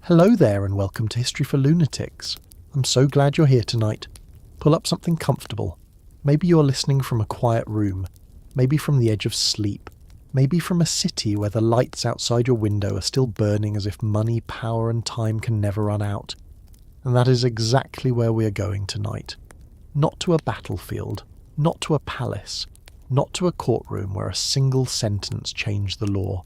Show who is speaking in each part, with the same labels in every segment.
Speaker 1: Hello there and welcome to History for Lunatics. I'm so glad you're here tonight. Pull up something comfortable. Maybe you're listening from a quiet room, maybe from the edge of sleep, maybe from a city where the lights outside your window are still burning as if money, power and time can never run out. And that is exactly where we are going tonight. Not to a battlefield, not to a palace, not to a courtroom where a single sentence changed the law.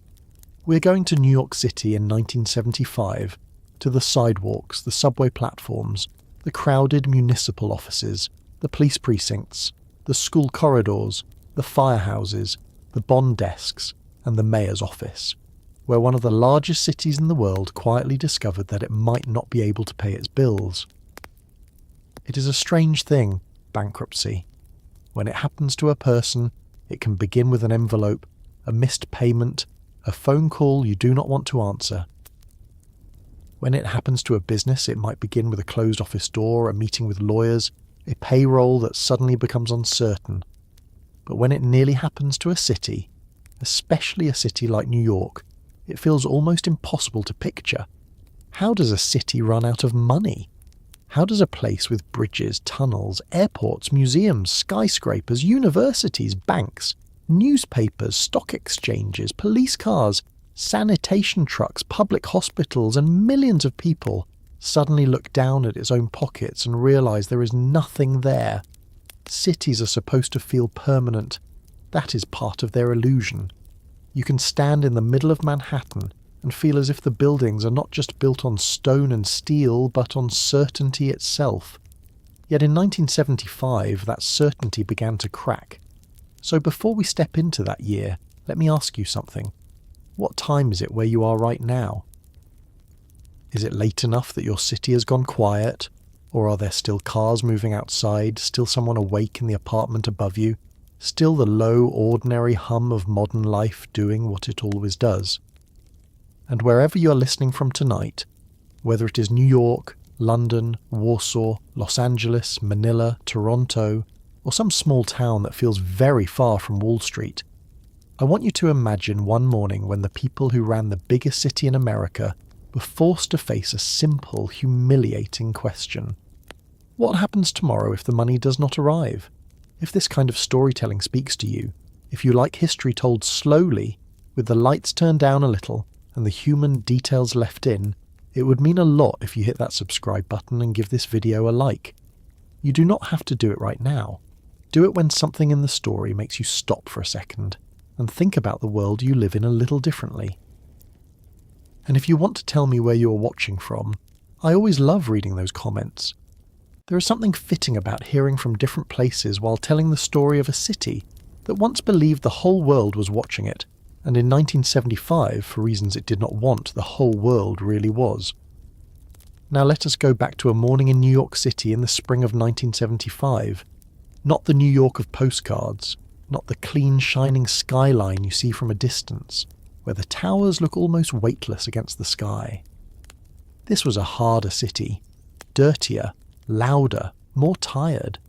Speaker 1: We're going to New York City in 1975, to the sidewalks, the subway platforms, the crowded municipal offices, the police precincts, the school corridors, the firehouses, the bond desks, and the mayor's office, where one of the largest cities in the world quietly discovered that it might not be able to pay its bills. It is a strange thing, bankruptcy. When it happens to a person, it can begin with an envelope, a missed payment, a phone call you do not want to answer. When it happens to a business, it might begin with a closed office door, a meeting with lawyers, a payroll that suddenly becomes uncertain. But when it nearly happens to a city, especially a city like New York, it feels almost impossible to picture. How does a city run out of money? How does a place with bridges, tunnels, airports, museums, skyscrapers, universities, banks, newspapers, stock exchanges, police cars, sanitation trucks, public hospitals and millions of people suddenly look down at its own pockets and realise there is nothing there? Cities are supposed to feel permanent. That is part of their illusion. You can stand in the middle of Manhattan and feel as if the buildings are not just built on stone and steel, but on certainty itself. Yet in 1975, that certainty began to crack. So before we step into that year, let me ask you something. What time is it where you are right now? Is it late enough that your city has gone quiet? Or are there still cars moving outside, still someone awake in the apartment above you, still the low, ordinary hum of modern life doing what it always does? And wherever you are listening from tonight, whether it is New York, London, Warsaw, Los Angeles, Manila, Toronto, or some small town that feels very far from Wall Street, I want you to imagine one morning when the people who ran the biggest city in America were forced to face a simple, humiliating question. What happens tomorrow if the money does not arrive? If this kind of storytelling speaks to you, if you like history told slowly, with the lights turned down a little and the human details left in, it would mean a lot if you hit that subscribe button and give this video a like. You do not have to do it right now. Do it when something in the story makes you stop for a second and think about the world you live in a little differently. And if you want to tell me where you are watching from, I always love reading those comments. There is something fitting about hearing from different places while telling the story of a city that once believed the whole world was watching it, and in 1975, for reasons it did not want, the whole world really was. Now let us go back to a morning in New York City in the spring of 1975. Not the New York of postcards, not the clean shining skyline you see from a distance, where the towers look almost weightless against the sky. This was a harder city, dirtier, louder, more tired.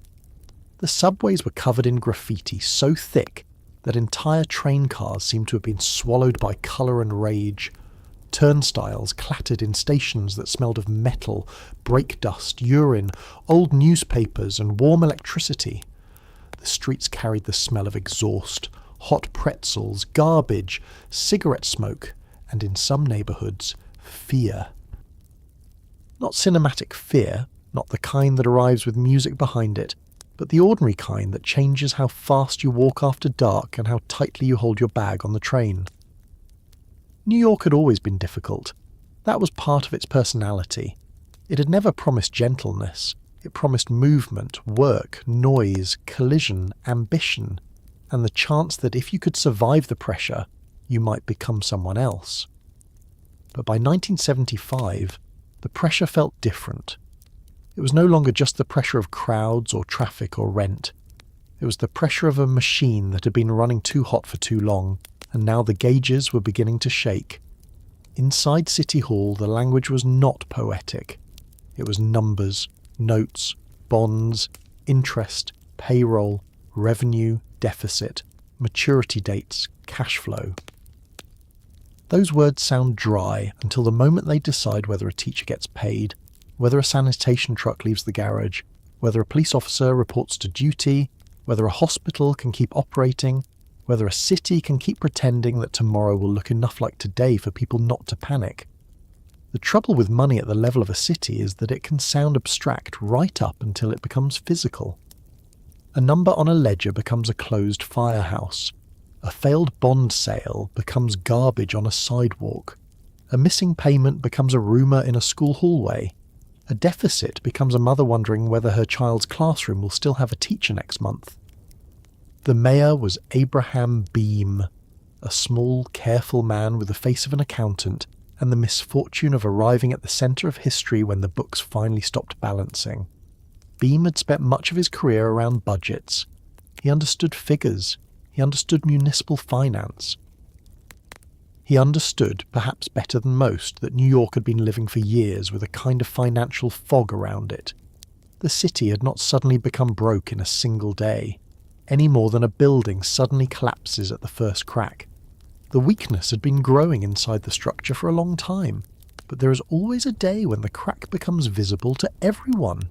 Speaker 1: The subways were covered in graffiti so thick that entire train cars seemed to have been swallowed by colour and rage. Turnstiles clattered in stations that smelled of metal, brake dust, urine, old newspapers and warm electricity. The streets carried the smell of exhaust, hot pretzels, garbage, cigarette smoke, and in some neighbourhoods, fear. Not cinematic fear, not the kind that arrives with music behind it, but the ordinary kind that changes how fast you walk after dark and how tightly you hold your bag on the train. New York had always been difficult. That was part of its personality. It had never promised gentleness. It promised movement, work, noise, collision, ambition, and the chance that if you could survive the pressure, you might become someone else. But by 1975, the pressure felt different. It was no longer just the pressure of crowds or traffic or rent. It was the pressure of a machine that had been running too hot for too long, and now the gauges were beginning to shake. Inside City Hall, the language was not poetic. It was numbers, notes, bonds, interest, payroll, revenue, deficit, maturity dates, cash flow. Those words sound dry until the moment they decide whether a teacher gets paid, whether a sanitation truck leaves the garage, whether a police officer reports to duty, whether a hospital can keep operating, whether a city can keep pretending that tomorrow will look enough like today for people not to panic. The trouble with money at the level of a city is that it can sound abstract right up until it becomes physical. A number on a ledger becomes a closed firehouse. A failed bond sale becomes garbage on a sidewalk. A missing payment becomes a rumour in a school hallway. A deficit becomes a mother wondering whether her child's classroom will still have a teacher next month. The mayor was Abraham Beam, a small, careful man with the face of an accountant and the misfortune of arriving at the centre of history when the books finally stopped balancing. Beam had spent much of his career around budgets. He understood figures. He understood municipal finance. He understood, perhaps better than most, that New York had been living for years with a kind of financial fog around it. The city had not suddenly become broke in a single day, any more than a building suddenly collapses at the first crack. The weakness had been growing inside the structure for a long time, but there is always a day when the crack becomes visible to everyone.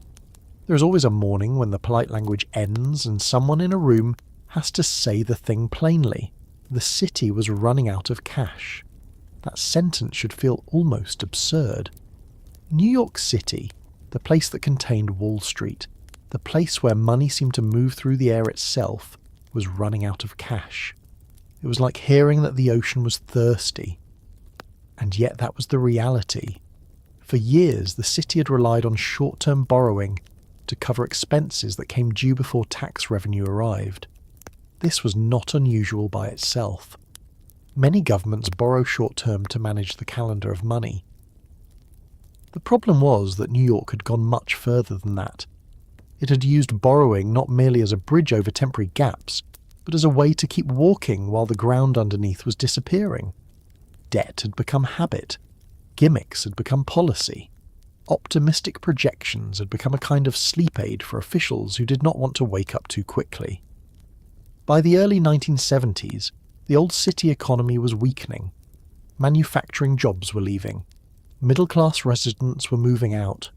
Speaker 1: There is always a morning when the polite language ends and someone in a room has to say the thing plainly. The city was running out of cash. That sentence should feel almost absurd. New York City, the place that contained Wall Street, the place where money seemed to move through the air itself, was running out of cash. It was like hearing that the ocean was thirsty. And yet that was the reality. For years, the city had relied on short-term borrowing to cover expenses that came due before tax revenue arrived. This was not unusual by itself. Many governments borrow short-term to manage the calendar of money. The problem was that New York had gone much further than that. It had used borrowing not merely as a bridge over temporary gaps, but as a way to keep walking while the ground underneath was disappearing. Debt had become habit. Gimmicks had become policy. Optimistic projections had become a kind of sleep aid for officials who did not want to wake up too quickly. By the early 1970s, the old city economy was weakening. Manufacturing jobs were leaving. Middle-class residents were moving out.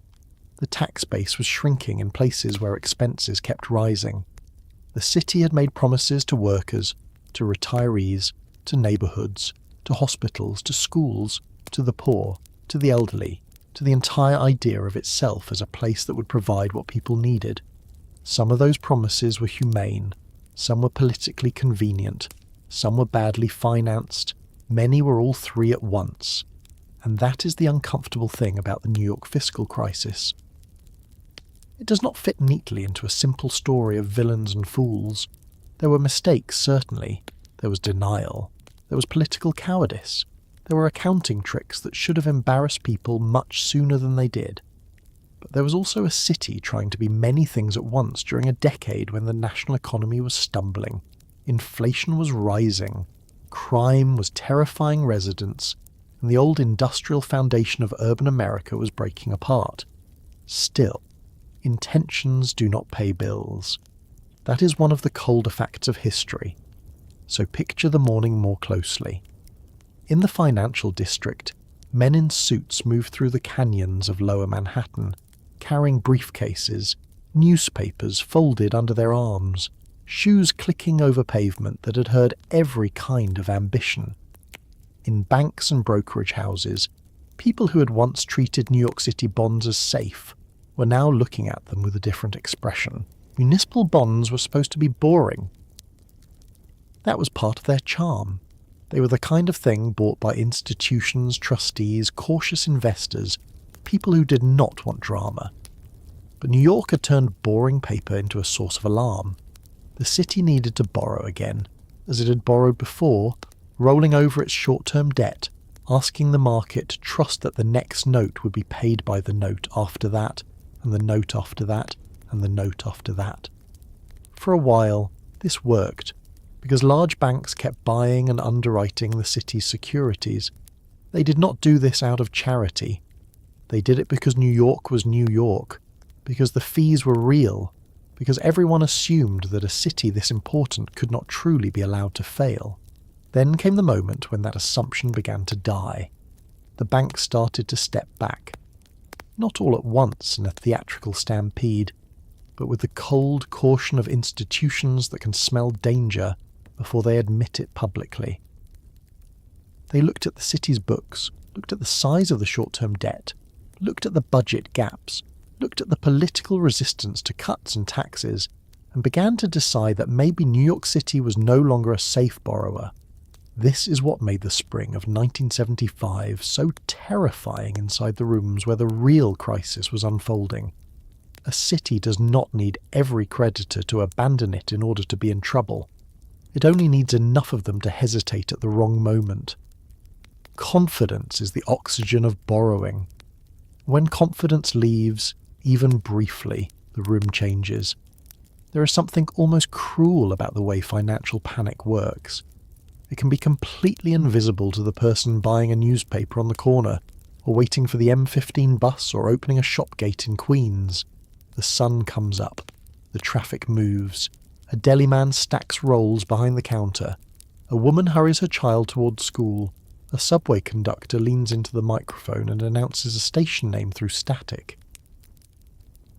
Speaker 1: The tax base was shrinking in places where expenses kept rising. The city had made promises to workers, to retirees, to neighbourhoods, to hospitals, to schools, to the poor, to the elderly, to the entire idea of itself as a place that would provide what people needed. Some of those promises were humane, some were politically convenient, some were badly financed, many were all three at once. And that is the uncomfortable thing about the New York fiscal crisis. It does not fit neatly into a simple story of villains and fools. There were mistakes, certainly. There was denial. There was political cowardice. There were accounting tricks that should have embarrassed people much sooner than they did. But there was also a city trying to be many things at once during a decade when the national economy was stumbling. Inflation was rising. Crime was terrifying residents. And the old industrial foundation of urban America was breaking apart. Still, intentions do not pay bills. That is one of the colder facts of history. So picture the morning more closely. In the financial district, men in suits moved through the canyons of lower Manhattan, carrying briefcases, newspapers folded under their arms, shoes clicking over pavement that had heard every kind of ambition. In banks and brokerage houses, people who had once treated New York City bonds as safe were now looking at them with a different expression. Municipal bonds were supposed to be boring. That was part of their charm. They were the kind of thing bought by institutions, trustees, cautious investors, people who did not want drama. But New York had turned boring paper into a source of alarm. The city needed to borrow again, as it had borrowed before, rolling over its short-term debt, asking the market to trust that the next note would be paid by the note after that, and the note after that, and the note after that. For a while, this worked, because large banks kept buying and underwriting the city's securities. They did not do this out of charity. They did it because New York was New York, because the fees were real, because everyone assumed that a city this important could not truly be allowed to fail. Then came the moment when that assumption began to die. The bank started to step back. Not all at once in a theatrical stampede, but with the cold caution of institutions that can smell danger before they admit it publicly. They looked at the city's books, looked at the size of the short-term debt, looked at the budget gaps, looked at the political resistance to cuts and taxes, and began to decide that maybe New York City was no longer a safe borrower. This is what made the spring of 1975 so terrifying inside the rooms where the real crisis was unfolding. A city does not need every creditor to abandon it in order to be in trouble. It only needs enough of them to hesitate at the wrong moment. Confidence is the oxygen of borrowing. When confidence leaves, even briefly, the room changes. There is something almost cruel about the way financial panic works. It can be completely invisible to the person buying a newspaper on the corner, or waiting for the M15 bus, or opening a shop gate in Queens. The sun comes up. The traffic moves. A deli man stacks rolls behind the counter. A woman hurries her child towards school. A subway conductor leans into the microphone and announces a station name through static.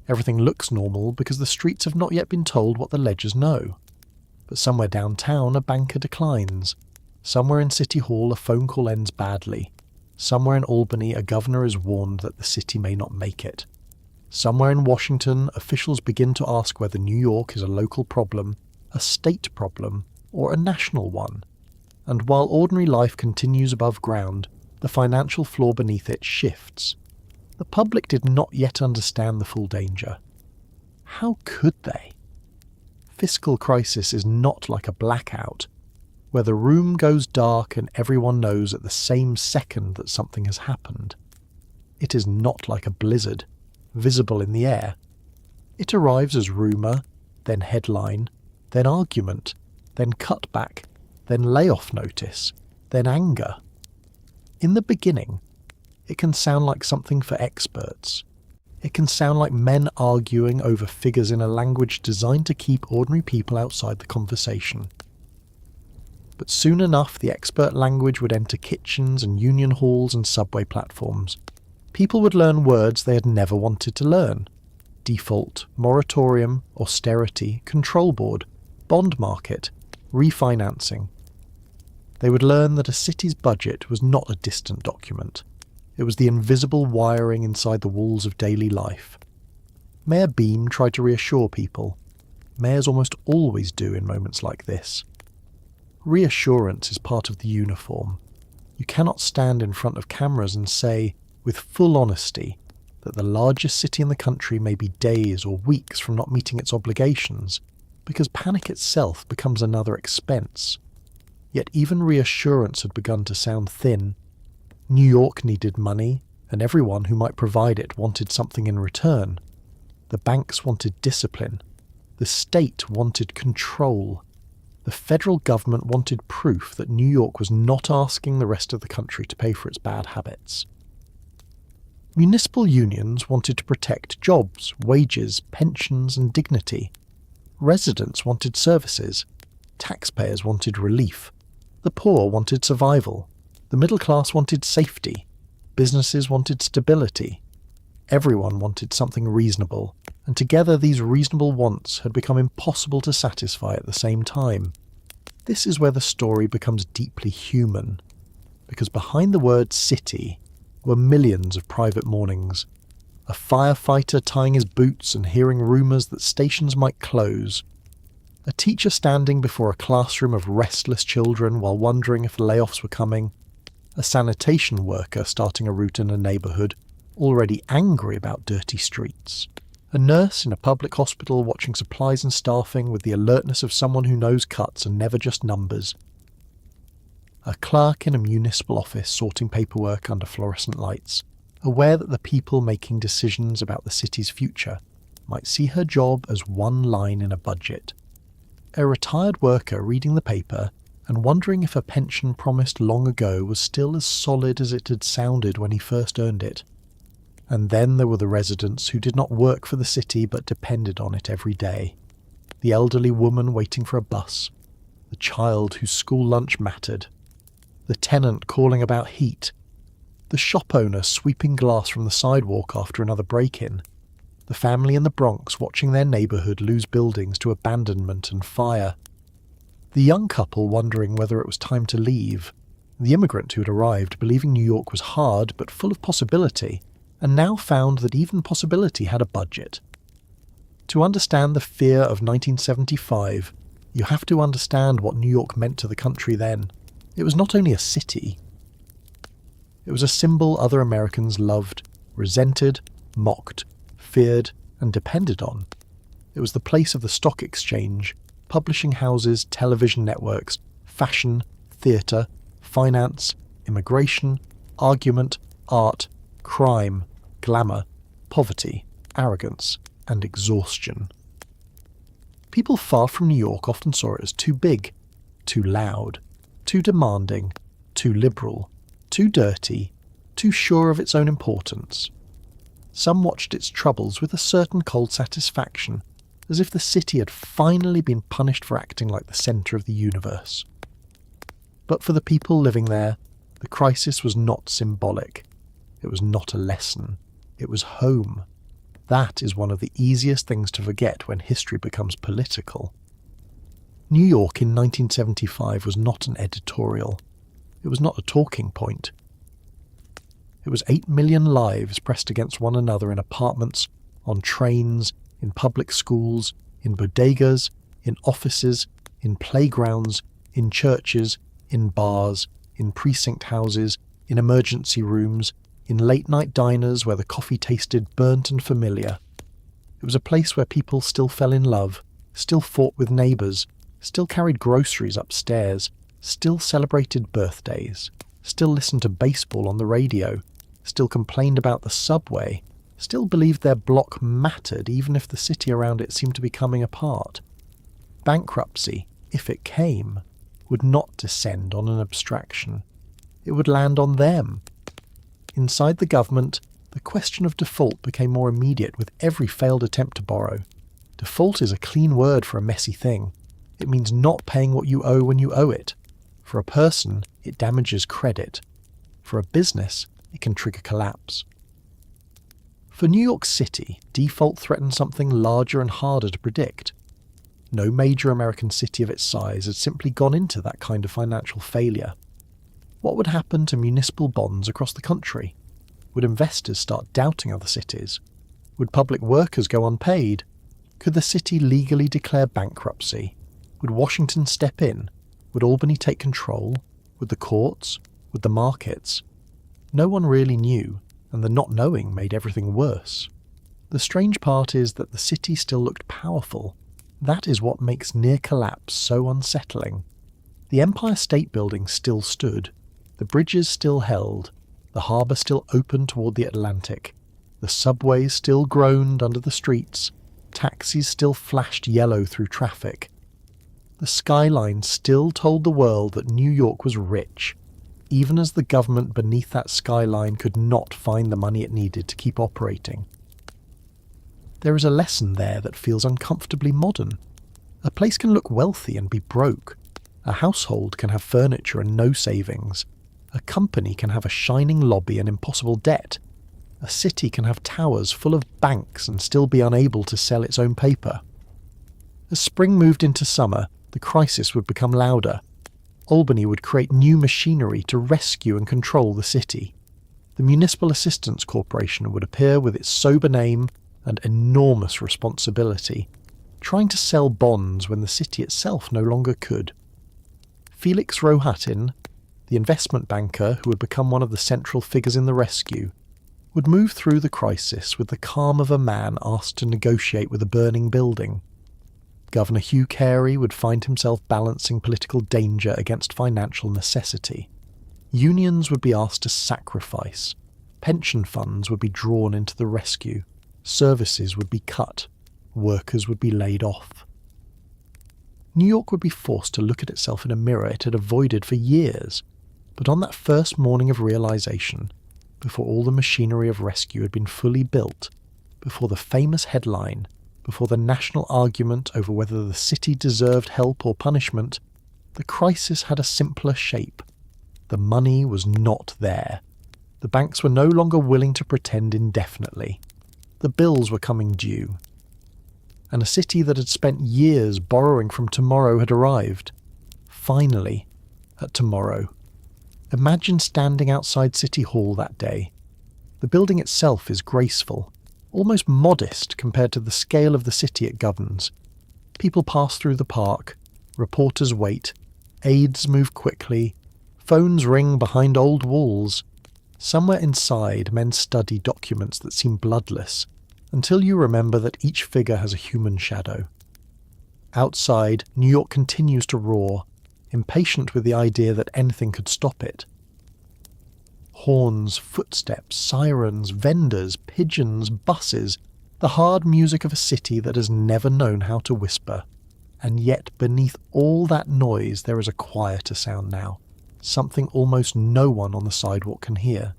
Speaker 1: Everything looks normal because the streets have not yet been told what the ledgers know. But somewhere downtown a banker declines. Somewhere in City Hall a phone call ends badly. Somewhere in Albany a governor is warned that the city may not make it. Somewhere in Washington officials begin to ask whether New York is a local problem, a state problem, or a national one. And while ordinary life continues above ground, the financial floor beneath it shifts. The public did not yet understand the full danger. How could they? Fiscal crisis is not like a blackout, where the room goes dark and everyone knows at the same second that something has happened. It is not like a blizzard, visible in the air. It arrives as rumour, then headline, then argument, then cutback, then layoff notice, then anger. In the beginning, it can sound like something for experts. It can sound like men arguing over figures in a language designed to keep ordinary people outside the conversation. But soon enough, the expert language would enter kitchens and union halls and subway platforms. People would learn words they had never wanted to learn. Default, moratorium, austerity, control board, bond market, refinancing. They would learn that a city's budget was not a distant document. It was the invisible wiring inside the walls of daily life. Mayor Beam tried to reassure people. Mayors almost always do in moments like this. Reassurance is part of the uniform. You cannot stand in front of cameras and say, with full honesty, that the largest city in the country may be days or weeks from not meeting its obligations, because panic itself becomes another expense. Yet even reassurance had begun to sound thin. New York needed money, and everyone who might provide it wanted something in return. The banks wanted discipline. The state wanted control. The federal government wanted proof that New York was not asking the rest of the country to pay for its bad habits. Municipal unions wanted to protect jobs, wages, pensions, and dignity. Residents wanted services. Taxpayers wanted relief. The poor wanted survival. The middle class wanted safety. Businesses wanted stability. Everyone wanted something reasonable, and together these reasonable wants had become impossible to satisfy at the same time. This is where the story becomes deeply human, because behind the word city were millions of private mornings. A firefighter tying his boots and hearing rumours that stations might close. A teacher standing before a classroom of restless children while wondering if layoffs were coming. A sanitation worker starting a route in a neighbourhood, already angry about dirty streets. A nurse in a public hospital watching supplies and staffing with the alertness of someone who knows cuts and never just numbers. A clerk in a municipal office sorting paperwork under fluorescent lights, aware that the people making decisions about the city's future might see her job as one line in a budget. A retired worker reading the paper and wondering if a pension promised long ago was still as solid as it had sounded when he first earned it. And then there were the residents who did not work for the city but depended on it every day. The elderly woman waiting for a bus. the child whose school lunch mattered, the tenant calling about heat, the shop owner sweeping glass from the sidewalk after another break-in, the family in the Bronx watching their neighbourhood lose buildings to abandonment and fire, the young couple wondering whether it was time to leave, the immigrant who had arrived believing New York was hard but full of possibility, and now found that even possibility had a budget. To understand the fear of 1975, you have to understand what New York meant to the country then. It was not only a city. It was a symbol other Americans loved, resented, mocked, feared, and depended on. It was the place of the stock exchange, publishing houses, television networks, fashion, theatre, finance, immigration, argument, art, crime, glamour, poverty, arrogance, and exhaustion. People far from New York often saw it as too big, too loud, too demanding, too liberal, too dirty, too sure of its own importance. Some watched its troubles with a certain cold satisfaction, as if the city had finally been punished for acting like the centre of the universe. But for the people living there, the crisis was not symbolic. It was not a lesson. It was home. That is one of the easiest things to forget when history becomes political. New York in 1975 was not an editorial. It was not a talking point. It was 8 million lives pressed against one another in apartments, on trains, in public schools, in bodegas, in offices, in playgrounds, in churches, in bars, in precinct houses, in emergency rooms, in late-night diners where the coffee tasted burnt and familiar. It was a place where people still fell in love, still fought with neighbours, still carried groceries upstairs, still celebrated birthdays, still listened to baseball on the radio, still complained about the subway, still believed their block mattered even if the city around it seemed to be coming apart. Bankruptcy, if it came, would not descend on an abstraction. It would land on them. Inside the government, the question of default became more immediate with every failed attempt to borrow. Default is a clean word for a messy thing. It means not paying what you owe when you owe it. For a person, it damages credit. For a business, it can trigger collapse. For New York City, default threatened something larger and harder to predict. No major American city of its size had simply gone into that kind of financial failure. What would happen to municipal bonds across the country? Would investors start doubting other cities? Would public workers go unpaid? Could the city legally declare bankruptcy? Would Washington step in? Would Albany take control? Would the courts? Would the markets? No one really knew, and the not knowing made everything worse. The strange part is that the city still looked powerful. That is what makes near collapse so unsettling. The Empire State Building still stood. The bridges still held. The harbour still open toward the Atlantic. The subways still groaned under the streets. Taxis still flashed yellow through traffic. The skyline still told the world that New York was rich, even as the government beneath that skyline could not find the money it needed to keep operating. There is a lesson there that feels uncomfortably modern. A place can look wealthy and be broke. A household can have furniture and no savings. A company can have a shining lobby and impossible debt. A city can have towers full of banks and still be unable to sell its own paper. As spring moved into summer, the crisis would become louder. Albany would create new machinery to rescue and control the city. The Municipal Assistance Corporation would appear with its sober name and enormous responsibility, trying to sell bonds when the city itself no longer could. Felix Rohatyn, the investment banker who would become one of the central figures in the rescue, would move through the crisis with the calm of a man asked to negotiate with a burning building. Governor Hugh Carey would find himself balancing political danger against financial necessity. Unions would be asked to sacrifice. Pension funds would be drawn into the rescue. Services would be cut. Workers would be laid off. New York would be forced to look at itself in a mirror it had avoided for years. But on that first morning of realization, before all the machinery of rescue had been fully built, before the famous headline, before the national argument over whether the city deserved help or punishment, The crisis had a simpler shape. The money was not there. The banks were no longer willing to pretend indefinitely. The bills were coming due. And a city that had spent years borrowing from tomorrow had arrived. Finally, at tomorrow. Imagine standing outside City Hall that day. The building itself is graceful, almost modest compared to the scale of the city it governs. People pass through the park, reporters wait, aides move quickly, phones ring behind old walls. Somewhere inside, men study documents that seem bloodless, until you remember that each figure has a human shadow. Outside, New York continues to roar, impatient with the idea that anything could stop it. Horns, footsteps, sirens, vendors, pigeons, buses, the hard music of a city that has never known how to whisper. And yet beneath all that noise there is a quieter sound now, something almost no one on the sidewalk can hear.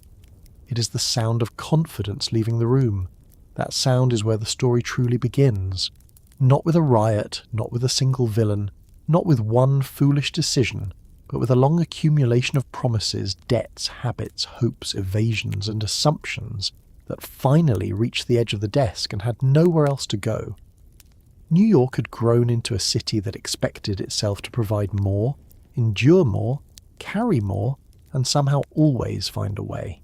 Speaker 1: It is the sound of confidence leaving the room. That sound is where the story truly begins. Not with a riot, not with a single villain, not with one foolish decision, but with a long accumulation of promises, debts, habits, hopes, evasions, and assumptions that finally reached the edge of the desk and had nowhere else to go. New York had grown into a city that expected itself to provide more, endure more, carry more, and somehow always find a way.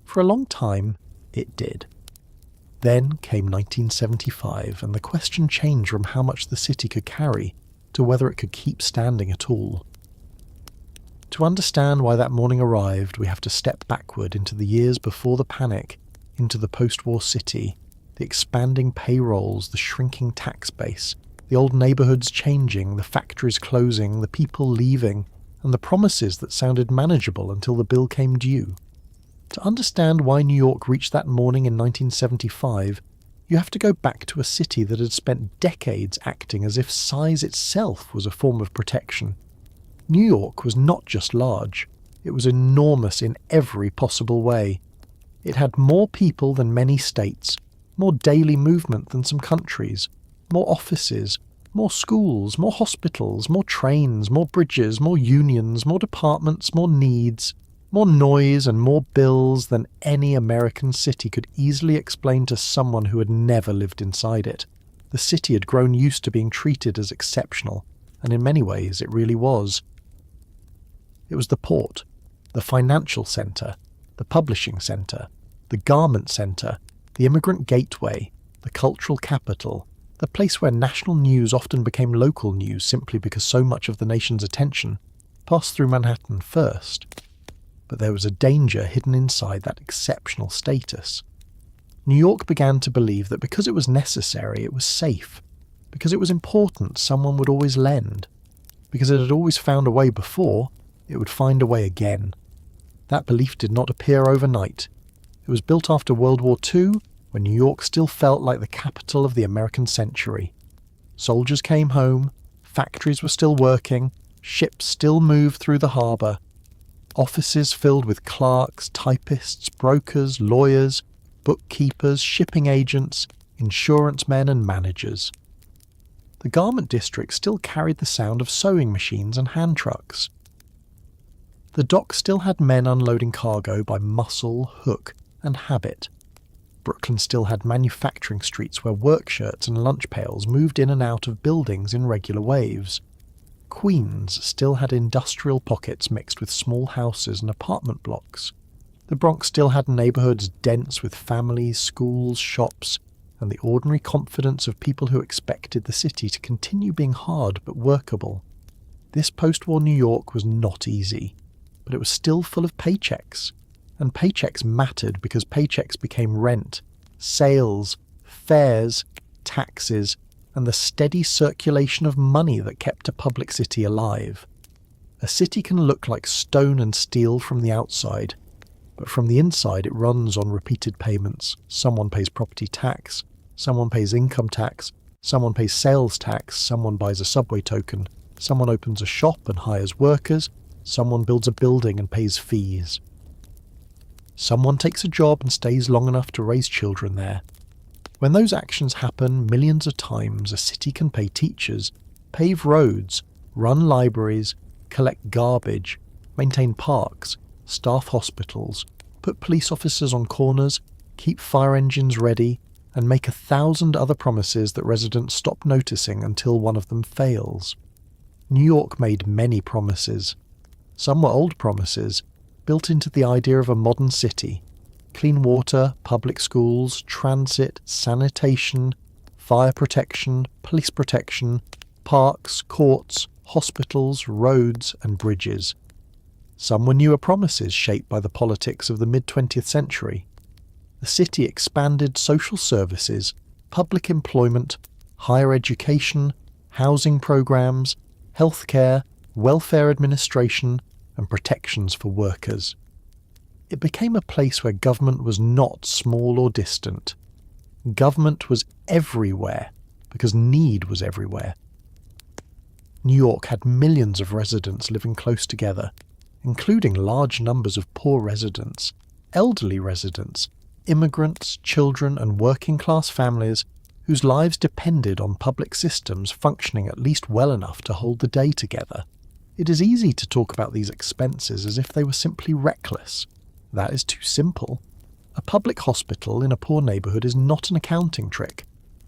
Speaker 1: For a long time, it did. Then came 1975, and the question changed from how much the city could carry to whether it could keep standing at all. To understand why that morning arrived, we have to step backward into the years before the panic, into the post-war city, the expanding payrolls, the shrinking tax base, the old neighbourhoods changing, the factories closing, the people leaving, and the promises that sounded manageable until the bill came due. To understand why New York reached that morning in 1975, you have to go back to a city that had spent decades acting as if size itself was a form of protection. New York was not just large, it was enormous in every possible way. It had more people than many states, more daily movement than some countries, more offices, more schools, more hospitals, more trains, more bridges, more unions, more departments, more needs, more noise and more bills than any American city could easily explain to someone who had never lived inside it. The city had grown used to being treated as exceptional, and in many ways it really was. It was the port, the financial centre, the publishing centre, the garment centre, the immigrant gateway, the cultural capital, the place where national news often became local news simply because so much of the nation's attention passed through Manhattan first. But there was a danger hidden inside that exceptional status. New York began to believe that because it was necessary, it was safe. Because it was important, someone would always lend. Because it had always found a way before, it would find a way again. That belief did not appear overnight. It was built after World War II, when New York still felt like the capital of the American century. Soldiers came home, factories were still working, ships still moved through the harbour. Offices filled with clerks, typists, brokers, lawyers, bookkeepers, shipping agents, insurance men and managers. The garment district still carried the sound of sewing machines and hand trucks. The dock still had men unloading cargo by muscle, hook, and habit. Brooklyn still had manufacturing streets where work shirts and lunch pails moved in and out of buildings in regular waves. Queens still had industrial pockets mixed with small houses and apartment blocks. The Bronx still had neighbourhoods dense with families, schools, shops, and the ordinary confidence of people who expected the city to continue being hard but workable. This post-war New York was not easy, but it was still full of paychecks. And paychecks mattered because paychecks became rent, sales, fares, taxes, and the steady circulation of money that kept a public city alive. A city can look like stone and steel from the outside, but from the inside it runs on repeated payments. Someone pays property tax, someone pays income tax, someone pays sales tax, someone buys a subway token, someone opens a shop and hires workers, someone builds a building and pays fees. Someone takes a job and stays long enough to raise children there. When those actions happen millions of times, a city can pay teachers, pave roads, run libraries, collect garbage, maintain parks, staff hospitals, put police officers on corners, keep fire engines ready, and make 1,000 other promises that residents stop noticing until one of them fails. New York made many promises. Some were old promises, built into the idea of a modern city. Clean water, public schools, transit, sanitation, fire protection, police protection, parks, courts, hospitals, roads, and bridges. Some were newer promises shaped by the politics of the mid-20th century. The city expanded social services, public employment, higher education, housing programs, healthcare, welfare administration, and protections for workers. It became a place where government was not small or distant. Government was everywhere, because need was everywhere. New York had millions of residents living close together, including large numbers of poor residents, elderly residents, immigrants, children, and working-class families whose lives depended on public systems functioning at least well enough to hold the day together. It is easy to talk about these expenses as if they were simply reckless. That is too simple. A public hospital in a poor neighbourhood is not an accounting trick.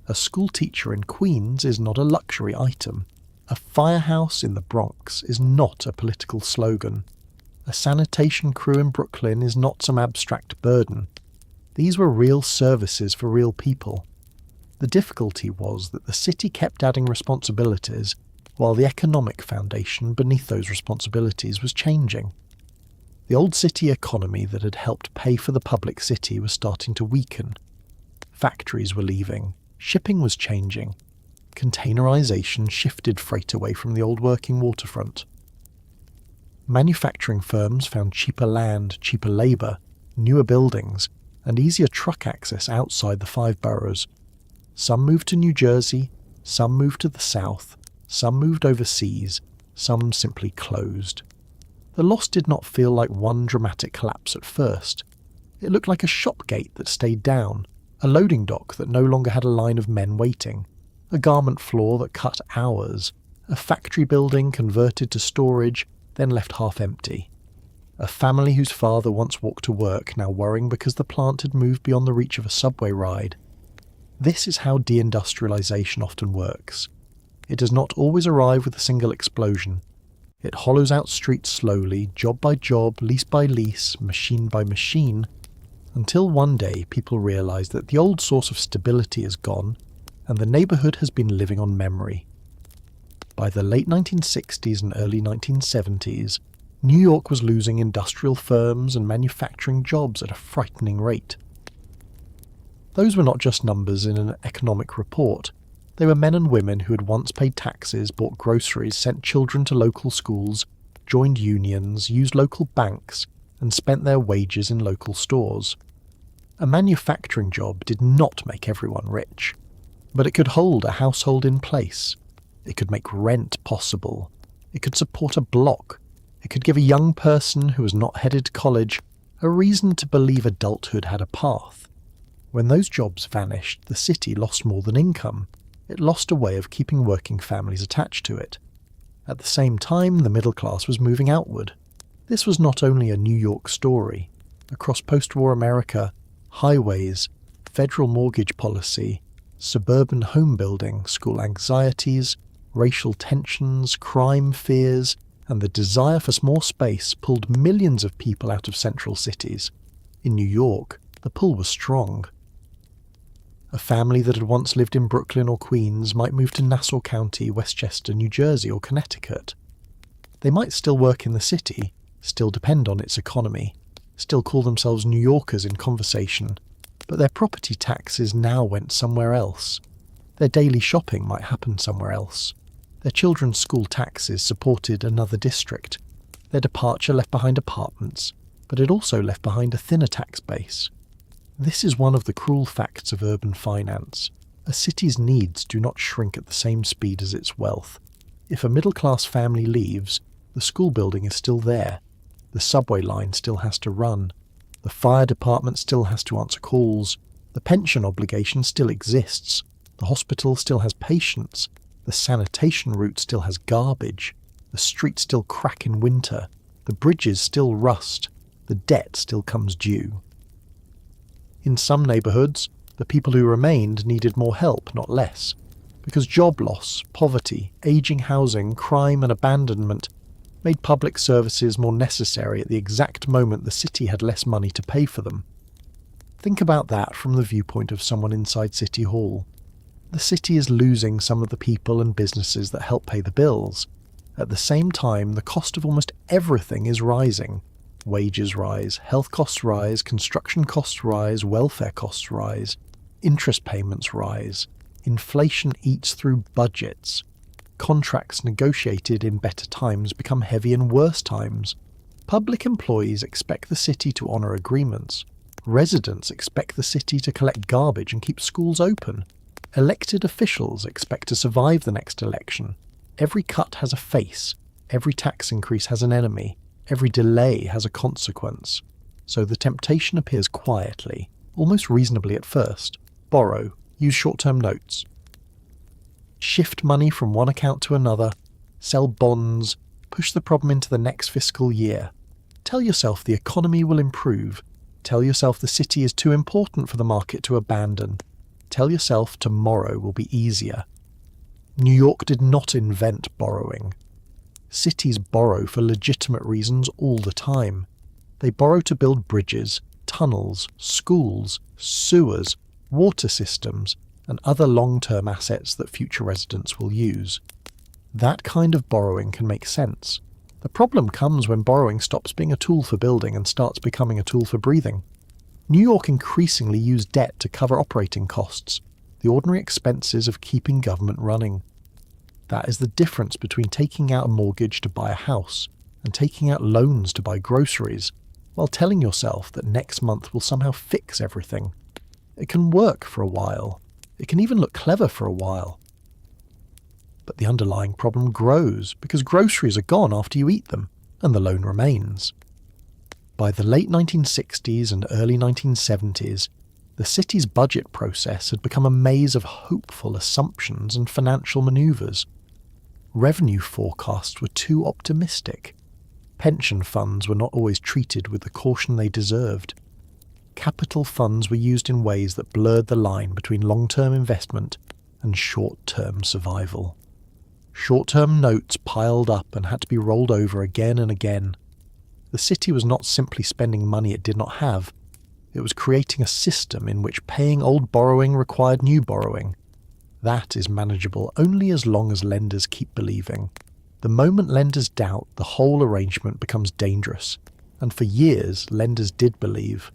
Speaker 1: A school teacher in Queens is not a luxury item. A firehouse in the Bronx is not a political slogan. A sanitation crew in Brooklyn is not some abstract burden. These were real services for real people. The difficulty was that the city kept adding responsibilities, while the economic foundation beneath those responsibilities was changing. The old city economy that had helped pay for the public city was starting to weaken. Factories were leaving, shipping was changing, containerization shifted freight away from the old working waterfront. Manufacturing firms found cheaper land, cheaper labour, newer buildings, and easier truck access outside the 5 boroughs. Some moved to New Jersey, some moved to the south, some moved overseas, some simply closed. The loss did not feel like one dramatic collapse at first. It looked like a shop gate that stayed down, a loading dock that no longer had a line of men waiting, a garment floor that cut hours, a factory building converted to storage, then left half empty. A family whose father once walked to work now worrying because the plant had moved beyond the reach of a subway ride. This is how deindustrialization often works. It does not always arrive with a single explosion. It hollows out streets slowly, job by job, lease by lease, machine by machine, until one day people realize that the old source of stability is gone, and the neighborhood has been living on memory. By the late 1960s and early 1970s, New York was losing industrial firms and manufacturing jobs at a frightening rate. Those were not just numbers in an economic report. They were men and women who had once paid taxes, bought groceries, sent children to local schools, joined unions, used local banks, and spent their wages in local stores. A manufacturing job did not make everyone rich, but it could hold a household in place. It could make rent possible. It could support a block. It could give a young person who was not headed to college a reason to believe adulthood had a path. When those jobs vanished, the city lost more than income. It lost a way of keeping working families attached to it. At the same time, the middle class was moving outward. This was not only a New York story. Across post-war America, highways, federal mortgage policy, suburban home building, school anxieties, racial tensions, crime fears, and the desire for more space pulled millions of people out of central cities. In New York, the pull was strong. A family that had once lived in Brooklyn or Queens might move to Nassau County, Westchester, New Jersey, or Connecticut. They might still work in the city, still depend on its economy, still call themselves New Yorkers in conversation, but their property taxes now went somewhere else. Their daily shopping might happen somewhere else. Their children's school taxes supported another district. Their departure left behind apartments, but it also left behind a thinner tax base. This is one of the cruel facts of urban finance. A city's needs do not shrink at the same speed as its wealth. If a middle-class family leaves, the school building is still there. The subway line still has to run. The fire department still has to answer calls. The pension obligation still exists. The hospital still has patients. The sanitation route still has garbage. The streets still crack in winter, the bridges still rust, the debt still comes due. In some neighbourhoods, the people who remained needed more help, not less, because job loss, poverty, ageing housing, crime and abandonment made public services more necessary at the exact moment the city had less money to pay for them. Think about that from the viewpoint of someone inside City Hall. The city is losing some of the people and businesses that help pay the bills. At the same time, the cost of almost everything is rising. Wages rise, health costs rise, construction costs rise, welfare costs rise, interest payments rise. Inflation eats through budgets. Contracts negotiated in better times become heavy in worse times. Public employees expect the city to honour agreements. Residents expect the city to collect garbage and keep schools open. Elected officials expect to survive the next election. Every cut has a face. Every tax increase has an enemy. Every delay has a consequence. So the temptation appears quietly, almost reasonably at first. Borrow. Use short-term notes. Shift money from one account to another. Sell bonds. Push the problem into the next fiscal year. Tell yourself the economy will improve. Tell yourself the city is too important for the market to abandon. Tell yourself tomorrow will be easier. New York did not invent borrowing. Cities borrow for legitimate reasons all the time. They borrow to build bridges, tunnels, schools, sewers, water systems, and other long-term assets that future residents will use. That kind of borrowing can make sense. The problem comes when borrowing stops being a tool for building and starts becoming a tool for breathing. New York increasingly used debt to cover operating costs, the ordinary expenses of keeping government running. That is the difference between taking out a mortgage to buy a house and taking out loans to buy groceries, while telling yourself that next month will somehow fix everything. It can work for a while. It can even look clever for a while. But the underlying problem grows because groceries are gone after you eat them, and the loan remains. By the late 1960s and early 1970s, the city's budget process had become a maze of hopeful assumptions and financial manoeuvres. Revenue forecasts were too optimistic. Pension funds were not always treated with the caution they deserved. Capital funds were used in ways that blurred the line between long-term investment and short-term survival. Short-term notes piled up and had to be rolled over again and again. The city was not simply spending money it did not have. It was creating a system in which paying old borrowing required new borrowing. That is manageable only as long as lenders keep believing. The moment lenders doubt, the whole arrangement becomes dangerous. And for years, lenders did believe.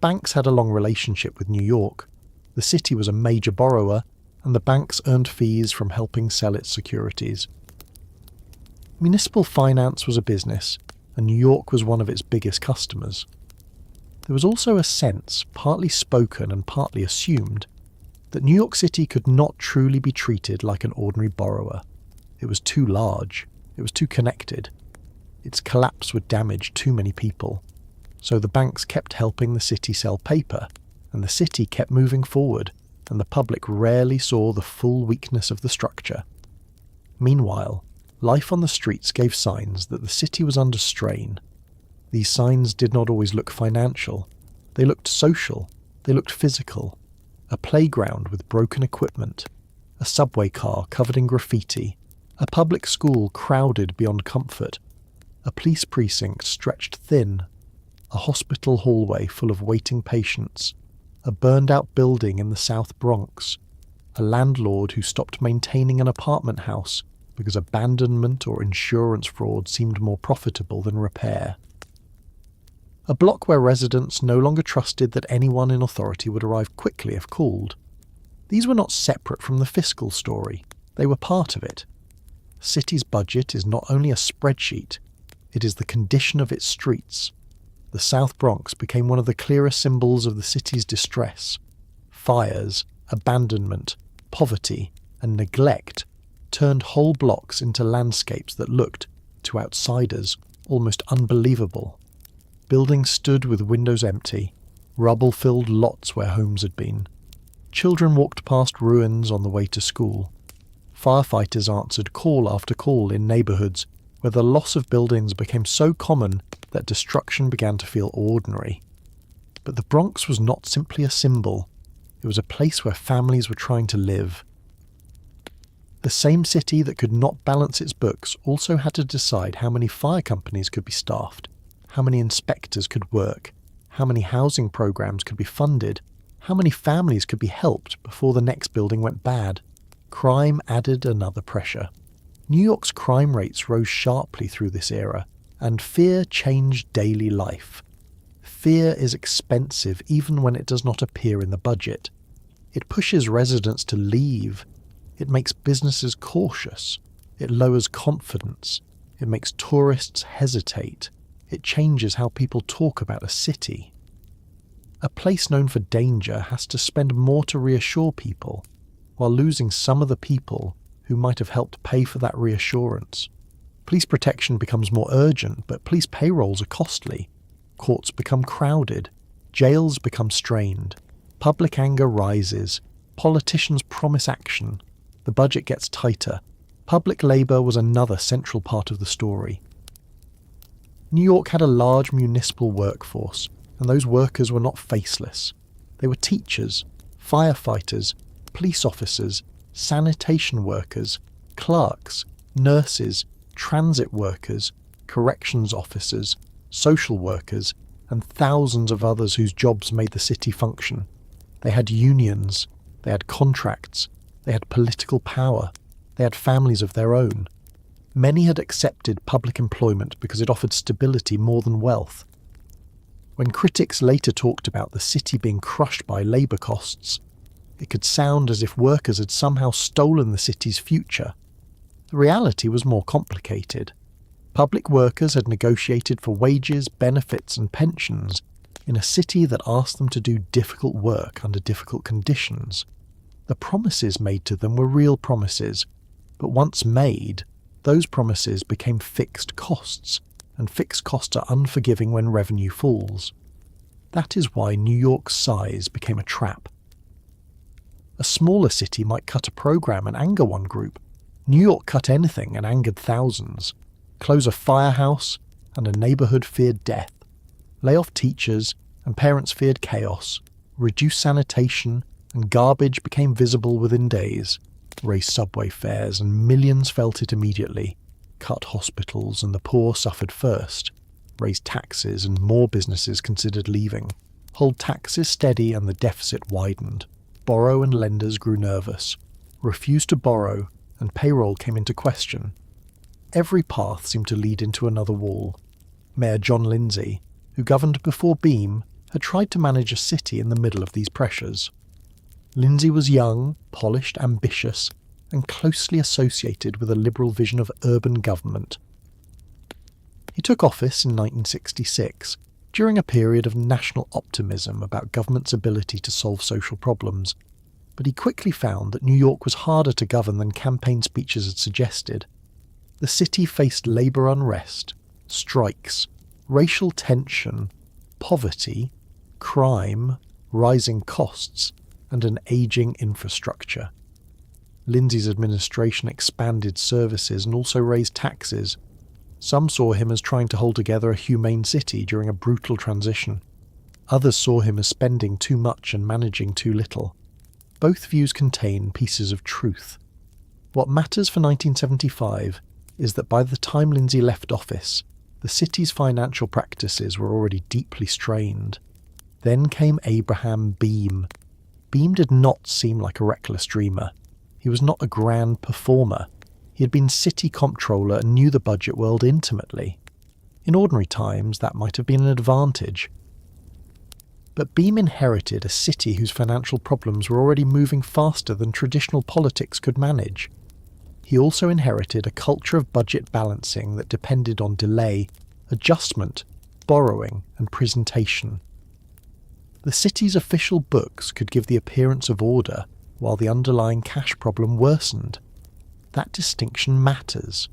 Speaker 1: Banks had a long relationship with New York. The city was a major borrower, and the banks earned fees from helping sell its securities. Municipal finance was a business, and New York was one of its biggest customers. There was also a sense, partly spoken and partly assumed, that New York City could not truly be treated like an ordinary borrower. It was too large. It was too connected. Its collapse would damage too many people. So the banks kept helping the city sell paper, and the city kept moving forward, and the public rarely saw the full weakness of the structure. Meanwhile, life on the streets gave signs that the city was under strain. These signs did not always look financial. They looked social. They looked physical. A playground with broken equipment. A subway car covered in graffiti. A public school crowded beyond comfort. A police precinct stretched thin. A hospital hallway full of waiting patients. A burned-out building in the South Bronx. A landlord who stopped maintaining an apartment house because abandonment or insurance fraud seemed more profitable than repair. A block where residents no longer trusted that anyone in authority would arrive quickly if called. These were not separate from the fiscal story. They were part of it. The city's budget is not only a spreadsheet, it is the condition of its streets. The South Bronx became one of the clearest symbols of the city's distress. Fires, abandonment, poverty, and neglect turned whole blocks into landscapes that looked, to outsiders, almost unbelievable. Buildings stood with windows empty, rubble-filled lots where homes had been. Children walked past ruins on the way to school. Firefighters answered call after call in neighbourhoods where the loss of buildings became so common that destruction began to feel ordinary. But the Bronx was not simply a symbol. It was a place where families were trying to live. The same city that could not balance its books also had to decide how many fire companies could be staffed, how many inspectors could work, how many housing programs could be funded, how many families could be helped before the next building went bad. Crime added another pressure. New York's crime rates rose sharply through this era, and fear changed daily life. Fear is expensive even when it does not appear in the budget. It pushes residents to leave. It makes businesses cautious. It lowers confidence. It makes tourists hesitate. It changes how people talk about a city. A place known for danger has to spend more to reassure people, while losing some of the people who might have helped pay for that reassurance. Police protection becomes more urgent, but police payrolls are costly. Courts become crowded. Jails become strained. Public anger rises. Politicians promise action. The budget gets tighter. Public labour was another central part of the story. New York had a large municipal workforce, and those workers were not faceless. They were teachers, firefighters, police officers, sanitation workers, clerks, nurses, transit workers, corrections officers, social workers, and thousands of others whose jobs made the city function. They had unions, they had contracts, they had political power, they had families of their own. Many had accepted public employment because it offered stability more than wealth. When critics later talked about the city being crushed by labour costs, it could sound as if workers had somehow stolen the city's future. The reality was more complicated. Public workers had negotiated for wages, benefits and pensions in a city that asked them to do difficult work under difficult conditions. The promises made to them were real promises, but once made, those promises became fixed costs, and fixed costs are unforgiving when revenue falls. That is why New York's size became a trap. A smaller city might cut a program and anger one group. New York cut anything and angered thousands. Close a firehouse, and a neighbourhood feared death. Lay off teachers, and parents feared chaos. Reduce sanitation, and garbage became visible within days. Raise subway fares, and millions felt it immediately. Cut hospitals, and the poor suffered first. Raise taxes, and more businesses considered leaving. Hold taxes steady, and the deficit widened. Borrow, and lenders grew nervous. Refuse to borrow, and payroll came into question. Every path seemed to lead into another wall. Mayor John Lindsay, who governed before Beam, had tried to manage a city in the middle of these pressures. Lindsay was young, polished, ambitious, and closely associated with a liberal vision of urban government. He took office in 1966, during a period of national optimism about government's ability to solve social problems, but he quickly found that New York was harder to govern than campaign speeches had suggested. The city faced labour unrest, strikes, racial tension, poverty, crime, rising costs, and an ageing infrastructure. Lindsay's administration expanded services and also raised taxes. Some saw him as trying to hold together a humane city during a brutal transition. Others saw him as spending too much and managing too little. Both views contain pieces of truth. What matters for 1975 is that by the time Lindsay left office, the city's financial practices were already deeply strained. Then came Abraham Beam. Beam did not seem like a reckless dreamer. He was not a grand performer. He had been city comptroller and knew the budget world intimately. In ordinary times, that might have been an advantage. But Beam inherited a city whose financial problems were already moving faster than traditional politics could manage. He also inherited a culture of budget balancing that depended on delay, adjustment, borrowing, and presentation. The city's official books could give the appearance of order, while the underlying cash problem worsened. That distinction matters.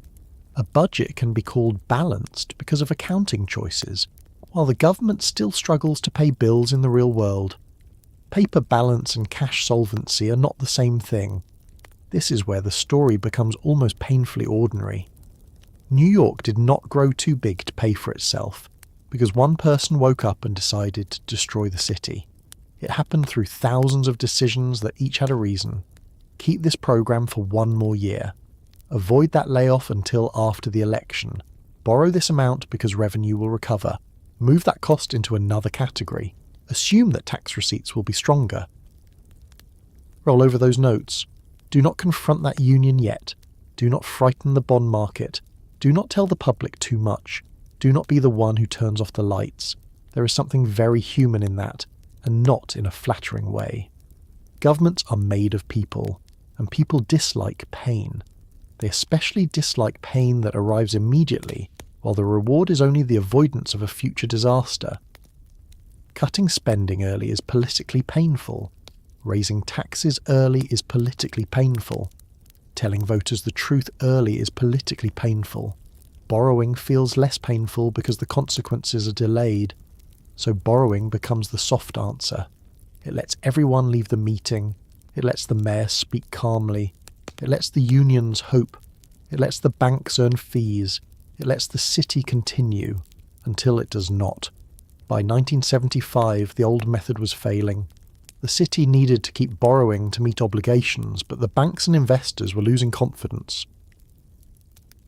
Speaker 1: A budget can be called balanced because of accounting choices, while the government still struggles to pay bills in the real world. Paper balance and cash solvency are not the same thing. This is where the story becomes almost painfully ordinary. New York did not grow too big to pay for itself because one person woke up and decided to destroy the city. It happened through thousands of decisions that each had a reason. Keep this program for one more year. Avoid that layoff until after the election. Borrow this amount because revenue will recover. Move that cost into another category. Assume that tax receipts will be stronger. Roll over those notes. Do not confront that union yet. Do not frighten the bond market. Do not tell the public too much. Do not be the one who turns off the lights. There is something very human in that, and not in a flattering way. Governments are made of people, and people dislike pain. They especially dislike pain that arrives immediately, while the reward is only the avoidance of a future disaster. Cutting spending early is politically painful. Raising taxes early is politically painful. Telling voters the truth early is politically painful. Borrowing feels less painful because the consequences are delayed. So borrowing becomes the soft answer. It lets everyone leave the meeting. It lets the mayor speak calmly. It lets the unions hope. It lets the banks earn fees. It lets the city continue until it does not. By 1975, the old method was failing. The city needed to keep borrowing to meet obligations, but the banks and investors were losing confidence.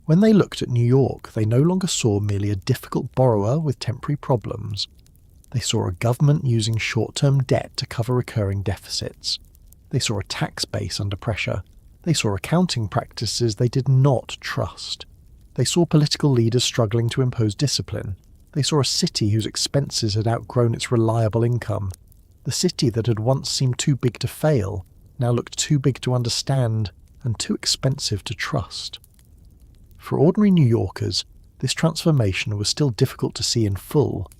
Speaker 1: When they looked at New York, they no longer saw merely a difficult borrower with temporary problems. They saw a government using short-term debt to cover recurring deficits. They saw a tax base under pressure. They saw accounting practices they did not trust. They saw political leaders struggling to impose discipline. They saw a city whose expenses had outgrown its reliable income. The city that had once seemed too big to fail now looked too big to understand and too expensive to trust. For ordinary New Yorkers, this transformation was still difficult to see in full.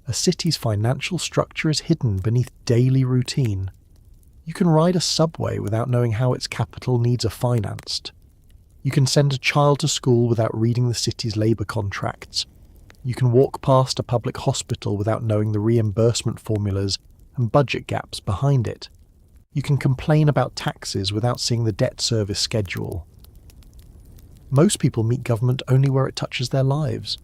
Speaker 1: A city's financial structure is hidden beneath daily routine. You can ride a subway without knowing how its capital needs are financed. You can send a child to school without reading the city's labour contracts. You can walk past a public hospital without knowing the reimbursement formulas and budget gaps behind it. You can complain about taxes without seeing the debt service schedule. Most people meet government only where it touches their lives.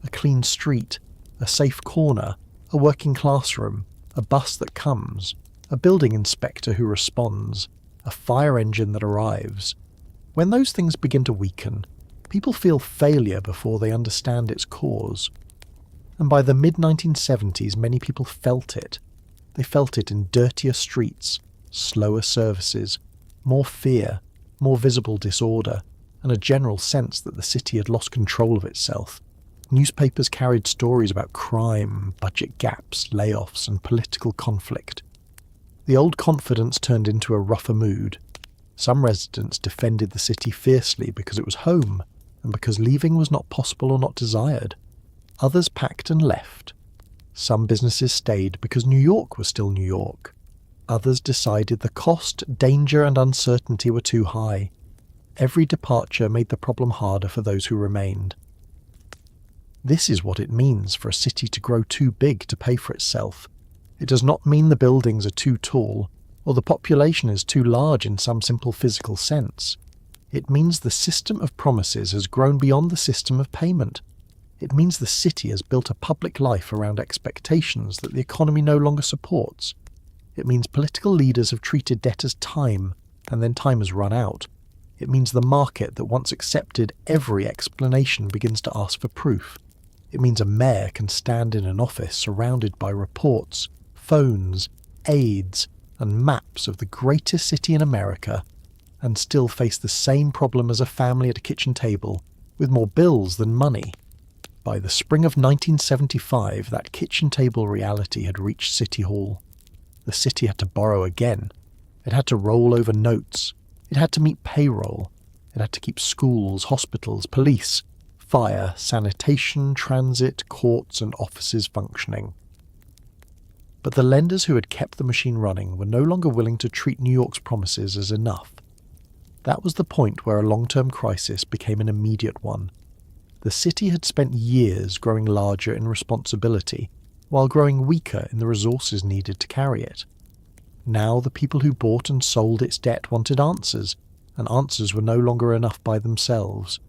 Speaker 1: A clean street, a safe corner, a working classroom, a bus that comes, a building inspector who responds, a fire engine that arrives. When those things begin to weaken, people feel failure before they understand its cause. And by the mid-1970s, many people felt it. They felt it in dirtier streets, slower services, more fear, more visible disorder, and a general sense that the city had lost control of itself. Newspapers carried stories about crime, budget gaps, layoffs, and political conflict. The old confidence turned into a rougher mood. Some residents defended the city fiercely because it was home, and because leaving was not possible or not desired. Others packed and left. Some businesses stayed because New York was still New York. Others decided the cost, danger, and uncertainty were too high. Every departure made the problem harder for those who remained. This is what it means for a city to grow too big to pay for itself. It does not mean the buildings are too tall, or the population is too large in some simple physical sense. It means the system of promises has grown beyond the system of payment. It means the city has built a public life around expectations that the economy no longer supports. It means political leaders have treated debt as time, and then time has run out. It means the market that once accepted every explanation begins to ask for proof. It means a mayor can stand in an office surrounded by reports, phones, aides, and maps of the greatest city in America, and still face the same problem as a family at a kitchen table, with more bills than money. By the spring of 1975, that kitchen table reality had reached City Hall. The city had to borrow again. It had to roll over notes. It had to meet payroll. It had to keep schools, hospitals, police, fire, sanitation, transit, courts, and offices functioning. But the lenders who had kept the machine running were no longer willing to treat New York's promises as enough. That was the point where a long-term crisis became an immediate one. The city had spent years growing larger in responsibility, while growing weaker in the resources needed to carry it. Now the people who bought and sold its debt wanted answers, and answers were no longer enough by themselves.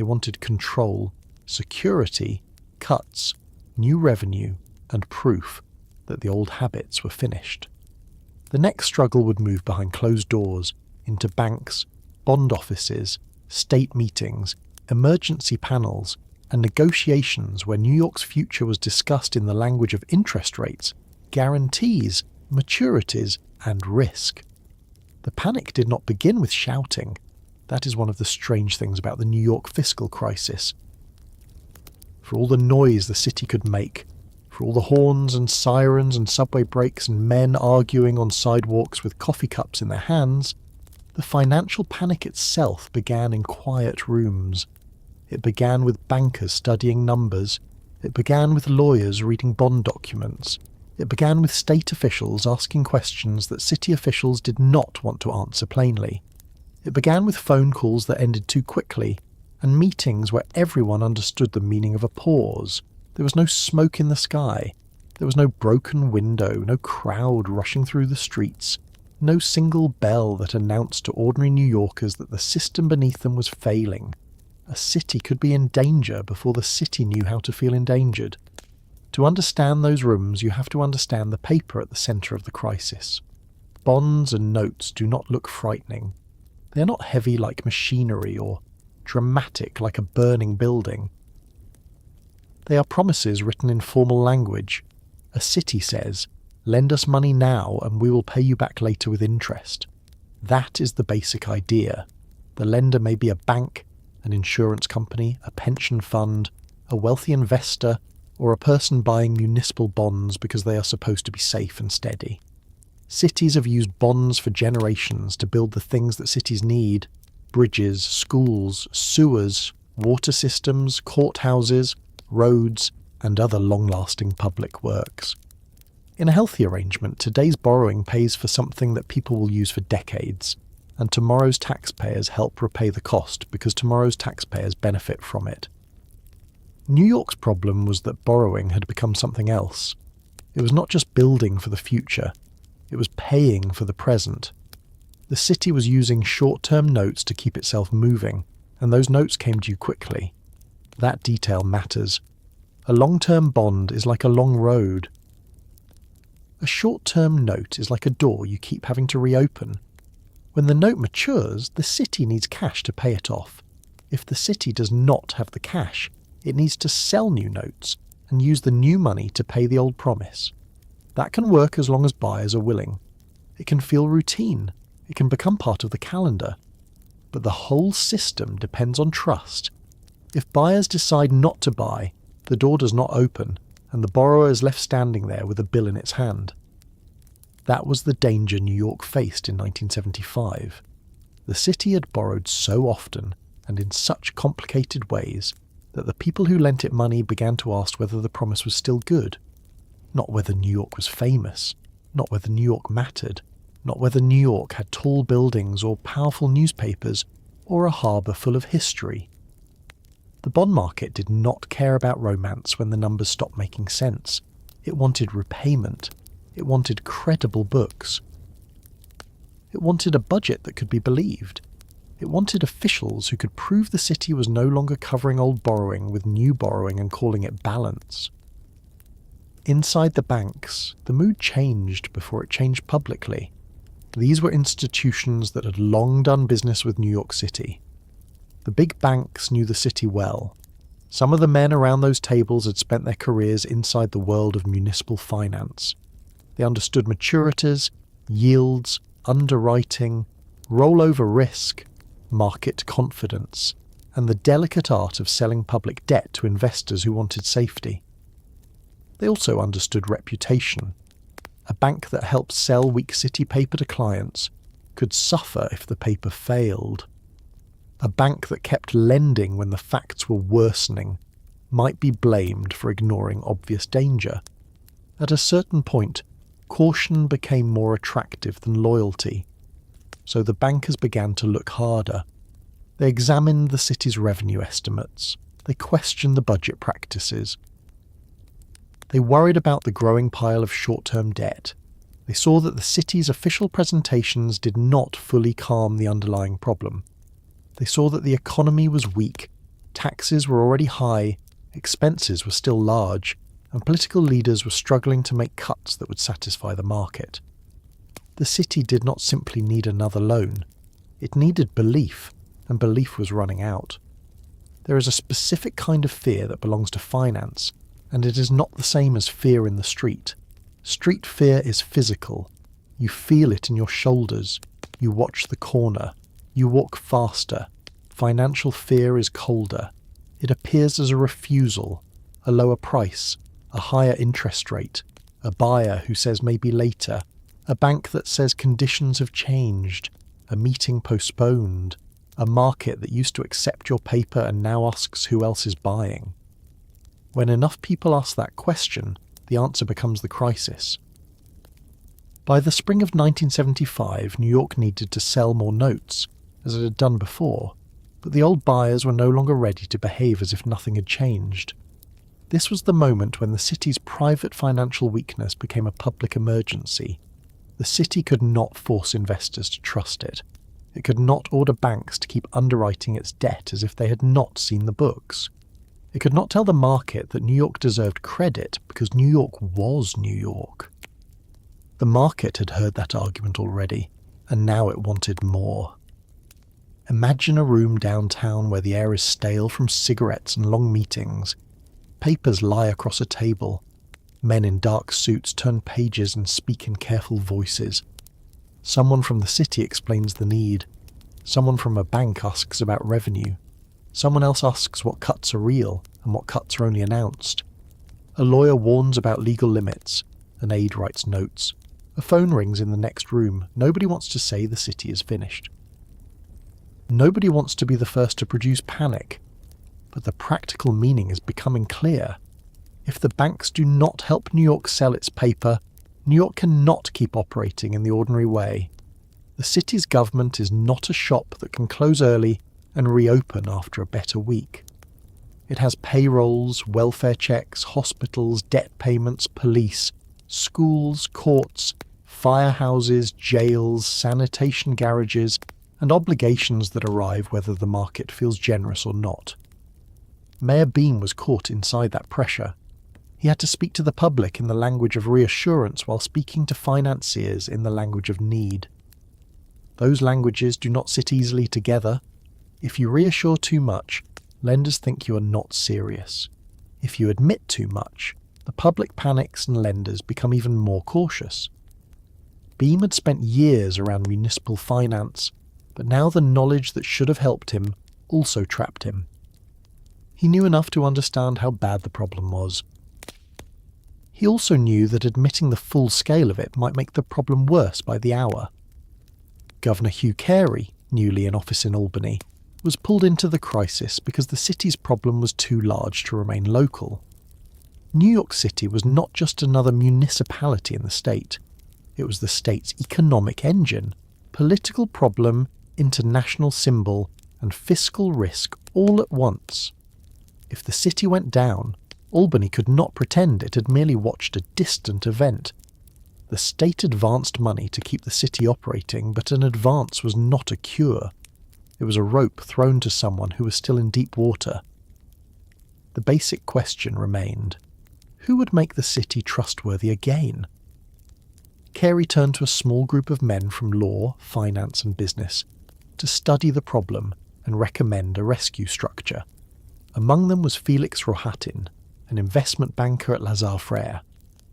Speaker 1: They wanted control, security, cuts, new revenue, and proof that the old habits were finished. The next struggle would move behind closed doors into banks, bond offices, state meetings, emergency panels, and negotiations where New York's future was discussed in the language of interest rates, guarantees, maturities, and risk. The panic did not begin with shouting. That is one of the strange things about the New York fiscal crisis. For all the noise the city could make, for all the horns and sirens and subway brakes and men arguing on sidewalks with coffee cups in their hands, the financial panic itself began in quiet rooms. It began with bankers studying numbers. It began with lawyers reading bond documents. It began with state officials asking questions that city officials did not want to answer plainly. It began with phone calls that ended too quickly, and meetings where everyone understood the meaning of a pause. There was no smoke in the sky. There was no broken window, no crowd rushing through the streets, no single bell that announced to ordinary New Yorkers that the system beneath them was failing. A city could be in danger before the city knew how to feel endangered. To understand those rooms, you have to understand the paper at the centre of the crisis. Bonds and notes do not look frightening. They are not heavy like machinery or dramatic like a burning building. They are promises written in formal language. A city says, "Lend us money now and we will pay you back later with interest." That is the basic idea. The lender may be a bank, an insurance company, a pension fund, a wealthy investor, or a person buying municipal bonds because they are supposed to be safe and steady. Cities have used bonds for generations to build the things that cities need: bridges, schools, sewers, water systems, courthouses, roads, and other long-lasting public works. In a healthy arrangement, today's borrowing pays for something that people will use for decades, and tomorrow's taxpayers help repay the cost because tomorrow's taxpayers benefit from it. New York's problem was that borrowing had become something else. It was not just building for the future, it was paying for the present. The city was using short-term notes to keep itself moving, and those notes came due quickly. That detail matters. A long-term bond is like a long road. A short-term note is like a door you keep having to reopen. When the note matures, the city needs cash to pay it off. If the city does not have the cash, it needs to sell new notes and use the new money to pay the old promise. That can work as long as buyers are willing. It can feel routine. It can become part of the calendar. But the whole system depends on trust. If buyers decide not to buy, the door does not open, and the borrower is left standing there with a bill in its hand. That was the danger New York faced in 1975. The city had borrowed so often and in such complicated ways that the people who lent it money began to ask whether the promise was still good. Not whether New York was famous, not whether New York mattered, not whether New York had tall buildings or powerful newspapers or a harbour full of history. The bond market did not care about romance when the numbers stopped making sense. It wanted repayment. It wanted credible books. It wanted a budget that could be believed. It wanted officials who could prove the city was no longer covering old borrowing with new borrowing and calling it balance. Inside the banks, the mood changed before it changed publicly. These were institutions that had long done business with New York City. The big banks knew the city well. Some of the men around those tables had spent their careers inside the world of municipal finance. They understood maturities, yields, underwriting, rollover risk, market confidence, and the delicate art of selling public debt to investors who wanted safety. They also understood reputation. A bank that helped sell weak city paper to clients could suffer if the paper failed. A bank that kept lending when the facts were worsening might be blamed for ignoring obvious danger. At a certain point, caution became more attractive than loyalty, so the bankers began to look harder. They examined the city's revenue estimates. They questioned the budget practices. They worried about the growing pile of short-term debt. They saw that the city's official presentations did not fully calm the underlying problem. They saw that the economy was weak, Taxes were already high, expenses were still large, and political leaders were struggling to make cuts that would satisfy the market. The city did not simply need another loan. It needed belief, and belief was running out. There is a specific kind of fear that belongs to finance, and it is not the same as fear in the street. Street fear is physical. You feel it in your shoulders. You watch the corner. You walk faster. Financial fear is colder. It appears as a refusal, a lower price, a higher interest rate, a buyer who says maybe later, a bank that says conditions have changed, a meeting postponed, a market that used to accept your paper and now asks who else is buying. When enough people ask that question, the answer becomes the crisis. By the spring of 1975, New York needed to sell more notes, as it had done before, but the old buyers were no longer ready to behave as if nothing had changed. This was the moment when the city's private financial weakness became a public emergency. The city could not force investors to trust it. It could not order banks to keep underwriting its debt as if they had not seen the books. It could not tell the market that New York deserved credit because New York was New York. The market had heard that argument already, and now it wanted more. Imagine a room downtown where the air is stale from cigarettes and long meetings. Papers lie across a table. Men in dark suits turn pages and speak in careful voices. Someone from the city explains the need. Someone from a bank asks about revenue. Someone else asks what cuts are real and what cuts are only announced. A lawyer warns about legal limits. An aide writes notes. A phone rings in the next room. Nobody wants to say the city is finished. Nobody wants to be the first to produce panic. But the practical meaning is becoming clear. If the banks do not help New York sell its paper, New York cannot keep operating in the ordinary way. The city's government is not a shop that can close early and reopen after a better week. It has payrolls, welfare checks, hospitals, debt payments, police, schools, courts, firehouses, jails, sanitation garages, and obligations that arrive whether the market feels generous or not. Mayor Beam was caught inside that pressure. He had to speak to the public in the language of reassurance while speaking to financiers in the language of need. Those languages do not sit easily together. If you reassure too much, lenders think you are not serious. If you admit too much, the public panics and lenders become even more cautious. Beam had spent years around municipal finance, but now the knowledge that should have helped him also trapped him. He knew enough to understand how bad the problem was. He also knew that admitting the full scale of it might make the problem worse by the hour. Governor Hugh Carey, newly in office in Albany, was pulled into the crisis because the city's problem was too large to remain local. New York City was not just another municipality in the state. It was the state's economic engine, political problem, international symbol, and fiscal risk all at once. If the city went down, Albany could not pretend it had merely watched a distant event. The state advanced money to keep the city operating, but an advance was not a cure. It was a rope thrown to someone who was still in deep water. The basic question remained: who would make the city trustworthy again? Carey turned to a small group of men from law, finance and business to study the problem and recommend a rescue structure. Among them was Felix Rohatyn, an investment banker at Lazar Frères,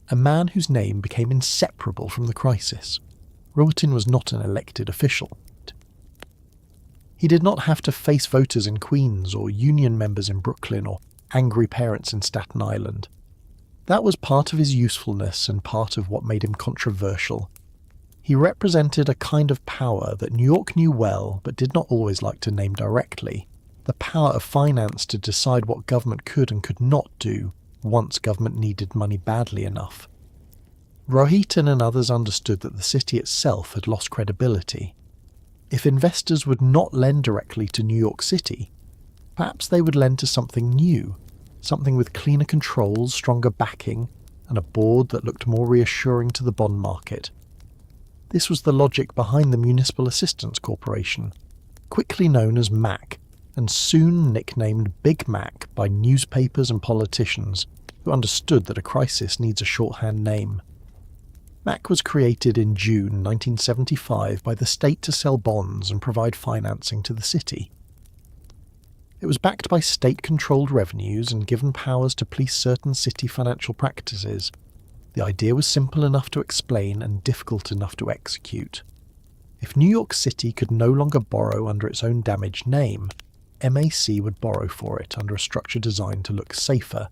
Speaker 1: a man whose name became inseparable from the crisis. Rohatyn was not an elected official. He did not have to face voters in Queens or union members in Brooklyn or angry parents in Staten Island. That was part of his usefulness and part of what made him controversial. He represented a kind of power that New York knew well but did not always like to name directly. The power of finance to decide what government could and could not do once government needed money badly enough. Rohatyn and others understood that the city itself had lost credibility. If investors would not lend directly to New York City, perhaps they would lend to something new, something with cleaner controls, stronger backing, and a board that looked more reassuring to the bond market. This was the logic behind the Municipal Assistance Corporation, quickly known as MAC, and soon nicknamed Big Mac by newspapers and politicians who understood that a crisis needs a shorthand name. Mac was created in June 1975 by the state to sell bonds and provide financing to the city. It was backed by state-controlled revenues and given powers to police certain city financial practices. The idea was simple enough to explain and difficult enough to execute. If New York City could no longer borrow under its own damaged name, MAC would borrow for it under a structure designed to look safer.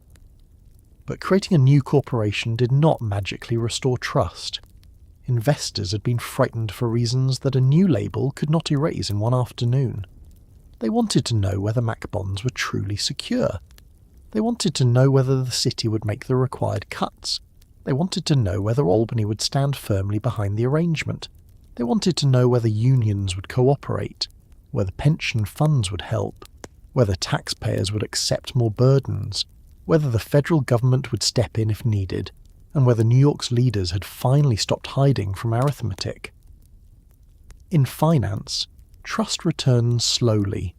Speaker 1: But creating a new corporation did not magically restore trust. Investors had been frightened for reasons that a new label could not erase in one afternoon. They wanted to know whether Mac bonds were truly secure. They wanted to know whether the city would make the required cuts. They wanted to know whether Albany would stand firmly behind the arrangement. They wanted to know whether unions would cooperate, whether pension funds would help, whether taxpayers would accept more burdens, whether the federal government would step in if needed, and whether New York's leaders had finally stopped hiding from arithmetic. In finance, trust returns slowly.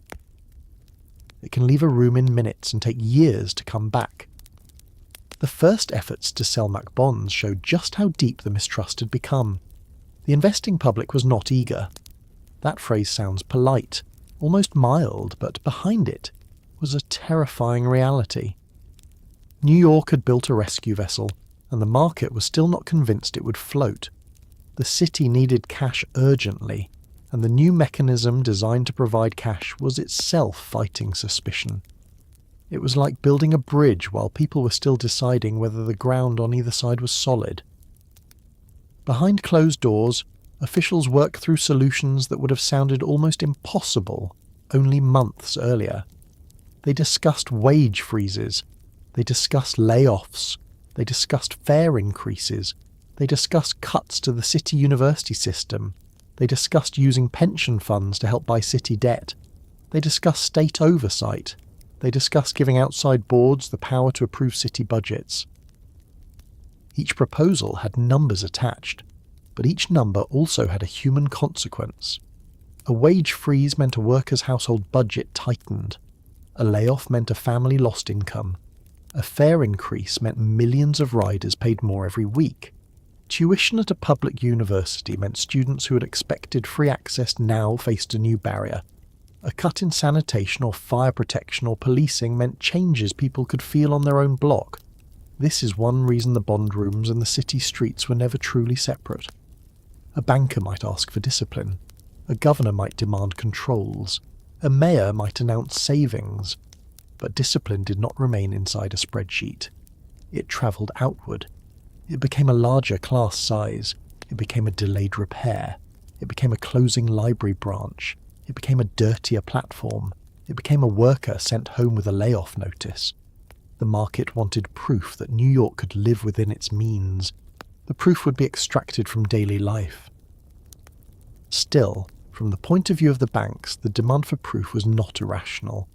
Speaker 1: It can leave a room in minutes and take years to come back. The first efforts to sell Mac bonds showed just how deep the mistrust had become. The investing public was not eager. That phrase sounds polite, almost mild, but behind it was a terrifying reality. New York had built a rescue vessel, and the market was still not convinced it would float. The city needed cash urgently, and the new mechanism designed to provide cash was itself fighting suspicion. It was like building a bridge while people were still deciding whether the ground on either side was solid. Behind closed doors, officials worked through solutions that would have sounded almost impossible only months earlier. They discussed wage freezes, they discussed layoffs, they discussed fare increases, they discussed cuts to the city university system, they discussed using pension funds to help buy city debt, they discussed state oversight, they discussed giving outside boards the power to approve city budgets. Each proposal had numbers attached, but each number also had a human consequence. A wage freeze meant a worker's household budget tightened. A layoff meant a family lost income. A fare increase meant millions of riders paid more every week. Tuition at a public university meant students who had expected free access now faced a new barrier. A cut in sanitation or fire protection or policing meant changes people could feel on their own block. This is one reason the bond rooms and the city streets were never truly separate. A banker might ask for discipline. A governor might demand controls. A mayor might announce savings. But discipline did not remain inside a spreadsheet. It travelled outward. It became a larger class size. It became a delayed repair. It became a closing library branch. It became a dirtier platform. It became a worker sent home with a layoff notice. The market wanted proof that New York could live within its means. The proof would be extracted from daily life. Still, from the point of view of the banks, the demand for proof was not irrational.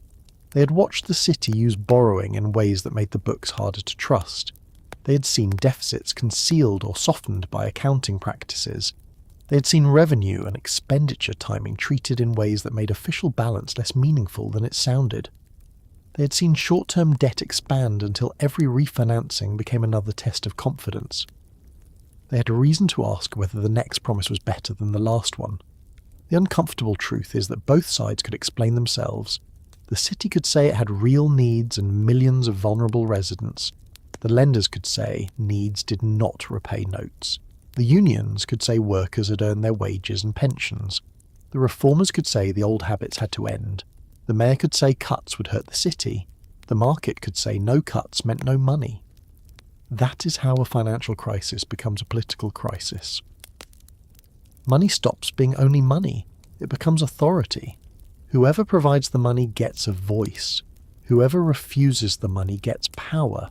Speaker 1: They had watched the city use borrowing in ways that made the books harder to trust. They had seen deficits concealed or softened by accounting practices. They had seen revenue and expenditure timing treated in ways that made official balance less meaningful than it sounded. They had seen short-term debt expand until every refinancing became another test of confidence. They had a reason to ask whether the next promise was better than the last one. The uncomfortable truth is that both sides could explain themselves. The city could say it had real needs and millions of vulnerable residents. The lenders could say needs did not repay notes. The unions could say workers had earned their wages and pensions. The reformers could say the old habits had to end. The mayor could say cuts would hurt the city. The market could say no cuts meant no money. That is how a financial crisis becomes a political crisis. Money stops being only money. It becomes authority. Whoever provides the money gets a voice. Whoever refuses the money gets power.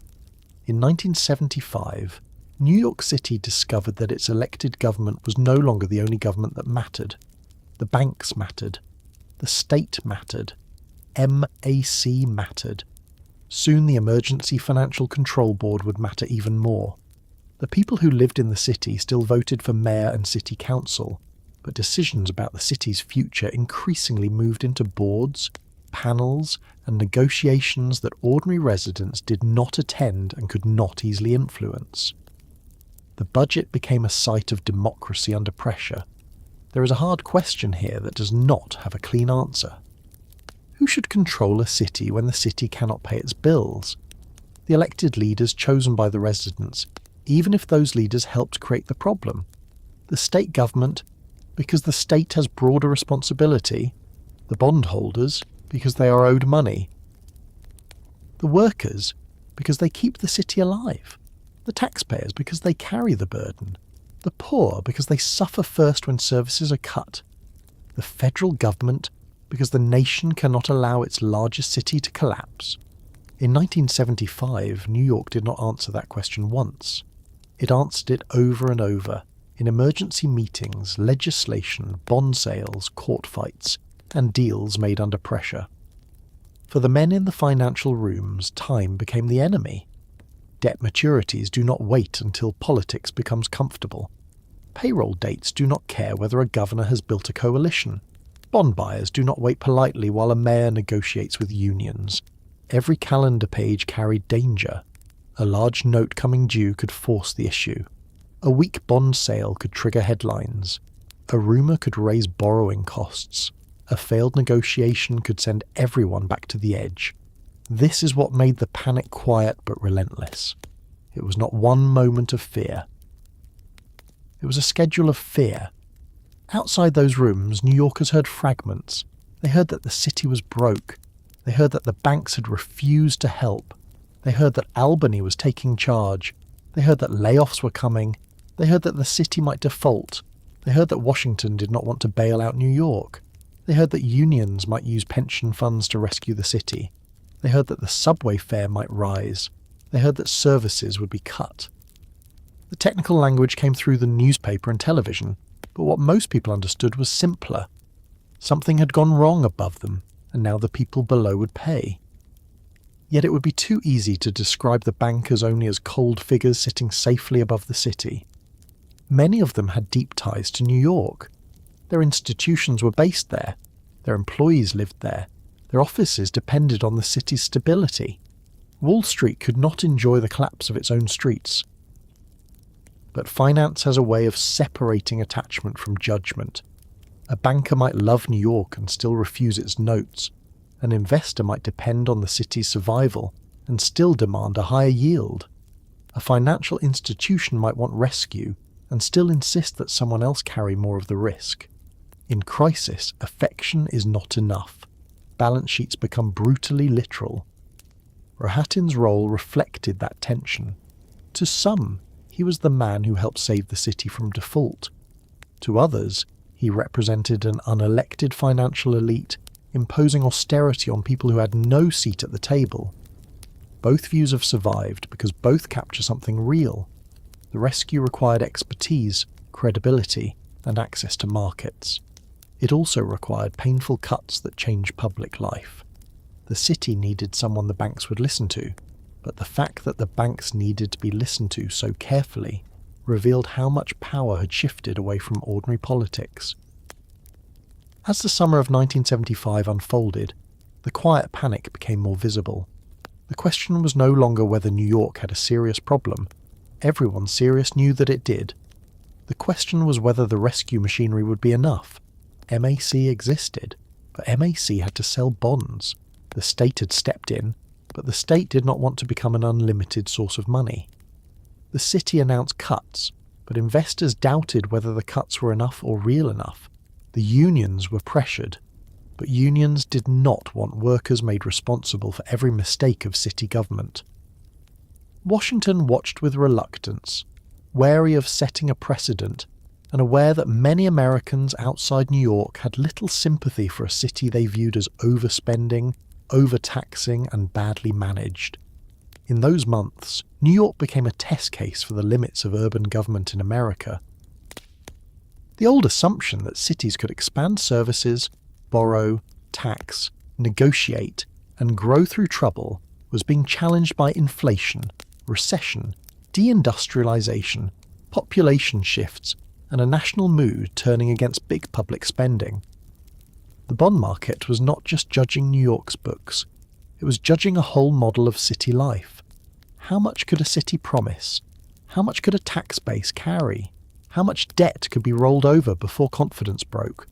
Speaker 1: In 1975, New York City discovered that its elected government was no longer the only government that mattered. The banks mattered. The state mattered. MAC mattered. Soon the Emergency Financial Control Board would matter even more. The people who lived in the city still voted for mayor and city council, but decisions about the city's future increasingly moved into boards, panels, and negotiations that ordinary residents did not attend and could not easily influence. The budget became a site of democracy under pressure. There is a hard question here that does not have a clean answer. Who should control a city when the city cannot pay its bills? The elected leaders chosen by the residents, even if those leaders helped create the problem. The state government, because the state has broader responsibility. The bondholders, because they are owed money. The workers, because they keep the city alive. The taxpayers, because they carry the burden. The poor, because they suffer first when services are cut. The federal government, because the nation cannot allow its largest city to collapse. In 1975, New York did not answer that question once. It answered it over and over, in emergency meetings, legislation, bond sales, court fights, and deals made under pressure. For the men in the financial rooms, time became the enemy. Debt maturities do not wait until politics becomes comfortable. Payroll dates do not care whether a governor has built a coalition. Bond buyers do not wait politely while a mayor negotiates with unions. Every calendar page carried danger. A large note coming due could force the issue. A weak bond sale could trigger headlines. A rumour could raise borrowing costs. A failed negotiation could send everyone back to the edge. This is what made the panic quiet but relentless. It was not one moment of fear. It was a schedule of fear. Outside those rooms, New Yorkers heard fragments. They heard that the city was broke. They heard that the banks had refused to help. They heard that Albany was taking charge. They heard that layoffs were coming. They heard that the city might default. They heard that Washington did not want to bail out New York. They heard that unions might use pension funds to rescue the city. They heard that the subway fare might rise. They heard that services would be cut. The technical language came through the newspaper and television, but what most people understood was simpler. Something had gone wrong above them, and now the people below would pay. Yet it would be too easy to describe the bankers only as cold figures sitting safely above the city. Many of them had deep ties to New York. Their institutions were based there. Their employees lived there. Their offices depended on the city's stability. Wall Street could not enjoy the collapse of its own streets. But finance has a way of separating attachment from judgment. A banker might love New York and still refuse its notes. An investor might depend on the city's survival and still demand a higher yield. A financial institution might want rescue and still insist that someone else carry more of the risk. In crisis, affection is not enough. Balance sheets become brutally literal. Rohatyn's role reflected that tension. To some, he was the man who helped save the city from default. To others, he represented an unelected financial elite, imposing austerity on people who had no seat at the table. Both views have survived because both capture something real. The rescue required expertise, credibility, and access to markets. It also required painful cuts that changed public life. The city needed someone the banks would listen to, but the fact that the banks needed to be listened to so carefully revealed how much power had shifted away from ordinary politics. As the summer of 1975 unfolded, the quiet panic became more visible. The question was no longer whether New York had a serious problem. Everyone serious knew that it did. The question was whether the rescue machinery would be enough. MAC existed, but MAC had to sell bonds. The state had stepped in, but the state did not want to become an unlimited source of money. The city announced cuts, but investors doubted whether the cuts were enough or real enough. The unions were pressured, but unions did not want workers made responsible for every mistake of city government. Washington watched with reluctance, wary of setting a precedent and aware that many Americans outside New York had little sympathy for a city they viewed as overspending, overtaxing, and badly managed. In those months, New York became a test case for the limits of urban government in America. The old assumption that cities could expand services, borrow, tax, negotiate, and grow through trouble was being challenged by inflation, recession, deindustrialization, population shifts, and a national mood turning against big public spending. The bond market was not just judging New York's books, it was judging a whole model of city life. How much could a city promise? How much could a tax base carry? How much debt could be rolled over before confidence broke?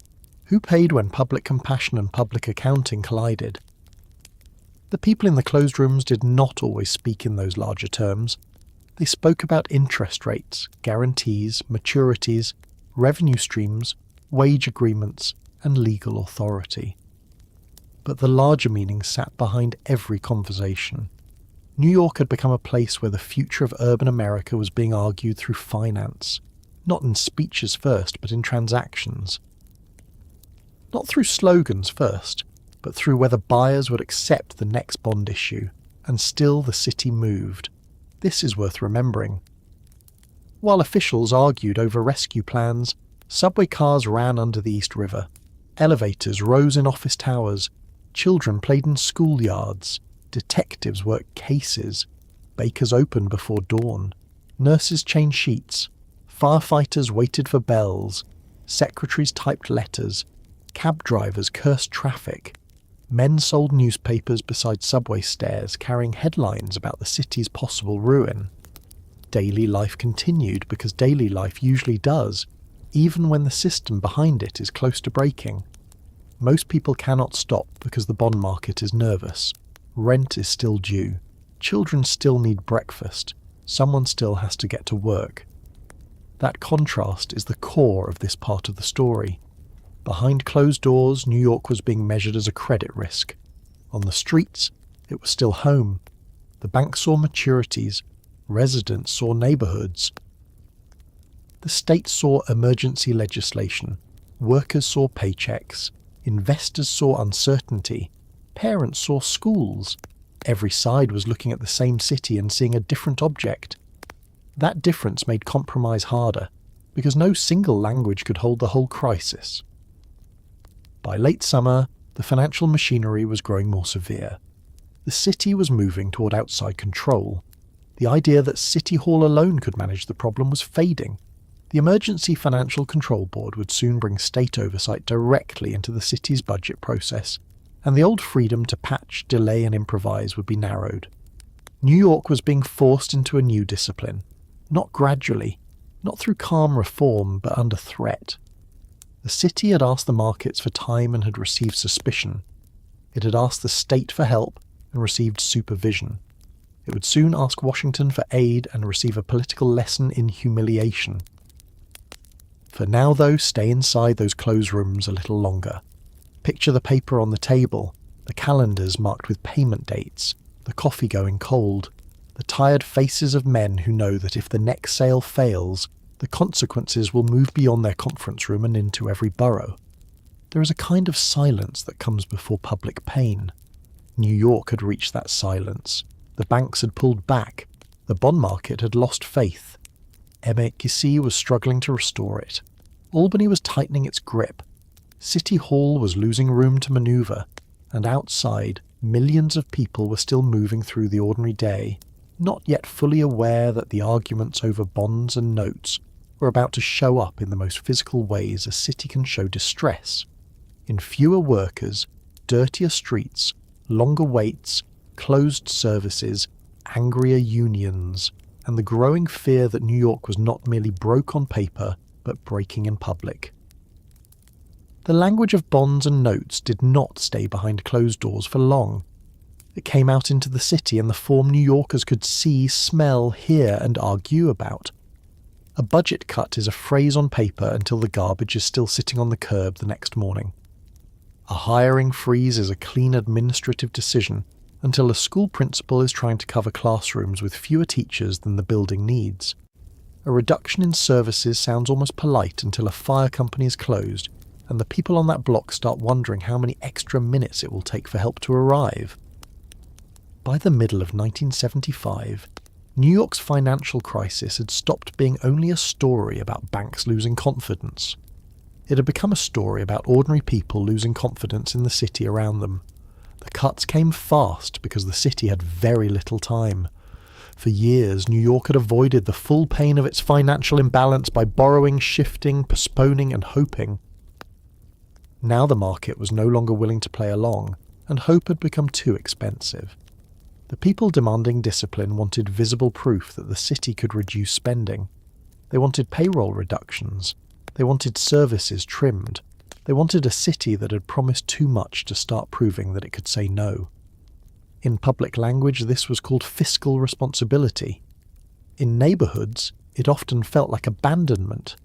Speaker 1: Who paid when public compassion and public accounting collided? The people in the closed rooms did not always speak in those larger terms. They spoke about interest rates, guarantees, maturities, revenue streams, wage agreements, and legal authority. But the larger meaning sat behind every conversation. New York had become a place where the future of urban America was being argued through finance, not in speeches first, but in transactions. Not through slogans first, but through whether buyers would accept the next bond issue, and still the city moved. This is worth remembering. While officials argued over rescue plans, subway cars ran under the East River, elevators rose in office towers, children played in schoolyards, detectives worked cases, bakers opened before dawn, nurses changed sheets, firefighters waited for bells, secretaries typed letters, cab drivers cursed traffic, men sold newspapers beside subway stairs carrying headlines about the city's possible ruin. Daily life continued because daily life usually does, even when the system behind it is close to breaking. Most people cannot stop because the bond market is nervous. Rent is still due. Children still need breakfast. Someone still has to get to work. That contrast is the core of this part of the story. Behind closed doors, New York was being measured as a credit risk. On the streets, it was still home. The banks saw maturities. Residents saw neighborhoods. The state saw emergency legislation. Workers saw paychecks. Investors saw uncertainty. Parents saw schools. Every side was looking at the same city and seeing a different object. That difference made compromise harder, because no single language could hold the whole crisis. By late summer, the financial machinery was growing more severe. The city was moving toward outside control. The idea that City Hall alone could manage the problem was fading. The Emergency Financial Control Board would soon bring state oversight directly into the city's budget process, and the old freedom to patch, delay and improvise would be narrowed. New York was being forced into a new discipline, not gradually, not through calm reform, but under threat. The city had asked the markets for time and had received suspicion. It had asked the state for help and received supervision. It would soon ask Washington for aid and receive a political lesson in humiliation. For now, though, stay inside those closed rooms a little longer. Picture the paper on the table, the calendars marked with payment dates, the coffee going cold, the tired faces of men who know that if the next sale fails, the consequences will move beyond their conference room and into every borough. There is a kind of silence that comes before public pain. New York had reached that silence. The banks had pulled back. The bond market had lost faith. MHC was struggling to restore it. Albany was tightening its grip. City Hall was losing room to maneuver. And outside, millions of people were still moving through the ordinary day, not yet fully aware that the arguments over bonds and notes were about to show up in the most physical ways a city can show distress. In fewer workers, dirtier streets, longer waits, closed services, angrier unions, and the growing fear that New York was not merely broke on paper, but breaking in public. The language of bonds and notes did not stay behind closed doors for long. It came out into the city in the form New Yorkers could see, smell, hear, and argue about. A budget cut is a phrase on paper until the garbage is still sitting on the curb the next morning. A hiring freeze is a clean administrative decision until a school principal is trying to cover classrooms with fewer teachers than the building needs. A reduction in services sounds almost polite until a fire company is closed and the people on that block start wondering how many extra minutes it will take for help to arrive. By the middle of 1975, New York's financial crisis had stopped being only a story about banks losing confidence. It had become a story about ordinary people losing confidence in the city around them. The cuts came fast because the city had very little time. For years, New York had avoided the full pain of its financial imbalance by borrowing, shifting, postponing, and hoping. Now the market was no longer willing to play along, and hope had become too expensive. The people demanding discipline wanted visible proof that the city could reduce spending. They wanted payroll reductions. They wanted services trimmed. They wanted a city that had promised too much to start proving that it could say no. In public language, this was called fiscal responsibility. In neighbourhoods, it often felt like abandonment.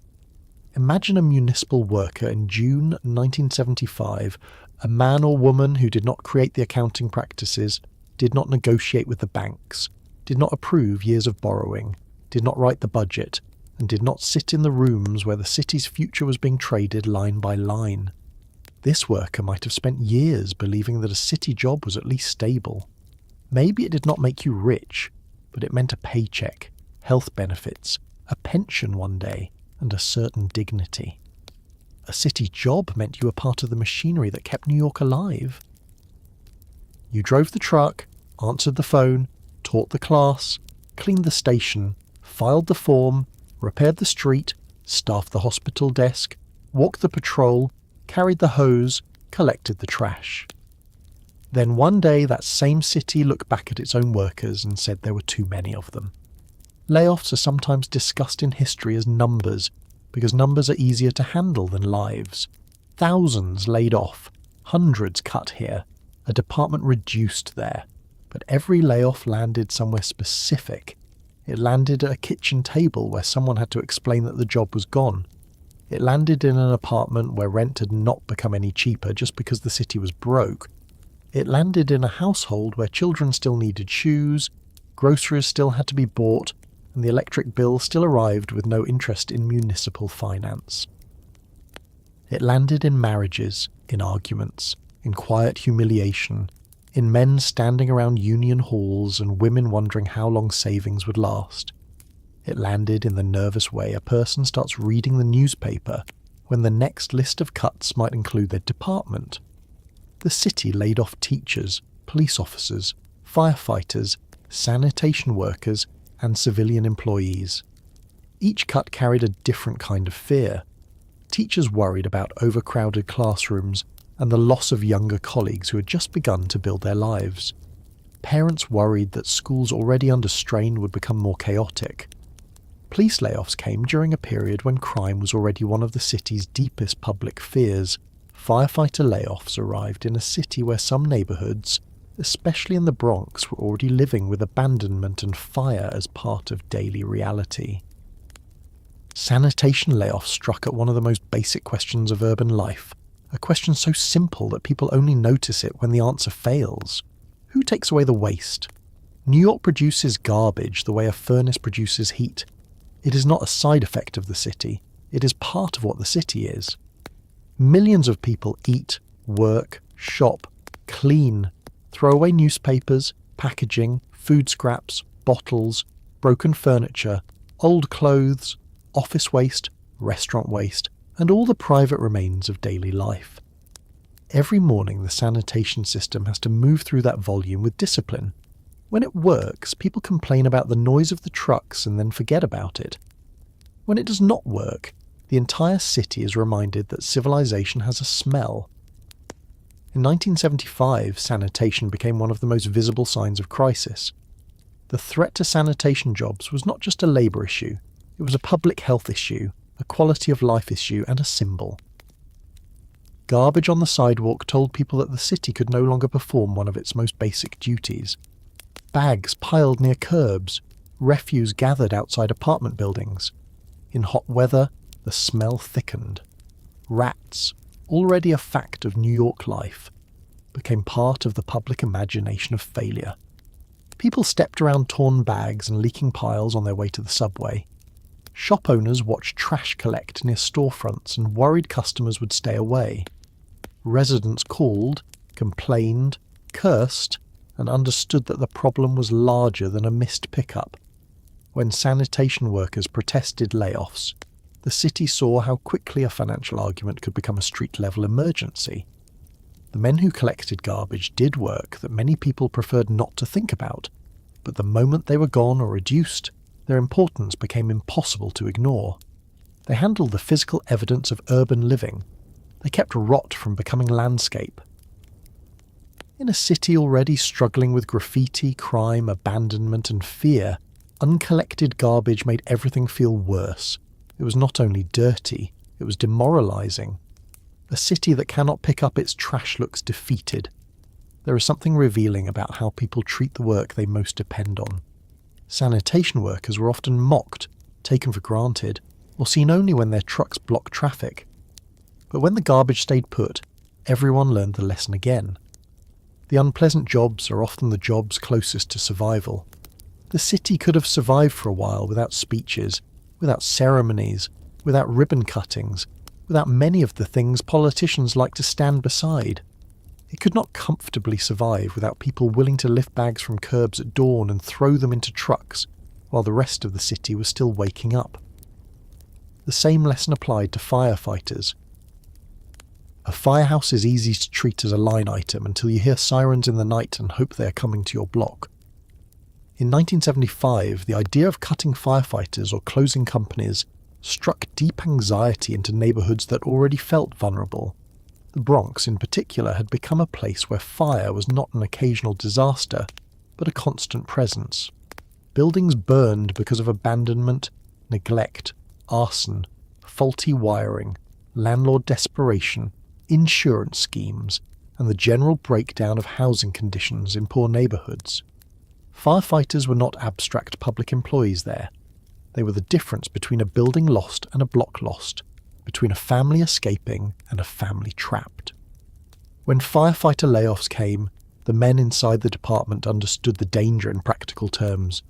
Speaker 1: Imagine a municipal worker in June 1975, a man or woman who did not create the accounting practices, did not negotiate with the banks, did not approve years of borrowing, did not write the budget, and did not sit in the rooms where the city's future was being traded line by line. This worker might have spent years believing that a city job was at least stable. Maybe it did not make you rich, but it meant a paycheck, health benefits, a pension one day, and a certain dignity. A city job meant you were part of the machinery that kept New York alive. You drove the truck, answered the phone, taught the class, cleaned the station, filed the form, repaired the street, staffed the hospital desk, walked the patrol, carried the hose, collected the trash. Then one day that same city looked back at its own workers and said there were too many of them. Layoffs are sometimes discussed in history as numbers, because numbers are easier to handle than lives. Thousands laid off, hundreds cut here, a department reduced there. But every layoff landed somewhere specific. It landed at a kitchen table where someone had to explain that the job was gone. It landed in an apartment where rent had not become any cheaper just because the city was broke. It landed in a household where children still needed shoes, groceries still had to be bought, and the electric bill still arrived with no interest in municipal finance. It landed in marriages, in arguments, in quiet humiliation, in men standing around union halls and women wondering how long savings would last. It landed in the nervous way a person starts reading the newspaper when the next list of cuts might include their department. The city laid off teachers, police officers, firefighters, sanitation workers, and civilian employees. Each cut carried a different kind of fear. Teachers worried about overcrowded classrooms and the loss of younger colleagues who had just begun to build their lives. Parents worried that schools already under strain would become more chaotic. Police layoffs came during a period when crime was already one of the city's deepest public fears. Firefighter layoffs arrived in a city where some neighbourhoods, especially in the Bronx, were already living with abandonment and fire as part of daily reality. Sanitation layoffs struck at one of the most basic questions of urban life, a question so simple that people only notice it when the answer fails. Who takes away the waste? New York produces garbage the way a furnace produces heat. It is not a side effect of the city, it is part of what the city is. Millions of people eat, work, shop, clean, throw away newspapers, packaging, food scraps, bottles, broken furniture, old clothes, office waste, restaurant waste, and all the private remains of daily life. Every morning the sanitation system has to move through that volume with discipline. When it works, people complain about the noise of the trucks and then forget about it. When it does not work, the entire city is reminded that civilization has a smell. In 1975, sanitation became one of the most visible signs of crisis. The threat to sanitation jobs was not just a labour issue, it was a public health issue, a quality of life issue, and a symbol. Garbage on the sidewalk told people that the city could no longer perform one of its most basic duties. Bags piled near curbs, refuse gathered outside apartment buildings. In hot weather, the smell thickened. Rats, already a fact of New York life, became part of the public imagination of failure. People stepped around torn bags and leaking piles on their way to the subway. Shop owners watched trash collect near storefronts and worried customers would stay away. Residents called, complained, cursed, and understood that the problem was larger than a missed pickup. When sanitation workers protested layoffs, the city saw how quickly a financial argument could become a street-level emergency. The men who collected garbage did work that many people preferred not to think about, but the moment they were gone or reduced, their importance became impossible to ignore. They handled the physical evidence of urban living. They kept rot from becoming landscape. In a city already struggling with graffiti, crime, abandonment and fear, uncollected garbage made everything feel worse. It was not only dirty, it was demoralising. A city that cannot pick up its trash looks defeated. There is something revealing about how people treat the work they most depend on. Sanitation workers were often mocked, taken for granted, or seen only when their trucks blocked traffic. But when the garbage stayed put, everyone learned the lesson again. The unpleasant jobs are often the jobs closest to survival. The city could have survived for a while without speeches, without ceremonies, without ribbon cuttings, without many of the things politicians like to stand beside. It could not comfortably survive without people willing to lift bags from curbs at dawn and throw them into trucks while the rest of the city was still waking up. The same lesson applied to firefighters. A firehouse is easy to treat as a line item until you hear sirens in the night and hope they are coming to your block. In 1975, the idea of cutting firefighters or closing companies struck deep anxiety into neighbourhoods that already felt vulnerable. The Bronx, in particular, had become a place where fire was not an occasional disaster, but a constant presence. Buildings burned because of abandonment, neglect, arson, faulty wiring, landlord desperation, insurance schemes, and the general breakdown of housing conditions in poor neighbourhoods. Firefighters were not abstract public employees there. They were the difference between a building lost and a block lost, between a family escaping and a family trapped. When firefighter layoffs came, the men inside the department understood the danger in practical terms.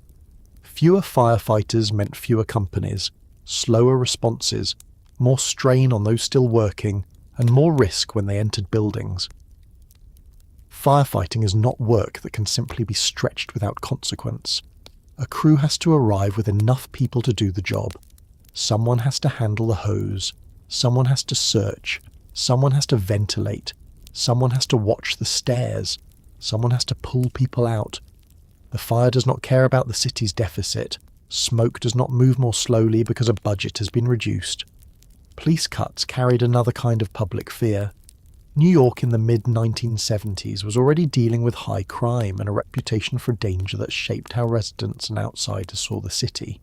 Speaker 1: Fewer firefighters meant fewer companies, slower responses, more strain on those still working, and more risk when they entered buildings. Firefighting is not work that can simply be stretched without consequence. A crew has to arrive with enough people to do the job. Someone has to handle the hose, someone has to search, someone has to ventilate, someone has to watch the stairs, someone has to pull people out. The fire does not care about the city's deficit. Smoke does not move more slowly because a budget has been reduced. Police cuts carried another kind of public fear. New York in the mid-1970s was already dealing with high crime and a reputation for danger that shaped how residents and outsiders saw the city.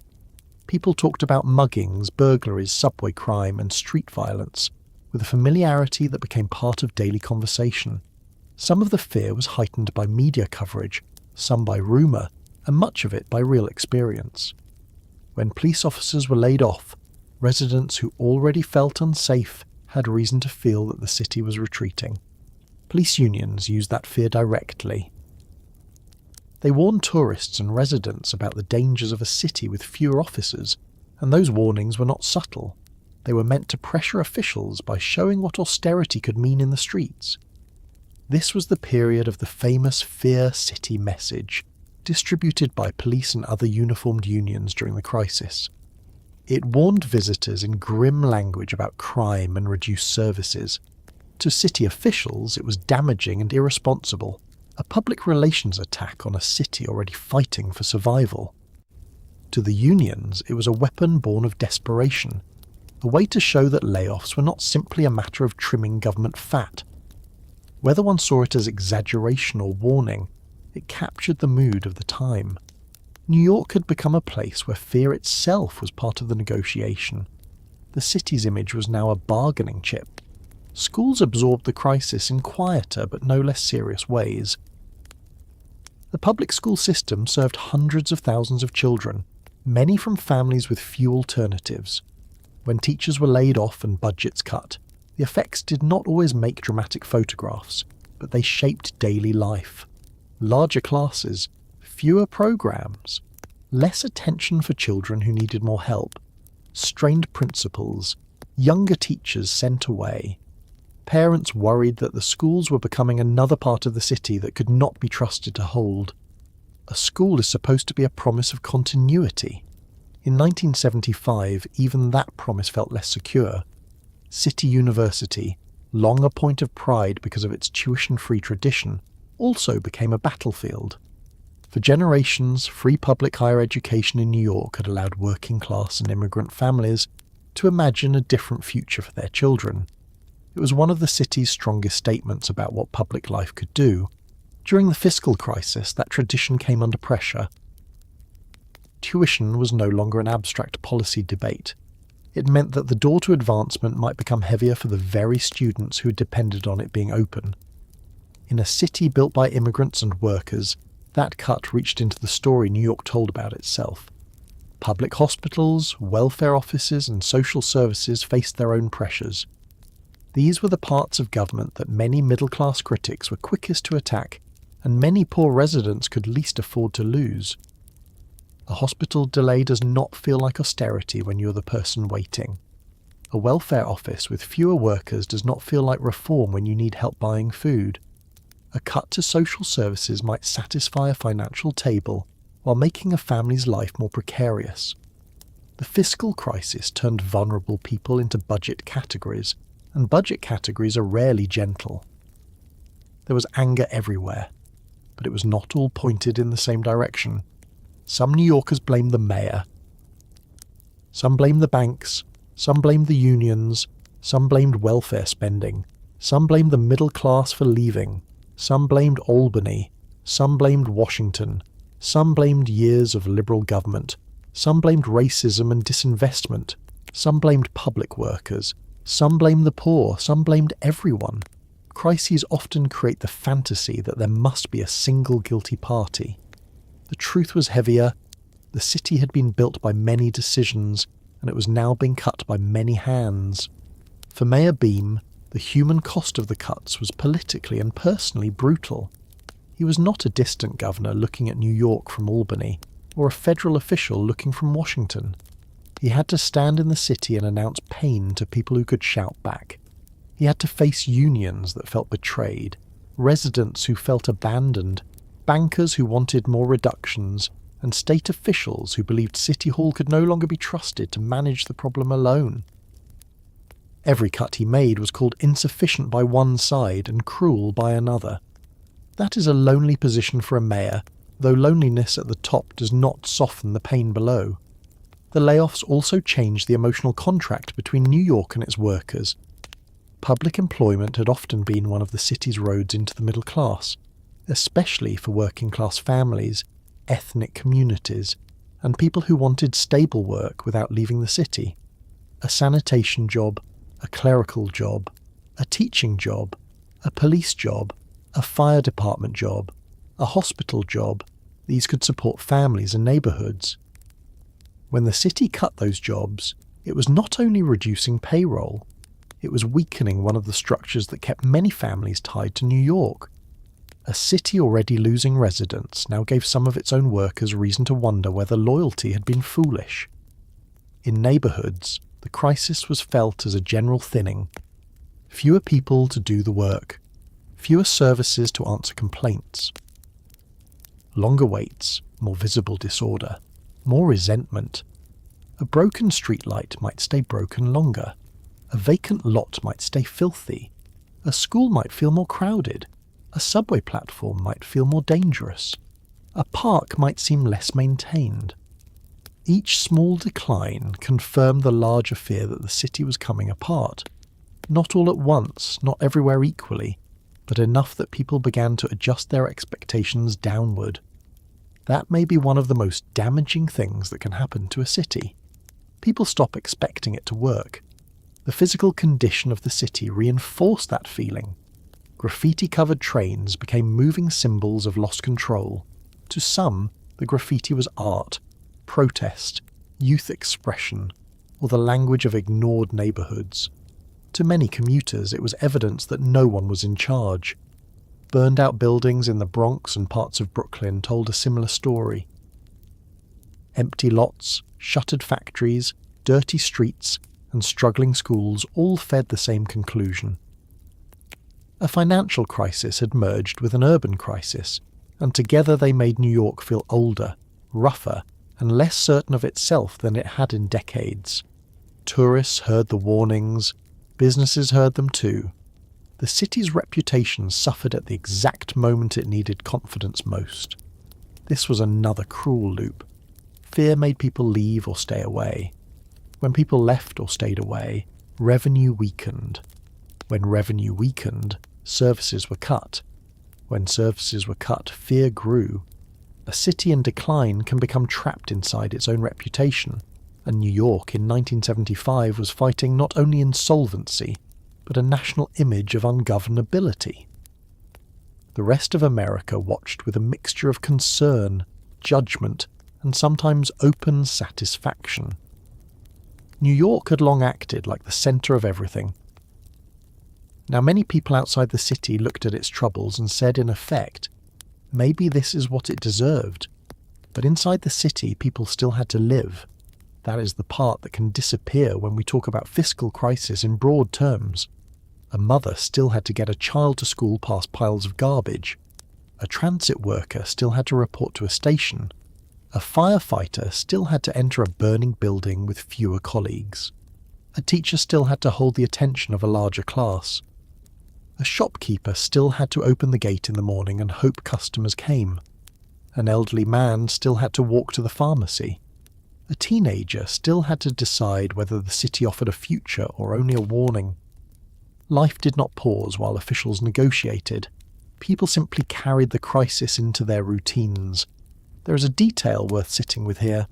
Speaker 1: People talked about muggings, burglaries, subway crime, and street violence, with a familiarity that became part of daily conversation. Some of the fear was heightened by media coverage, some by rumour, and much of it by real experience. When police officers were laid off, residents who already felt unsafe had reason to feel that the city was retreating. Police unions used that fear directly. They warned tourists and residents about the dangers of a city with fewer officers, and those warnings were not subtle. They were meant to pressure officials by showing what austerity could mean in the streets. This was the period of the famous Fear City message, distributed by police and other uniformed unions during the crisis. It warned visitors in grim language about crime and reduced services. To city officials, it was damaging and irresponsible, a public relations attack on a city already fighting for survival. To the unions, it was a weapon born of desperation, a way to show that layoffs were not simply a matter of trimming government fat. Whether one saw it as exaggeration or warning, it captured the mood of the time. New York had become a place where fear itself was part of the negotiation. The city's image was now a bargaining chip. Schools absorbed the crisis in quieter but no less serious ways. The public school system served hundreds of thousands of children, many from families with few alternatives. When teachers were laid off and budgets cut, the effects did not always make dramatic photographs, but they shaped daily life. Larger classes, fewer programs, less attention for children who needed more help, strained principals, younger teachers sent away. Parents worried that the schools were becoming another part of the city that could not be trusted to hold. A school is supposed to be a promise of continuity. In 1975, even that promise felt less secure. City University, long a point of pride because of its tuition-free tradition, also became a battlefield. For generations, free public higher education in New York had allowed working-class and immigrant families to imagine a different future for their children. It was one of the city's strongest statements about what public life could do. During the fiscal crisis, that tradition came under pressure. Tuition was no longer an abstract policy debate. It meant that the door to advancement might become heavier for the very students who depended on it being open. In a city built by immigrants and workers, that cut reached into the story New York told about itself. Public hospitals, welfare offices, and social services faced their own pressures. These were the parts of government that many middle-class critics were quickest to attack, and many poor residents could least afford to lose. A hospital delay does not feel like austerity when you're the person waiting. A welfare office with fewer workers does not feel like reform when you need help buying food. A cut to social services might satisfy a financial table while making a family's life more precarious. The fiscal crisis turned vulnerable people into budget categories, and budget categories are rarely gentle. There was anger everywhere, but it was not all pointed in the same direction. Some New Yorkers blamed the mayor. Some blamed the banks. Some blamed the unions. Some blamed welfare spending. Some blamed the middle class for leaving. Some blamed Albany. Some blamed Washington. Some blamed years of liberal government. Some blamed racism and disinvestment. Some blamed public workers. Some blamed the poor. Some blamed everyone. Crises often create the fantasy that there must be a single guilty party. The truth was heavier. The city had been built by many decisions, and it was now being cut by many hands. For Mayor Beam, the human cost of the cuts was politically and personally brutal. He was not a distant governor looking at New York from Albany, or a federal official looking from Washington. He had to stand in the city and announce pain to people who could shout back. He had to face unions that felt betrayed, residents who felt abandoned, bankers who wanted more reductions, and state officials who believed City Hall could no longer be trusted to manage the problem alone. Every cut he made was called insufficient by one side and cruel by another. That is a lonely position for a mayor, though loneliness at the top does not soften the pain below. The layoffs also changed the emotional contract between New York and its workers. Public employment had often been one of the city's roads into the middle class, especially for working-class families, ethnic communities, and people who wanted stable work without leaving the city. A sanitation job, a clerical job, a teaching job, a police job, a fire department job, a hospital job, these could support families and neighbourhoods. When the city cut those jobs, it was not only reducing payroll, it was weakening one of the structures that kept many families tied to New York. A city already losing residents now gave some of its own workers reason to wonder whether loyalty had been foolish. In neighbourhoods, the crisis was felt as a general thinning. Fewer people to do the work, fewer services to answer complaints. Longer waits, more visible disorder, more resentment. A broken streetlight might stay broken longer. A vacant lot might stay filthy. A school might feel more crowded. A subway platform might feel more dangerous. A park might seem less maintained. Each small decline confirmed the larger fear that the city was coming apart. Not all at once, not everywhere equally, but enough that people began to adjust their expectations downward. That may be one of the most damaging things that can happen to a city. People stop expecting it to work. The physical condition of the city reinforced that feeling. Graffiti-covered trains became moving symbols of lost control. To some, the graffiti was art, protest, youth expression, or the language of ignored neighbourhoods. To many commuters, it was evidence that no one was in charge. Burned-out buildings in the Bronx and parts of Brooklyn told a similar story. Empty lots, shuttered factories, dirty streets, and struggling schools all fed the same conclusion. A financial crisis had merged with an urban crisis, and together they made New York feel older, rougher, and less certain of itself than it had in decades. Tourists heard the warnings, businesses heard them too. The city's reputation suffered at the exact moment it needed confidence most. This was another cruel loop. Fear made people leave or stay away. When people left or stayed away, revenue weakened. When revenue weakened, services were cut. When services were cut, fear grew. A city in decline can become trapped inside its own reputation, and New York in 1975 was fighting not only insolvency, but a national image of ungovernability. The rest of America watched with a mixture of concern, judgment, and sometimes open satisfaction. New York had long acted like the centre of everything. Now, many people outside the city looked at its troubles and said, in effect, maybe this is what it deserved. But inside the city, people still had to live. That is the part that can disappear when we talk about fiscal crisis in broad terms. A mother still had to get a child to school past piles of garbage. A transit worker still had to report to a station. A firefighter still had to enter a burning building with fewer colleagues. A teacher still had to hold the attention of a larger class. A shopkeeper still had to open the gate in the morning and hope customers came. An elderly man still had to walk to the pharmacy. A teenager still had to decide whether the city offered a future or only a warning. Life did not pause while officials negotiated. People simply carried the crisis into their routines. There is a detail worth sitting with here.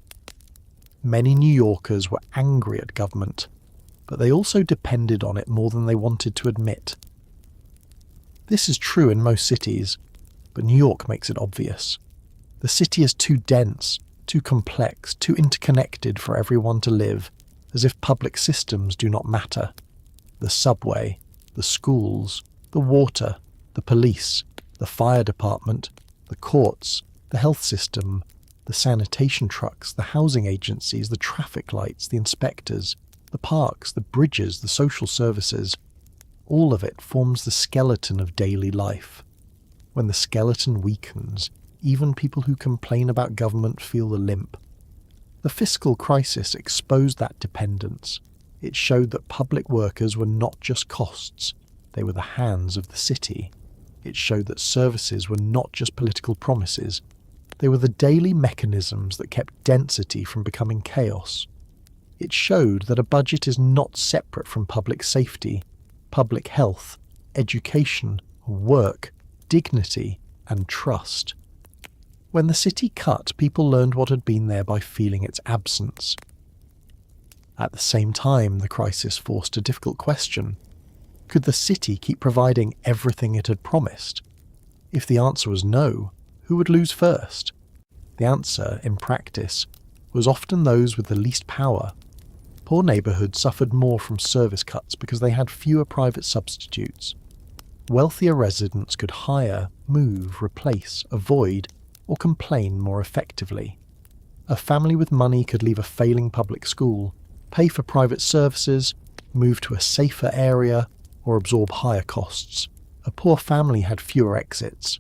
Speaker 1: Many New Yorkers were angry at government, but they also depended on it more than they wanted to admit. This is true in most cities, but New York makes it obvious. The city is too dense, too complex, too interconnected for everyone to live, as if public systems do not matter. The subway, the schools, the water, the police, the fire department, the courts, the health system, the sanitation trucks, the housing agencies, the traffic lights, the inspectors, the parks, the bridges, the social services. All of it forms the skeleton of daily life. When the skeleton weakens, even people who complain about government feel the limp. The fiscal crisis exposed that dependence. It showed that public workers were not just costs, they were the hands of the city. It showed that services were not just political promises, they were the daily mechanisms that kept density from becoming chaos. It showed that a budget is not separate from public safety, public health, education, work, dignity, and trust. When the city cut, people learned what had been there by feeling its absence. At the same time, the crisis forced a difficult question. Could the city keep providing everything it had promised? If the answer was no, who would lose first? The answer, in practice, was often those with the least power. Poor neighbourhoods suffered more from service cuts because they had fewer private substitutes. Wealthier residents could hire, move, replace, avoid, or complain more effectively. A family with money could leave a failing public school, pay for private services, move to a safer area, or absorb higher costs. A poor family had fewer exits.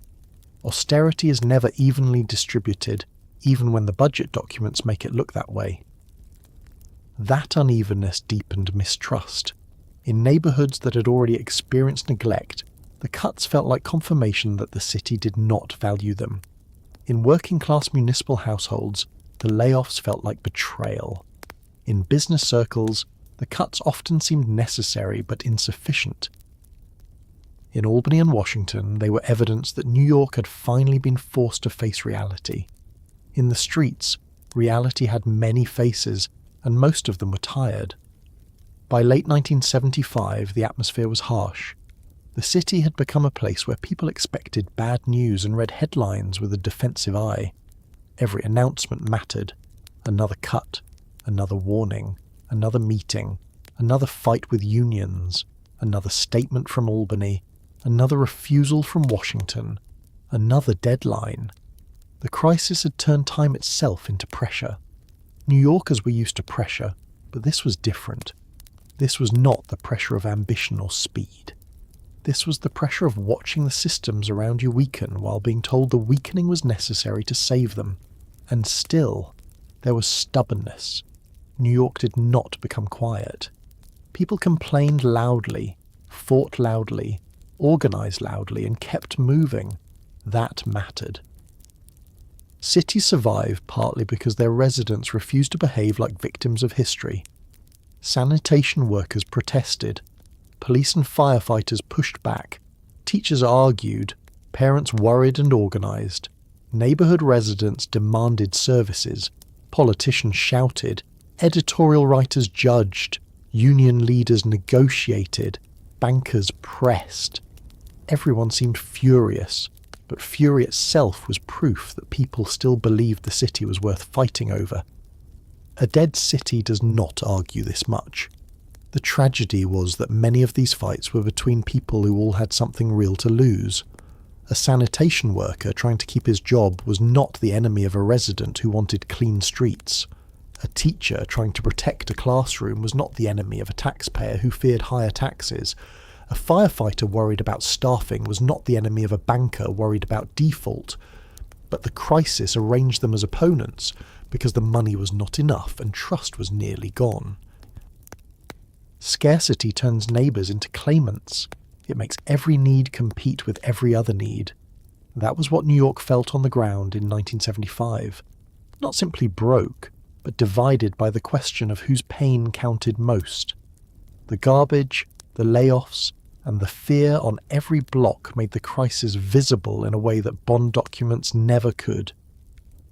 Speaker 1: Austerity is never evenly distributed, even when the budget documents make it look that way. That unevenness deepened mistrust. In neighbourhoods that had already experienced neglect, the cuts felt like confirmation that the city did not value them. In working-class municipal households, the layoffs felt like betrayal. In business circles, the cuts often seemed necessary but insufficient. In Albany and Washington, they were evidence that New York had finally been forced to face reality. In the streets, reality had many faces, and most of them were tired. By late 1975, the atmosphere was harsh. The city had become a place where people expected bad news and read headlines with a defensive eye. Every announcement mattered. Another cut, another warning, another meeting, another fight with unions, another statement from Albany, another refusal from Washington, another deadline. The crisis had turned time itself into pressure. New Yorkers were used to pressure, but this was different. This was not the pressure of ambition or speed. This was the pressure of watching the systems around you weaken while being told the weakening was necessary to save them. And still, there was stubbornness. New York did not become quiet. People complained loudly, fought loudly, organized loudly, and kept moving. That mattered. Cities survive partly because their residents refused to behave like victims of history. Sanitation workers protested. Police and firefighters pushed back. Teachers argued. Parents worried and organised. Neighbourhood residents demanded services. Politicians shouted. Editorial writers judged. Union leaders negotiated. Bankers pressed. Everyone seemed furious, but fury itself was proof that people still believed the city was worth fighting over. A dead city does not argue this much. The tragedy was that many of these fights were between people who all had something real to lose. A sanitation worker trying to keep his job was not the enemy of a resident who wanted clean streets. A teacher trying to protect a classroom was not the enemy of a taxpayer who feared higher taxes. A firefighter worried about staffing was not the enemy of a banker worried about default. But the crisis arranged them as opponents because the money was not enough and trust was nearly gone. Scarcity turns neighbours into claimants. It makes every need compete with every other need. That was what New York felt on the ground in 1975. Not simply broke, but divided by the question of whose pain counted most. The garbage, the layoffs, and the fear on every block made the crisis visible in a way that bond documents never could.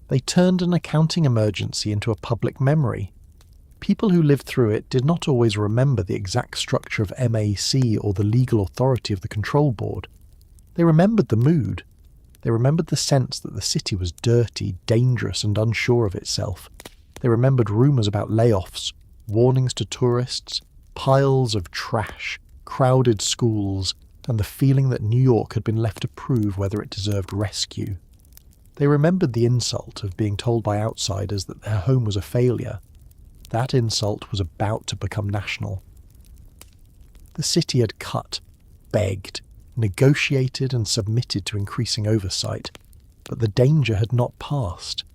Speaker 1: They turned an accounting emergency into a public memory. People who lived through it did not always remember the exact structure of MAC or the legal authority of the control board. They remembered the mood. They remembered the sense that the city was dirty, dangerous, and unsure of itself. They remembered rumours about layoffs, warnings to tourists, piles of trash, crowded schools, and the feeling that New York had been left to prove whether it deserved rescue. They remembered the insult of being told by outsiders that their home was a failure. That insult was about to become national. The city had cut, begged, negotiated and submitted to increasing oversight, but the danger had not passed.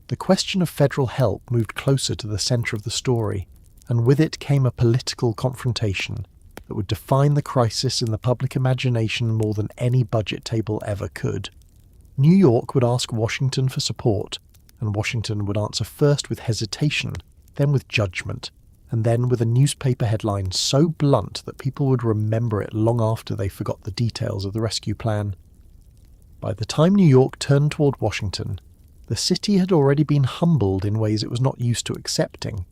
Speaker 1: The question of federal help moved closer to the centre of the story, and with it came a political confrontation that would define the crisis in the public imagination more than any budget table ever could. New York would ask Washington for support, and Washington would answer first with hesitation, then with judgment, and then with a newspaper headline so blunt that people would remember it long after they forgot the details of the rescue plan. By the time New York turned toward Washington, the city had already been humbled in ways it was not used to accepting.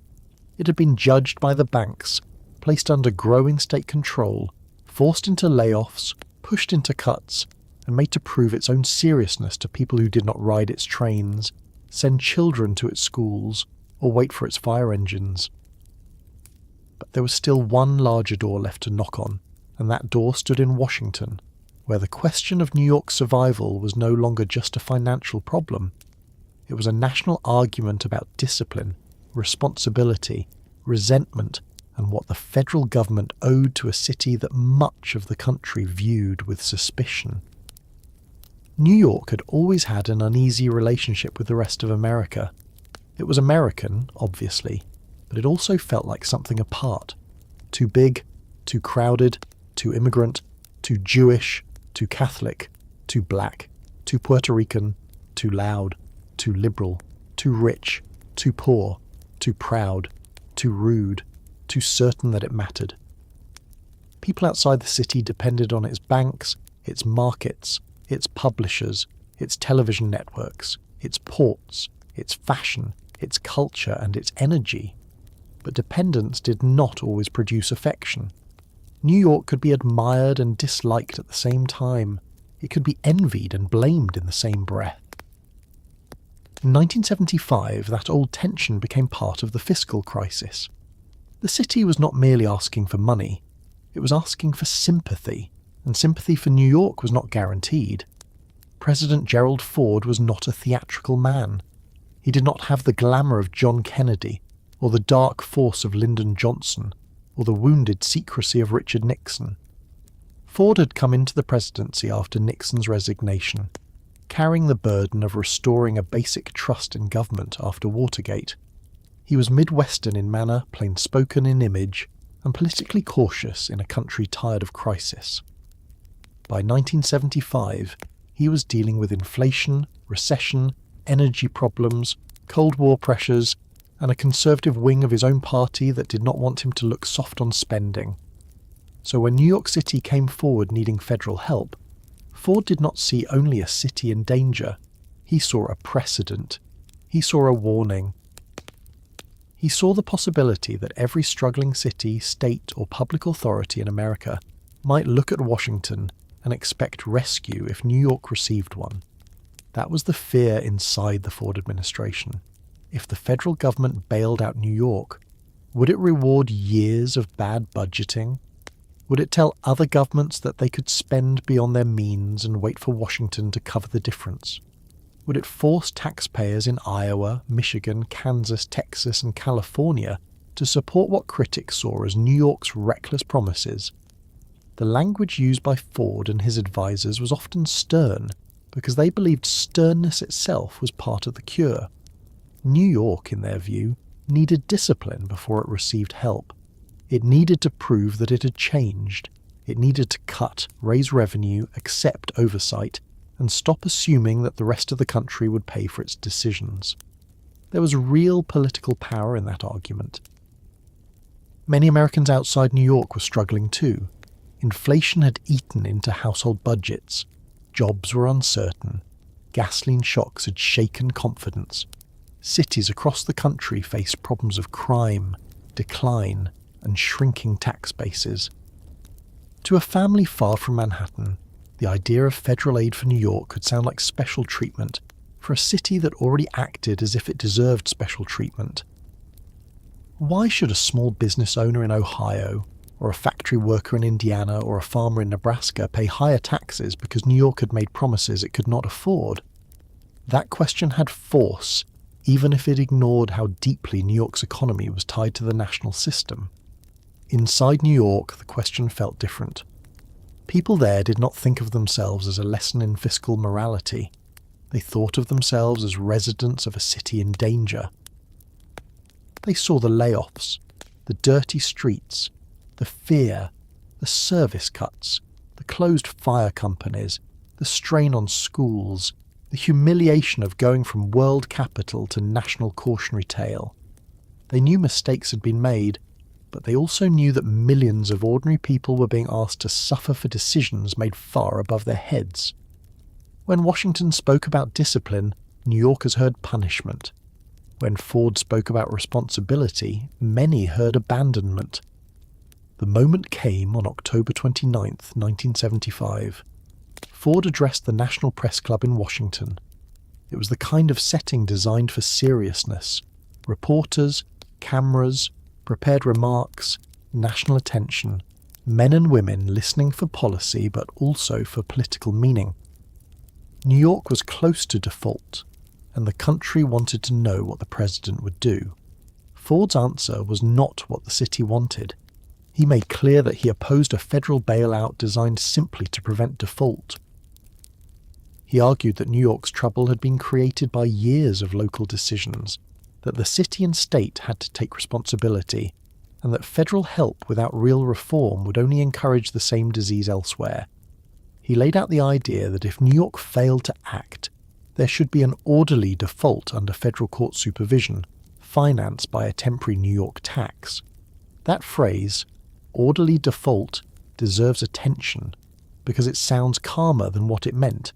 Speaker 1: It had been judged by the banks, placed under growing state control, forced into layoffs, pushed into cuts, and made to prove its own seriousness to people who did not ride its trains, send children to its schools, or wait for its fire engines. But there was still one larger door left to knock on, and that door stood in Washington, where the question of New York's survival was no longer just a financial problem. It was a national argument about discipline, responsibility, resentment, and what the federal government owed to a city that much of the country viewed with suspicion. New York had always had an uneasy relationship with the rest of America. It was American, obviously, but it also felt like something apart. Too big, too crowded, too immigrant, too Jewish, too Catholic, too black, too Puerto Rican, too loud, too liberal, too rich, too poor, too proud, too rude, too certain that it mattered. People outside the city depended on its banks, its markets, its publishers, its television networks, its ports, its fashion, its culture, and its energy. But dependence did not always produce affection. New York could be admired and disliked at the same time. It could be envied and blamed in the same breath. In 1975, that old tension became part of the fiscal crisis. The city was not merely asking for money, it was asking for sympathy, and sympathy for New York was not guaranteed. President Gerald Ford was not a theatrical man. He did not have the glamour of John Kennedy, or the dark force of Lyndon Johnson, or the wounded secrecy of Richard Nixon. Ford had come into the presidency after Nixon's resignation, carrying the burden of restoring a basic trust in government after Watergate. He was Midwestern in manner, plain-spoken in image, and politically cautious in a country tired of crisis. By 1975, he was dealing with inflation, recession, energy problems, Cold War pressures, and a conservative wing of his own party that did not want him to look soft on spending. So when New York City came forward needing federal help, Ford did not see only a city in danger. He saw a precedent. He saw a warning. He saw the possibility that every struggling city, state, or public authority in America might look at Washington and expect rescue if New York received one. That was the fear inside the Ford administration. If the federal government bailed out New York, would it reward years of bad budgeting? Would it tell other governments that they could spend beyond their means and wait for Washington to cover the difference? Would it force taxpayers in Iowa, Michigan, Kansas, Texas, and California to support what critics saw as New York's reckless promises? The language used by Ford and his advisors was often stern, because they believed sternness itself was part of the cure. New York, in their view, needed discipline before it received help. It needed to prove that it had changed. It needed to cut, raise revenue, accept oversight, and stop assuming that the rest of the country would pay for its decisions. There was real political power in that argument. Many Americans outside New York were struggling too. Inflation had eaten into household budgets. Jobs were uncertain. Gasoline shocks had shaken confidence. Cities across the country faced problems of crime, decline, and shrinking tax bases. To a family far from Manhattan, the idea of federal aid for New York could sound like special treatment for a city that already acted as if it deserved special treatment. Why should a small business owner in Ohio, or a factory worker in Indiana, or a farmer in Nebraska pay higher taxes because New York had made promises it could not afford? That question had force, even if it ignored how deeply New York's economy was tied to the national system. Inside New York, the question felt different. People there did not think of themselves as a lesson in fiscal morality. They thought of themselves as residents of a city in danger. They saw the layoffs, the dirty streets, the fear, the service cuts, the closed fire companies, the strain on schools, the humiliation of going from world capital to national cautionary tale. They knew mistakes had been made, but they also knew that millions of ordinary people were being asked to suffer for decisions made far above their heads. When Washington spoke about discipline, New Yorkers heard punishment. When Ford spoke about responsibility, many heard abandonment. The moment came on October 29, 1975. Ford addressed the National Press Club in Washington. It was the kind of setting designed for seriousness. Reporters, cameras, prepared remarks, national attention, men and women listening for policy but also for political meaning. New York was close to default, and the country wanted to know what the president would do. Ford's answer was not what the city wanted. He made clear that he opposed a federal bailout designed simply to prevent default. He argued that New York's trouble had been created by years of local decisions, that the city and state had to take responsibility, and that federal help without real reform would only encourage the same disease elsewhere. He laid out the idea that if New York failed to act, there should be an orderly default under federal court supervision, financed by a temporary New York tax. That phrase, orderly default, deserves attention, because it sounds calmer than what it meant.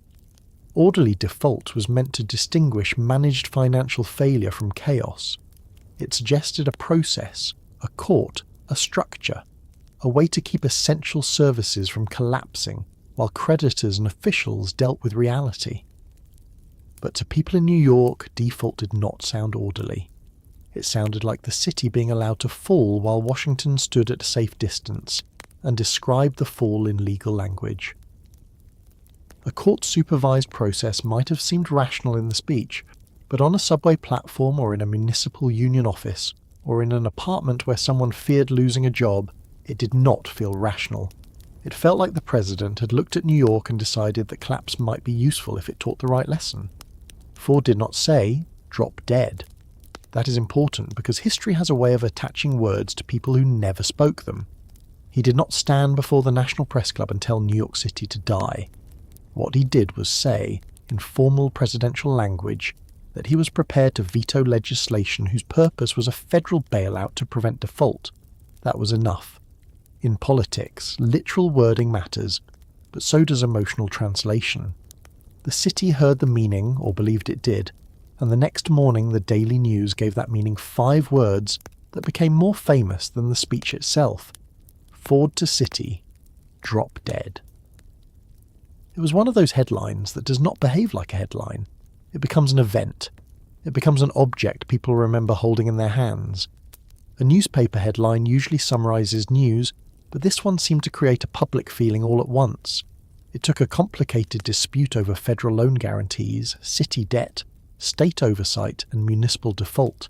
Speaker 1: Orderly default was meant to distinguish managed financial failure from chaos. It suggested a process, a court, a structure, a way to keep essential services from collapsing while creditors and officials dealt with reality. But to people in New York, default did not sound orderly. It sounded like the city being allowed to fall while Washington stood at a safe distance and described the fall in legal language. A court-supervised process might have seemed rational in the speech, but on a subway platform or in a municipal union office, or in an apartment where someone feared losing a job, it did not feel rational. It felt like the president had looked at New York and decided that collapse might be useful if it taught the right lesson. Ford did not say, "drop dead." That is important because history has a way of attaching words to people who never spoke them. He did not stand before the National Press Club and tell New York City to die. What he did was say, in formal presidential language, that he was prepared to veto legislation whose purpose was a federal bailout to prevent default. That was enough. In politics, literal wording matters, but so does emotional translation. The city heard the meaning, or believed it did, and the next morning the Daily News gave that meaning 5 words that became more famous than the speech itself. Ford to City, drop dead. It was one of those headlines that does not behave like a headline. It becomes an event. It becomes an object people remember holding in their hands. A newspaper headline usually summarises news, but this one seemed to create a public feeling all at once. It took a complicated dispute over federal loan guarantees, city debt, state oversight and municipal default,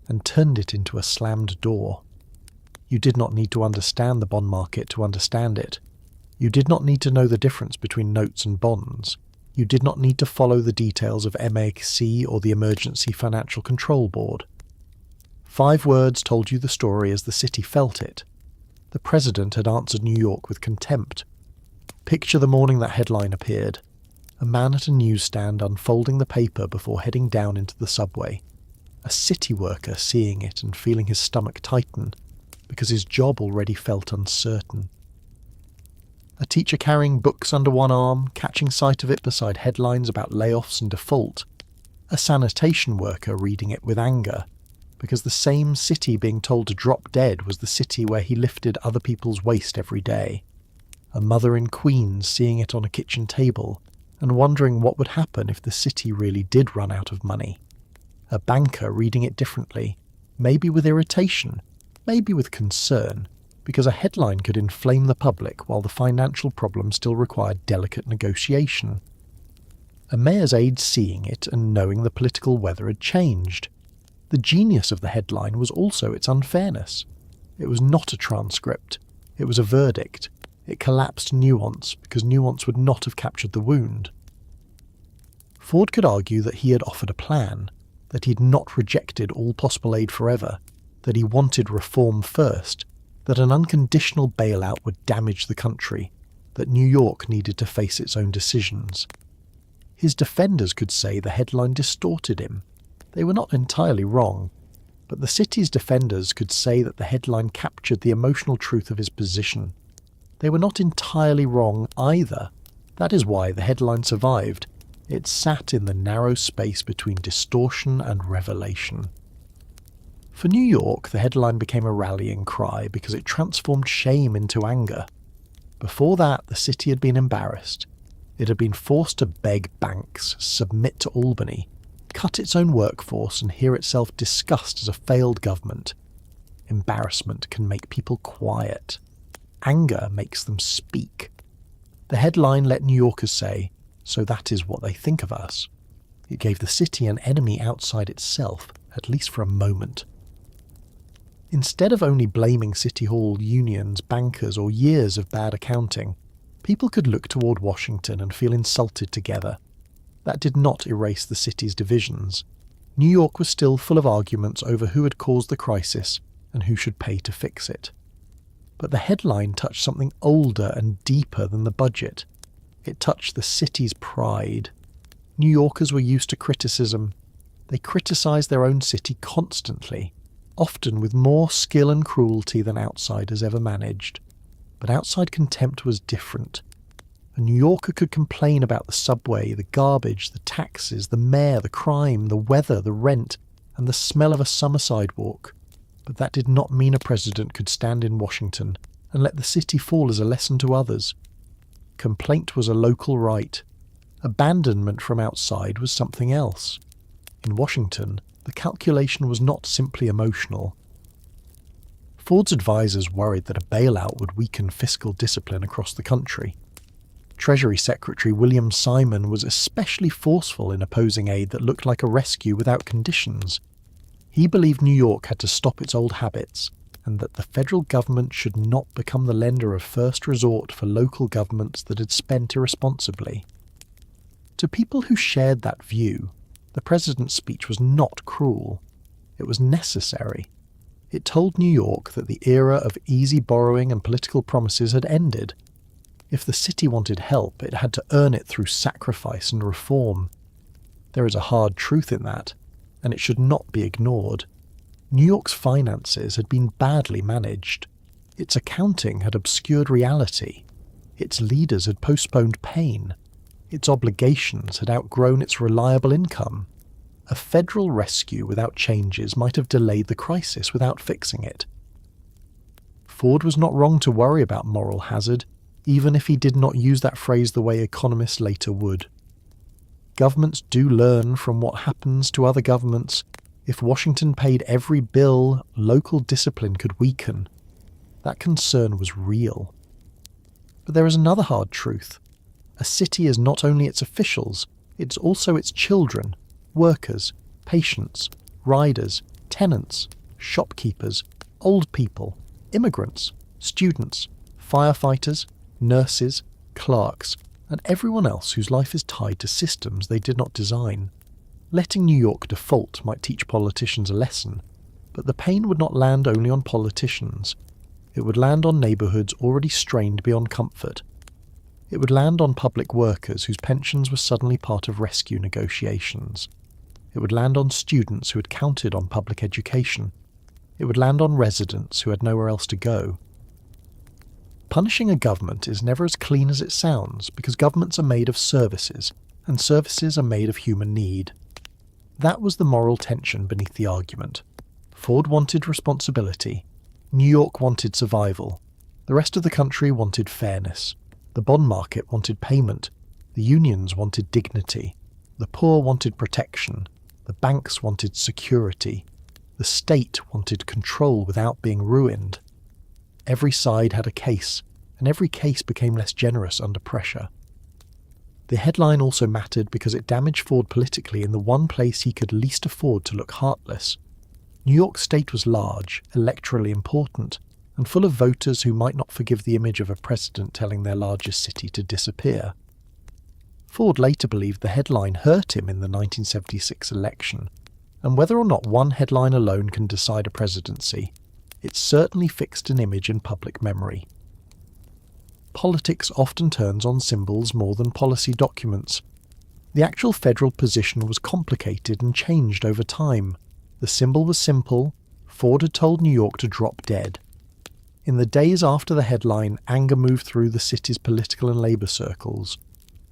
Speaker 1: and turned it into a slammed door. You did not need to understand the bond market to understand it. You did not need to know the difference between notes and bonds. You did not need to follow the details of MAC or the Emergency Financial Control Board. 5 words told you the story as the city felt it. The president had answered New York with contempt. Picture the morning that headline appeared. A man at a newsstand unfolding the paper before heading down into the subway. A city worker seeing it and feeling his stomach tighten because his job already felt uncertain. A teacher carrying books under one arm, catching sight of it beside headlines about layoffs and default. A sanitation worker reading it with anger, because the same city being told to drop dead was the city where he lifted other people's waste every day. A mother in Queens seeing it on a kitchen table and wondering what would happen if the city really did run out of money. A banker reading it differently, maybe with irritation, maybe with concern, because a headline could inflame the public while the financial problem still required delicate negotiation. A mayor's aide seeing it and knowing the political weather had changed. The genius of the headline was also its unfairness. It was not a transcript. It was a verdict. It collapsed nuance because nuance would not have captured the wound. Ford could argue that he had offered a plan, that he had not rejected all possible aid forever, that he wanted reform first, that an unconditional bailout would damage the country, that New York needed to face its own decisions. His defenders could say the headline distorted him. They were not entirely wrong, but the city's defenders could say that the headline captured the emotional truth of his position. They were not entirely wrong either. That is why the headline survived. It sat in the narrow space between distortion and revelation. For New York, the headline became a rallying cry because it transformed shame into anger. Before that, the city had been embarrassed. It had been forced to beg banks, submit to Albany, cut its own workforce and hear itself discussed as a failed government. Embarrassment can make people quiet. Anger makes them speak. The headline let New Yorkers say, "So that is what they think of us." It gave the city an enemy outside itself, at least for a moment. Instead of only blaming City Hall, unions, bankers, or years of bad accounting, people could look toward Washington and feel insulted together. That did not erase the city's divisions. New York was still full of arguments over who had caused the crisis and who should pay to fix it. But the headline touched something older and deeper than the budget. It touched the city's pride. New Yorkers were used to criticism. They criticized their own city constantly, often with more skill and cruelty than outsiders ever managed. But outside contempt was different. A New Yorker could complain about the subway, the garbage, the taxes, the mayor, the crime, the weather, the rent, and the smell of a summer sidewalk. But that did not mean a president could stand in Washington and let the city fall as a lesson to others. Complaint was a local right. Abandonment from outside was something else. In Washington, the calculation was not simply emotional. Ford's advisors worried that a bailout would weaken fiscal discipline across the country. Treasury Secretary William Simon was especially forceful in opposing aid that looked like a rescue without conditions. He believed New York had to stop its old habits, and that the federal government should not become the lender of first resort for local governments that had spent irresponsibly. To people who shared that view, the president's speech was not cruel. It was necessary. It told New York that the era of easy borrowing and political promises had ended. If the city wanted help, it had to earn it through sacrifice and reform. There is a hard truth in that, and it should not be ignored. New York's finances had been badly managed. Its accounting had obscured reality. Its leaders had postponed pain. Its obligations had outgrown its reliable income. A federal rescue without changes might have delayed the crisis without fixing it. Ford was not wrong to worry about moral hazard, even if he did not use that phrase the way economists later would. Governments do learn from what happens to other governments. If Washington paid every bill, local discipline could weaken. That concern was real. But there is another hard truth. A city is not only its officials, it's also its children, workers, patients, riders, tenants, shopkeepers, old people, immigrants, students, firefighters, nurses, clerks, and everyone else whose life is tied to systems they did not design. Letting New York default might teach politicians a lesson, but the pain would not land only on politicians. It would land on neighborhoods already strained beyond comfort. It would land on public workers whose pensions were suddenly part of rescue negotiations. It would land on students who had counted on public education. It would land on residents who had nowhere else to go. Punishing a government is never as clean as it sounds because governments are made of services, and services are made of human need. That was the moral tension beneath the argument. Ford wanted responsibility. New York wanted survival. The rest of the country wanted fairness. The bond market wanted payment. The unions wanted dignity. The poor wanted protection. The banks wanted security. The state wanted control without being ruined. Every side had a case, and every case became less generous under pressure. The headline also mattered because it damaged Ford politically in the one place he could least afford to look heartless. New York State was large, electorally important, and full of voters who might not forgive the image of a president telling their largest city to disappear. Ford later believed the headline hurt him in the 1976 election, and whether or not one headline alone can decide a presidency, it certainly fixed an image in public memory. Politics often turns on symbols more than policy documents. The actual federal position was complicated and changed over time. The symbol was simple. Ford had told New York to drop dead. In the days after the headline, anger moved through the city's political and labor circles.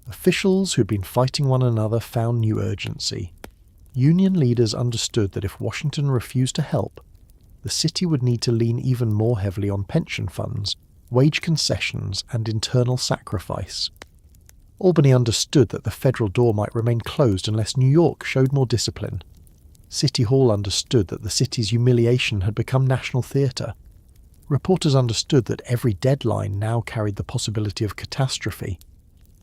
Speaker 1: Officials who'd been fighting one another found new urgency. Union leaders understood that if Washington refused to help, the city would need to lean even more heavily on pension funds, wage concessions, and internal sacrifice. Albany understood that the federal door might remain closed unless New York showed more discipline. City Hall understood that the city's humiliation had become national theatre. Reporters understood that every deadline now carried the possibility of catastrophe.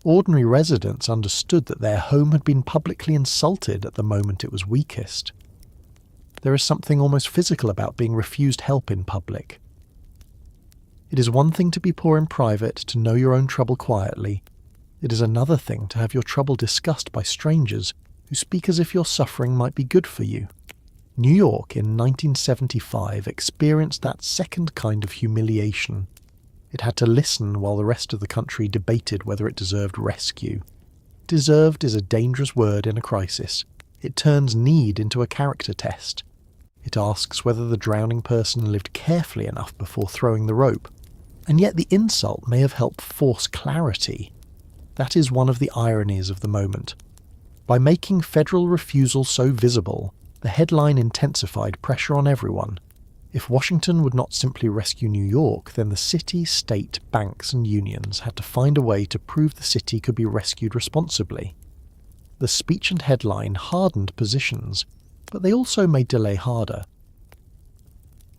Speaker 1: Ordinary residents understood that their home had been publicly insulted at the moment it was weakest. There is something almost physical about being refused help in public. It is one thing to be poor in private, to know your own trouble quietly. It is another thing to have your trouble discussed by strangers who speak as if your suffering might be good for you. New York in 1975 experienced that second kind of humiliation. It had to listen while the rest of the country debated whether it deserved rescue. Deserved is a dangerous word in a crisis. It turns need into a character test. It asks whether the drowning person lived carefully enough before throwing the rope. And yet the insult may have helped force clarity. That is one of the ironies of the moment. By making federal refusal so visible, the headline intensified pressure on everyone. If Washington would not simply rescue New York, then the city, state, banks, and unions had to find a way to prove the city could be rescued responsibly. The speech and headline hardened positions, but they also made delay harder.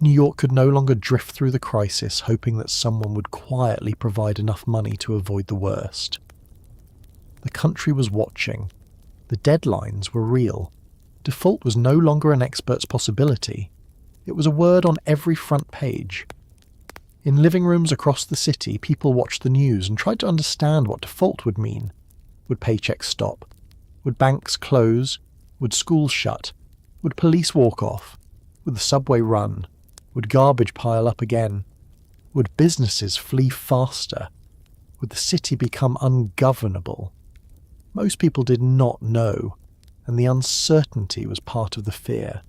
Speaker 1: New York could no longer drift through the crisis hoping that someone would quietly provide enough money to avoid the worst. The country was watching. The deadlines were real. Default was no longer an expert's possibility. It was a word on every front page. In living rooms across the city, people watched the news and tried to understand what default would mean. Would paychecks stop? Would banks close? Would schools shut? Would police walk off? Would the subway run? Would garbage pile up again? Would businesses flee faster? Would the city become ungovernable? Most people did not know, and the uncertainty was part of the fear.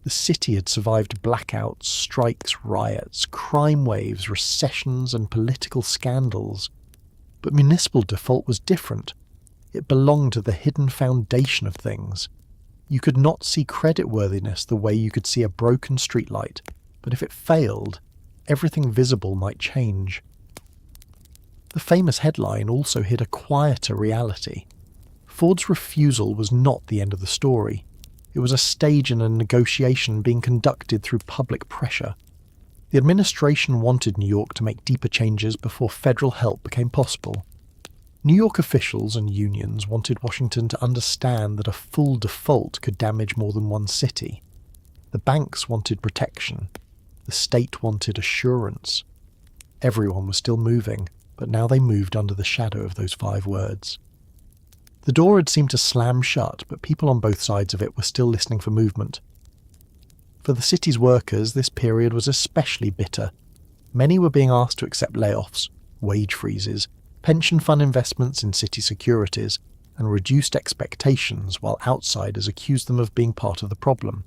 Speaker 1: The city had survived blackouts, strikes, riots, crime waves, recessions, and political scandals. But municipal default was different. It belonged to the hidden foundation of things. You could not see creditworthiness the way you could see a broken streetlight, but if it failed, everything visible might change. The famous headline also hid a quieter reality. Ford's refusal was not the end of the story. It was a stage in a negotiation being conducted through public pressure. The administration wanted New York to make deeper changes before federal help became possible. New York officials and unions wanted Washington to understand that a full default could damage more than one city. The banks wanted protection. The state wanted assurance. Everyone was still moving, but now they moved under the shadow of those 5 words. The door had seemed to slam shut, but people on both sides of it were still listening for movement. For the city's workers, this period was especially bitter. Many were being asked to accept layoffs, wage freezes, pension fund investments in city securities, and reduced expectations, while outsiders accused them of being part of the problem.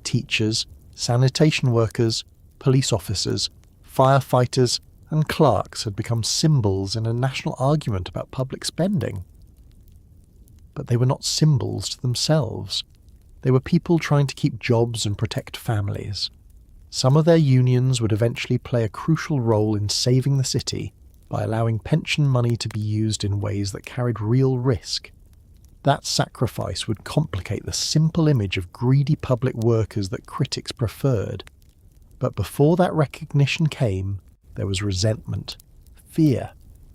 Speaker 1: Teachers, sanitation workers, police officers, firefighters, and clerks had become symbols in a national argument about public spending. But they were not symbols to themselves. They were people trying to keep jobs and protect families. Some of their unions would eventually play a crucial role in saving the city by allowing pension money to be used in ways that carried real risk. That sacrifice would complicate the simple image of greedy public workers that critics preferred. But before that recognition came, there was resentment, fear,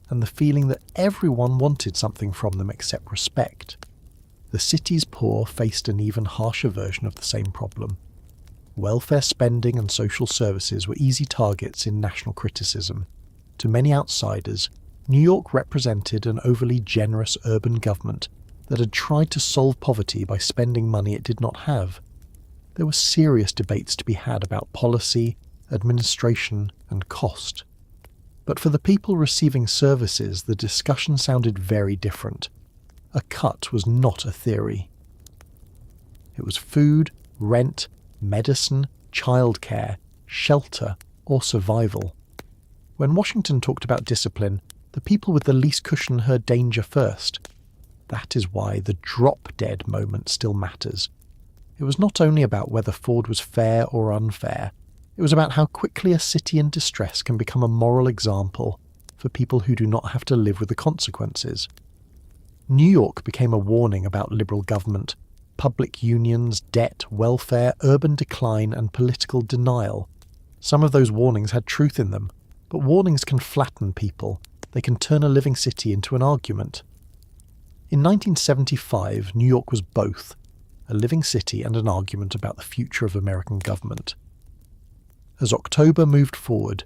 Speaker 1: and the feeling that everyone wanted something from them except respect. The city's poor faced an even harsher version of the same problem. Welfare spending and social services were easy targets in national criticism. To many outsiders, New York represented an overly generous urban government that had tried to solve poverty by spending money it did not have. There were serious debates to be had about policy, administration, and cost. But for the people receiving services, the discussion sounded very different. A cut was not a theory. It was food, rent, medicine, childcare, shelter, or survival. When Washington talked about discipline, the people with the least cushion heard danger first. That is why the drop-dead moment still matters. It was not only about whether Ford was fair or unfair. It was about how quickly a city in distress can become a moral example for people who do not have to live with the consequences. New York became a warning about liberal government, public unions, debt, welfare, urban decline, and political denial. Some of those warnings had truth in them, but warnings can flatten people. They can turn a living city into an argument. In 1975, New York was both a living city and an argument about the future of American government. As October moved forward,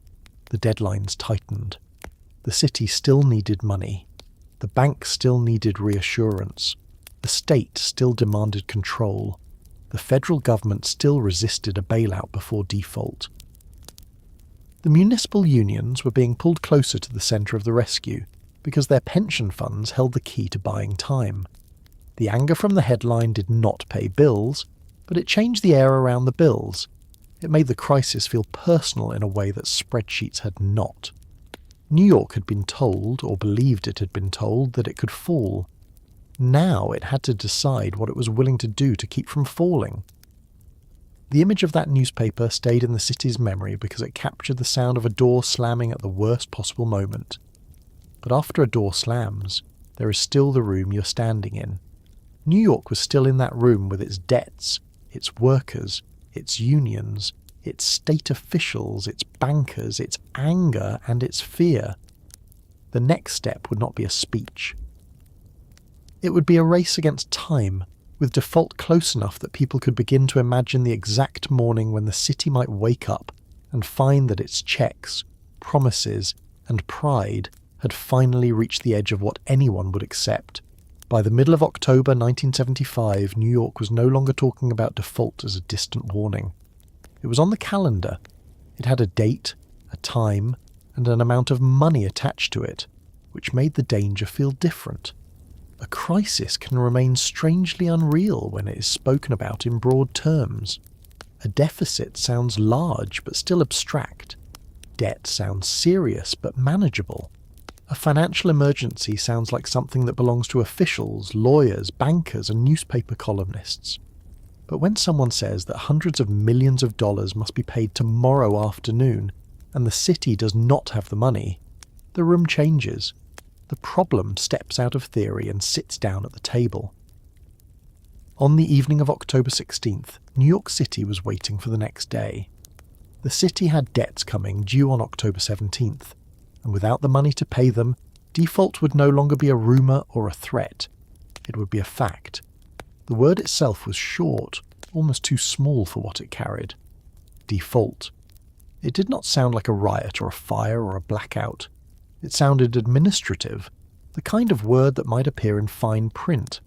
Speaker 1: the deadlines tightened. The city still needed money. The bank still needed reassurance. The state still demanded control. The federal government still resisted a bailout before default. The municipal unions were being pulled closer to the centre of the rescue because their pension funds held the key to buying time. The anger from the headline did not pay bills, but it changed the air around the bills. It made the crisis feel personal in a way that spreadsheets had not. New York had been told, or believed it had been told, that it could fall. Now it had to decide what it was willing to do to keep from falling. The image of that newspaper stayed in the city's memory because it captured the sound of a door slamming at the worst possible moment. But after a door slams, there is still the room you're standing in. New York was still in that room with its debts, its workers, its unions, its state officials, its bankers, its anger, and its fear. The next step would not be a speech. It would be a race against time, with default close enough that people could begin to imagine the exact morning when the city might wake up and find that its checks, promises, and pride had finally reached the edge of what anyone would accept. By the middle of October 1975, New York was no longer talking about default as a distant warning. It was on the calendar. It had a date, a time, and an amount of money attached to it, which made the danger feel different. A crisis can remain strangely unreal when it is spoken about in broad terms. A deficit sounds large but still abstract. Debt sounds serious but manageable. A financial emergency sounds like something that belongs to officials, lawyers, bankers, and newspaper columnists. But when someone says that hundreds of millions of dollars must be paid tomorrow afternoon, and the city does not have the money, the room changes. The problem steps out of theory and sits down at the table. On the evening of October 16th, New York City was waiting for the next day. The city had debts coming due on October 17th, and without the money to pay them, default would no longer be a rumour or a threat. It would be a fact. The word itself was short, almost too small for what it carried. Default. It did not sound like a riot or a fire or a blackout. It sounded administrative, the kind of word that might appear in fine print.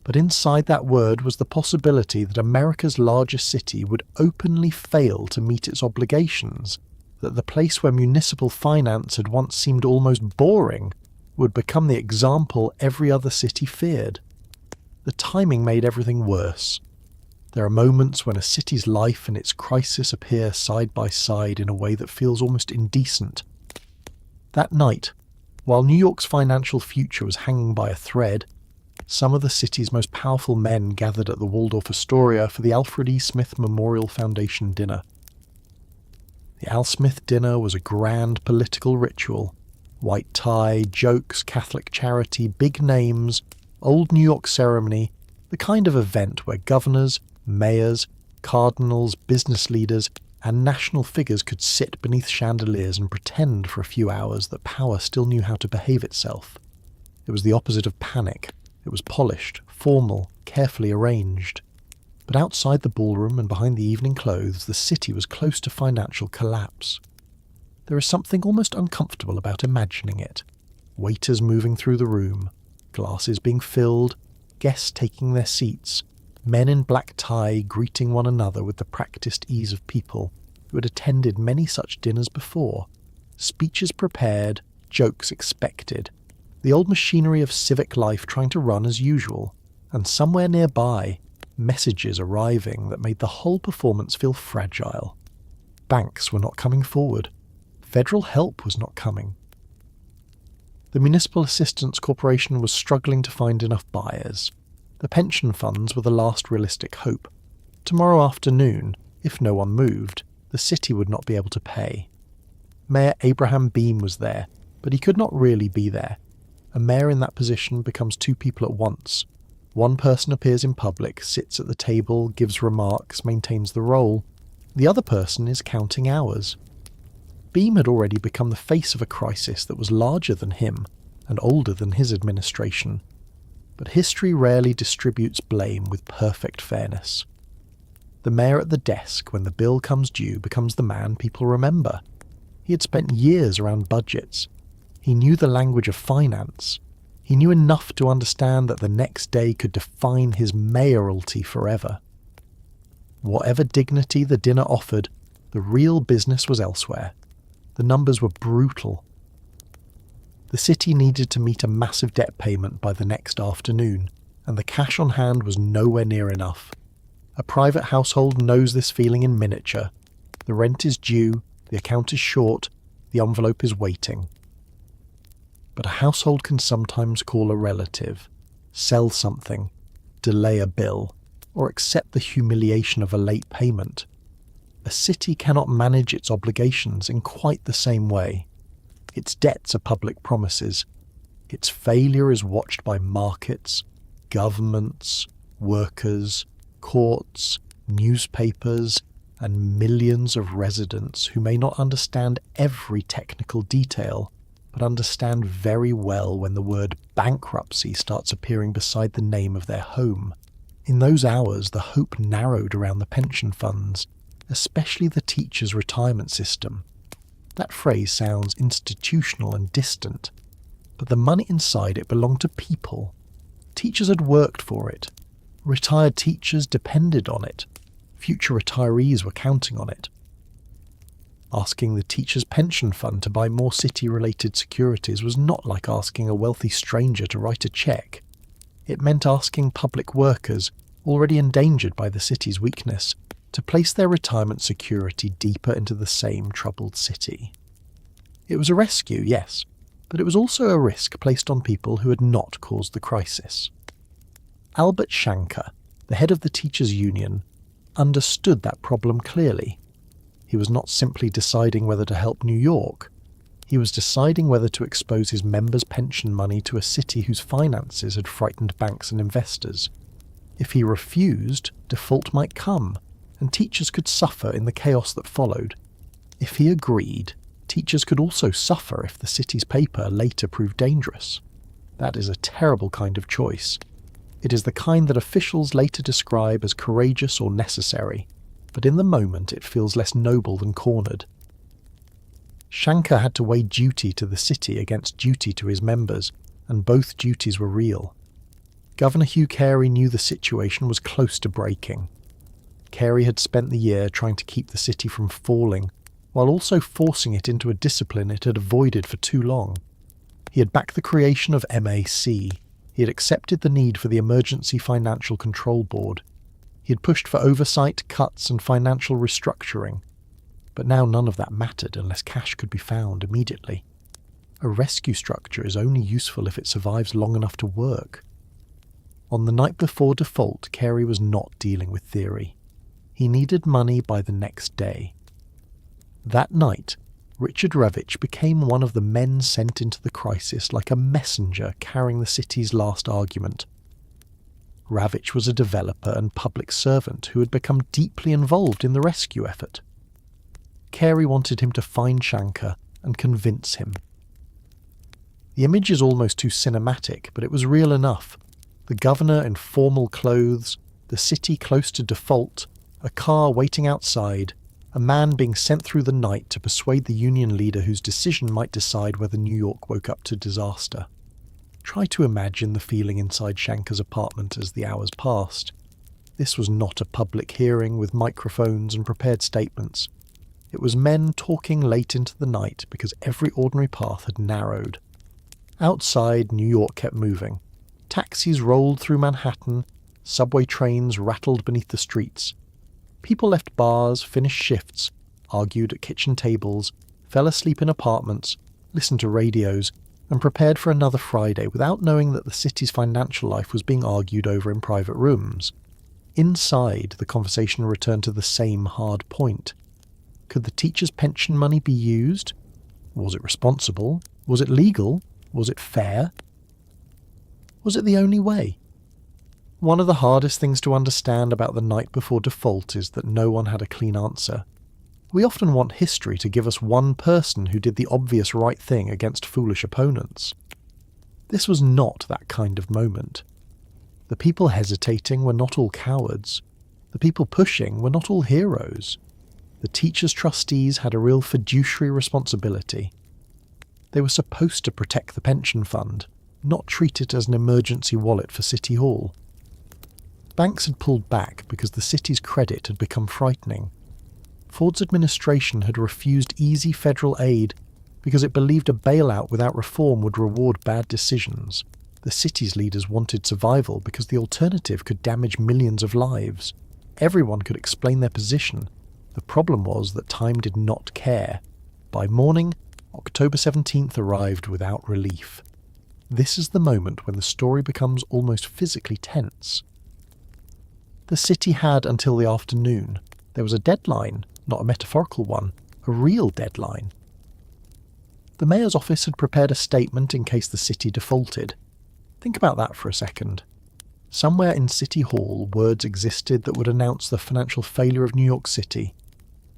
Speaker 1: But inside that word was the possibility that America's largest city would openly fail to meet its obligations, that the place where municipal finance had once seemed almost boring would become the example every other city feared. The timing made everything worse. There are moments when a city's life and its crisis appear side by side in a way that feels almost indecent. That night, while New York's financial future was hanging by a thread, some of the city's most powerful men gathered at the Waldorf Astoria for the Alfred E. Smith Memorial Foundation dinner. The Al Smith dinner was a grand political ritual. White tie, jokes, Catholic charity, big names, old New York ceremony, the kind of event where governors, mayors, cardinals, business leaders, and national figures could sit beneath chandeliers and pretend for a few hours that power still knew how to behave itself. It was the opposite of panic. It was polished, formal, carefully arranged. But outside the ballroom and behind the evening clothes, the city was close to financial collapse. There is something almost uncomfortable about imagining it. Waiters moving through the room, glasses being filled, guests taking their seats, men in black tie greeting one another with the practiced ease of people who had attended many such dinners before, speeches prepared, jokes expected, the old machinery of civic life trying to run as usual, and somewhere nearby, messages arriving that made the whole performance feel fragile. Banks were not coming forward. Federal help was not coming. The Municipal Assistance Corporation was struggling to find enough buyers. The pension funds were the last realistic hope. Tomorrow afternoon, if no one moved, the city would not be able to pay. Mayor Abraham Beame was there, but he could not really be there. A mayor in that position becomes two people at once. One person appears in public, sits at the table, gives remarks, maintains the role. The other person is counting hours. Beame had already become the face of a crisis that was larger than him and older than his administration. But history rarely distributes blame with perfect fairness. The mayor at the desk when the bill comes due becomes the man people remember. He had spent years around budgets. He knew the language of finance. He knew enough to understand that the next day could define his mayoralty forever. Whatever dignity the dinner offered, the real business was elsewhere. The numbers were brutal. The city needed to meet a massive debt payment by the next afternoon, and the cash on hand was nowhere near enough. A private household knows this feeling in miniature. The rent is due, the account is short, the envelope is waiting. But a household can sometimes call a relative, sell something, delay a bill, or accept the humiliation of a late payment. A city cannot manage its obligations in quite the same way. Its debts are public promises. Its failure is watched by markets, governments, workers, courts, newspapers, and millions of residents who may not understand every technical detail, but understand very well when the word bankruptcy starts appearing beside the name of their home. In those hours, the hope narrowed around the pension funds, especially the teachers' retirement system. That phrase sounds institutional and distant, but the money inside it belonged to people. Teachers had worked for it. Retired teachers depended on it. Future retirees were counting on it. Asking the teachers' pension fund to buy more city-related securities was not like asking a wealthy stranger to write a cheque. It meant asking public workers, already endangered by the city's weakness, to place their retirement security deeper into the same troubled city. It was a rescue, yes, but it was also a risk placed on people who had not caused the crisis. Albert Shanker, the head of the teachers' union, understood that problem clearly. He was not simply deciding whether to help New York. He was deciding whether to expose his members' pension money to a city whose finances had frightened banks and investors. If he refused, default might come, and teachers could suffer in the chaos that followed. If he agreed, teachers could also suffer if the city's paper later proved dangerous. That is a terrible kind of choice. It is the kind that officials later describe as courageous or necessary, but in the moment it feels less noble than cornered. Shanker had to weigh duty to the city against duty to his members, and both duties were real. Governor Hugh Carey knew the situation was close to breaking. Carey had spent the year trying to keep the city from falling, while also forcing it into a discipline it had avoided for too long. He had backed the creation of MAC. He had accepted the need for the Emergency Financial Control Board. He had pushed for oversight, cuts, and financial restructuring. But now none of that mattered unless cash could be found immediately. A rescue structure is only useful if it survives long enough to work. On the night before default, Carey was not dealing with theory. He needed money by the next day. That night, Richard Ravitch became one of the men sent into the crisis like a messenger carrying the city's last argument. Ravitch was a developer and public servant who had become deeply involved in the rescue effort. Carey wanted him to find Shanker and convince him. The image is almost too cinematic, but it was real enough. The governor in formal clothes, the city close to default, a car waiting outside, a man being sent through the night to persuade the union leader whose decision might decide whether New York woke up to disaster. Try to imagine the feeling inside Shanker's apartment as the hours passed. This was not a public hearing with microphones and prepared statements. It was men talking late into the night because every ordinary path had narrowed. Outside, New York kept moving. Taxis rolled through Manhattan, subway trains rattled beneath the streets. People left bars, finished shifts, argued at kitchen tables, fell asleep in apartments, listened to radios, and prepared for another Friday without knowing that the city's financial life was being argued over in private rooms. Inside, the conversation returned to the same hard point. Could the teachers' pension money be used? Was it responsible? Was it legal? Was it fair? Was it the only way? One of the hardest things to understand about the night before default is that no one had a clean answer. We often want history to give us one person who did the obvious right thing against foolish opponents. This was not that kind of moment. The people hesitating were not all cowards. The people pushing were not all heroes. The teachers' trustees had a real fiduciary responsibility. They were supposed to protect the pension fund, not treat it as an emergency wallet for City Hall. Banks had pulled back because the city's credit had become frightening. Ford's administration had refused easy federal aid because it believed a bailout without reform would reward bad decisions. The city's leaders wanted survival because the alternative could damage millions of lives. Everyone could explain their position. The problem was that time did not care. By morning, October 17th arrived without relief. This is the moment when the story becomes almost physically tense. The city had until the afternoon. There was a deadline, not a metaphorical one, a real deadline. The mayor's office had prepared a statement in case the city defaulted. Think about that for a second. Somewhere in City Hall, words existed that would announce the financial failure of New York City.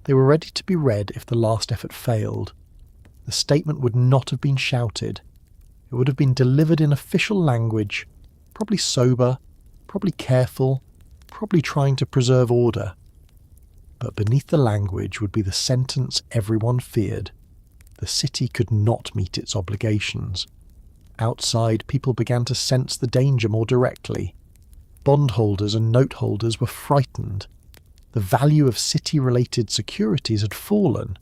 Speaker 1: They were ready to be read if the last effort failed. The statement would not have been shouted. It would have been delivered in official language, probably sober, probably careful, probably trying to preserve order. But beneath the language would be the sentence everyone feared. The city could not meet its obligations. Outside, people began to sense the danger more directly. Bondholders and note holders were frightened. The value of city-related securities had fallen.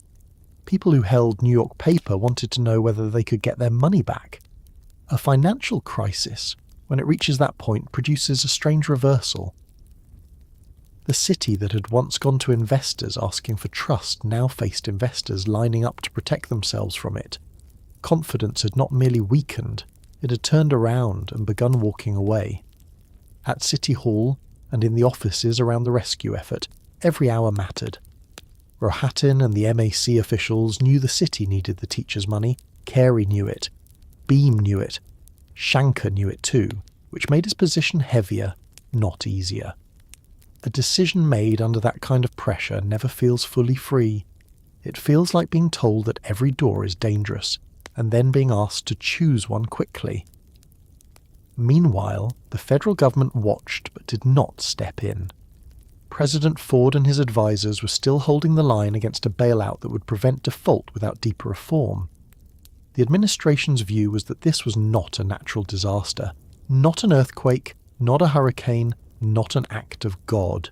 Speaker 1: People who held New York paper wanted to know whether they could get their money back. A financial crisis, when it reaches that point, produces a strange reversal. The city that had once gone to investors asking for trust now faced investors lining up to protect themselves from it. Confidence had not merely weakened, it had turned around and begun walking away. At City Hall and in the offices around the rescue effort, every hour mattered. Rohatyn and the MAC officials knew the city needed the teachers' money, Carey knew it, Beam knew it, Shankar knew it too, which made his position heavier, not easier. A decision made under that kind of pressure never feels fully free. It feels like being told that every door is dangerous, and then being asked to choose one quickly. Meanwhile, the federal government watched but did not step in. President Ford and his advisors were still holding the line against a bailout that would prevent default without deeper reform. The administration's view was that this was not a natural disaster, not an earthquake, not a hurricane, not an act of God.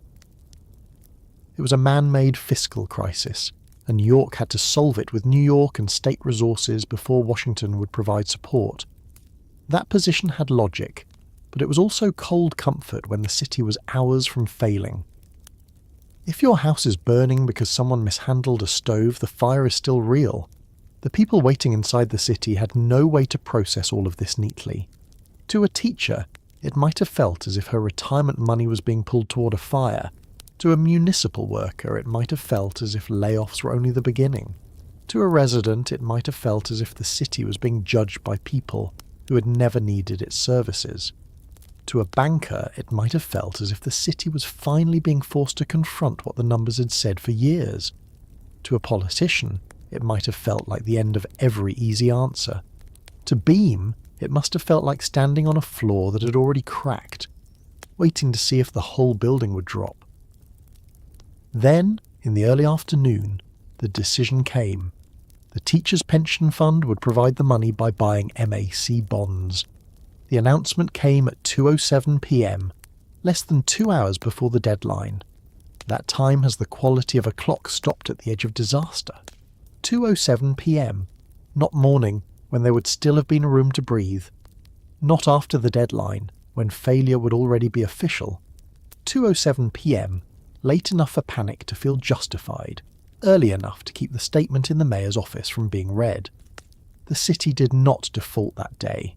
Speaker 1: It was a man-made fiscal crisis, and New York had to solve it with New York and state resources before Washington would provide support. That position had logic, but it was also cold comfort when the city was hours from failing. If your house is burning because someone mishandled a stove, the fire is still real. The people waiting inside the city had no way to process all of this neatly. To a teacher, it might have felt as if her retirement money was being pulled toward a fire. To a municipal worker, it might have felt as if layoffs were only the beginning. To a resident, it might have felt as if the city was being judged by people who had never needed its services. To a banker, it might have felt as if the city was finally being forced to confront what the numbers had said for years. To a politician, it might have felt like the end of every easy answer. To Beam, it must have felt like standing on a floor that had already cracked, waiting to see if the whole building would drop. Then, in the early afternoon, the decision came. The Teachers' Pension Fund would provide the money by buying MAC bonds. The announcement came at 2:07 p.m., less than 2 hours before the deadline. That time has the quality of a clock stopped at the edge of disaster. 2:07 p.m., not morning, when there would still have been room to breathe. Not after the deadline, when failure would already be official. 2:07 p.m., late enough for panic to feel justified, early enough to keep the statement in the mayor's office from being read. The city did not default that day,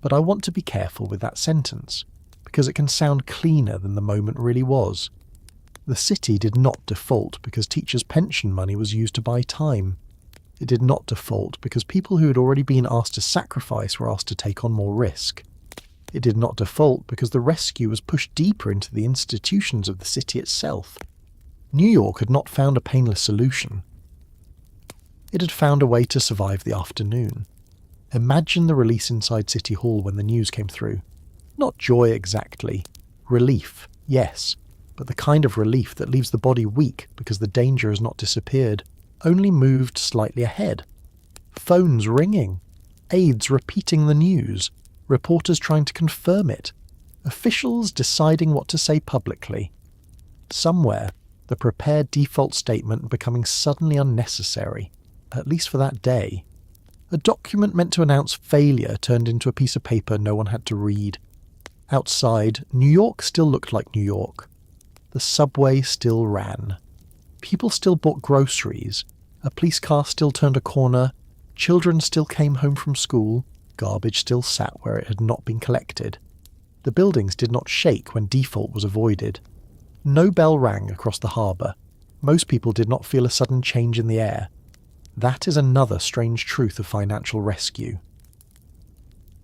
Speaker 1: but I want to be careful with that sentence, because it can sound cleaner than the moment really was. The city did not default because teachers' pension money was used to buy time. It did not default because people who had already been asked to sacrifice were asked to take on more risk. It did not default because the rescue was pushed deeper into the institutions of the city itself. New York had not found a painless solution. It had found a way to survive the afternoon. Imagine the release inside City Hall when the news came through. Not joy exactly. Relief, yes, but the kind of relief that leaves the body weak because the danger has not disappeared, only moved slightly ahead. Phones ringing. Aides repeating the news. Reporters trying to confirm it. Officials deciding what to say publicly. Somewhere, the prepared default statement becoming suddenly unnecessary, at least for that day. A document meant to announce failure turned into a piece of paper no one had to read. Outside, New York still looked like New York. The subway still ran. People still bought groceries. A police car still turned a corner. Children still came home from school. Garbage still sat where it had not been collected. The buildings did not shake when default was avoided. No bell rang across the harbour. Most people did not feel a sudden change in the air. That is another strange truth of financial rescue.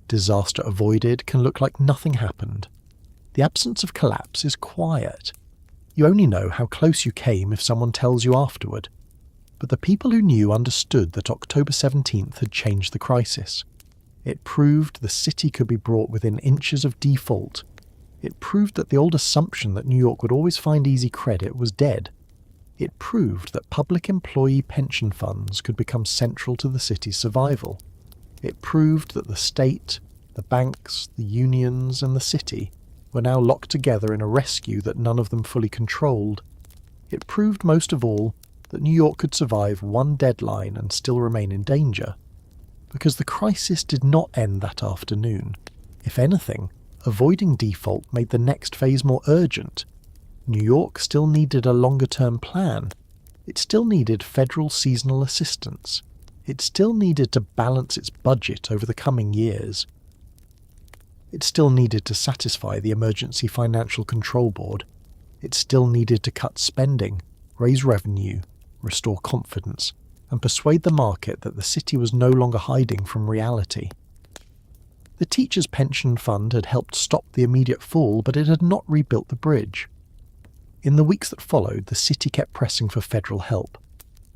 Speaker 1: Disaster avoided can look like nothing happened. The absence of collapse is quiet. You only know how close you came if someone tells you afterward. But the people who knew understood that October 17th had changed the crisis. It proved the city could be brought within inches of default. It proved that the old assumption that New York would always find easy credit was dead. It proved that public employee pension funds could become central to the city's survival. It proved that the state, the banks, the unions, and the city were now locked together in a rescue that none of them fully controlled. It proved most of all that New York could survive one deadline and still remain in danger. Because the crisis did not end that afternoon. If anything, avoiding default made the next phase more urgent. New York still needed a longer-term plan. It still needed federal seasonal assistance. It still needed to balance its budget over the coming years. It still needed to satisfy the Emergency Financial Control Board. It still needed to cut spending, raise revenue, restore confidence, and persuade the market that the city was no longer hiding from reality. The teachers' pension fund had helped stop the immediate fall, but it had not rebuilt the bridge. In the weeks that followed, the city kept pressing for federal help.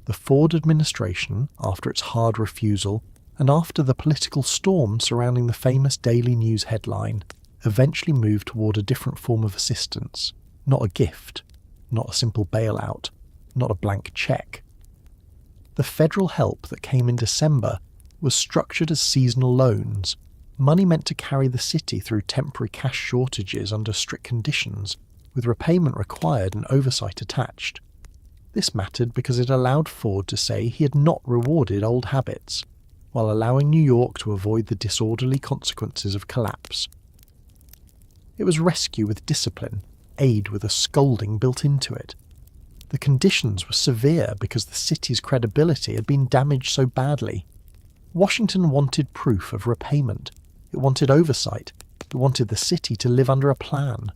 Speaker 1: The Ford administration, after its hard refusal, and after the political storm surrounding the famous daily news headline, eventually moved toward a different form of assistance. Not a gift, not a simple bailout, not a blank check. The federal help that came in December was structured as seasonal loans, money meant to carry the city through temporary cash shortages under strict conditions, with repayment required and oversight attached. This mattered because it allowed Ford to say he had not rewarded old habits, while allowing New York to avoid the disorderly consequences of collapse. It was rescue with discipline, aid with a scolding built into it. The conditions were severe because the city's credibility had been damaged so badly. Washington wanted proof of repayment. It wanted oversight. It wanted the city to live under a plan.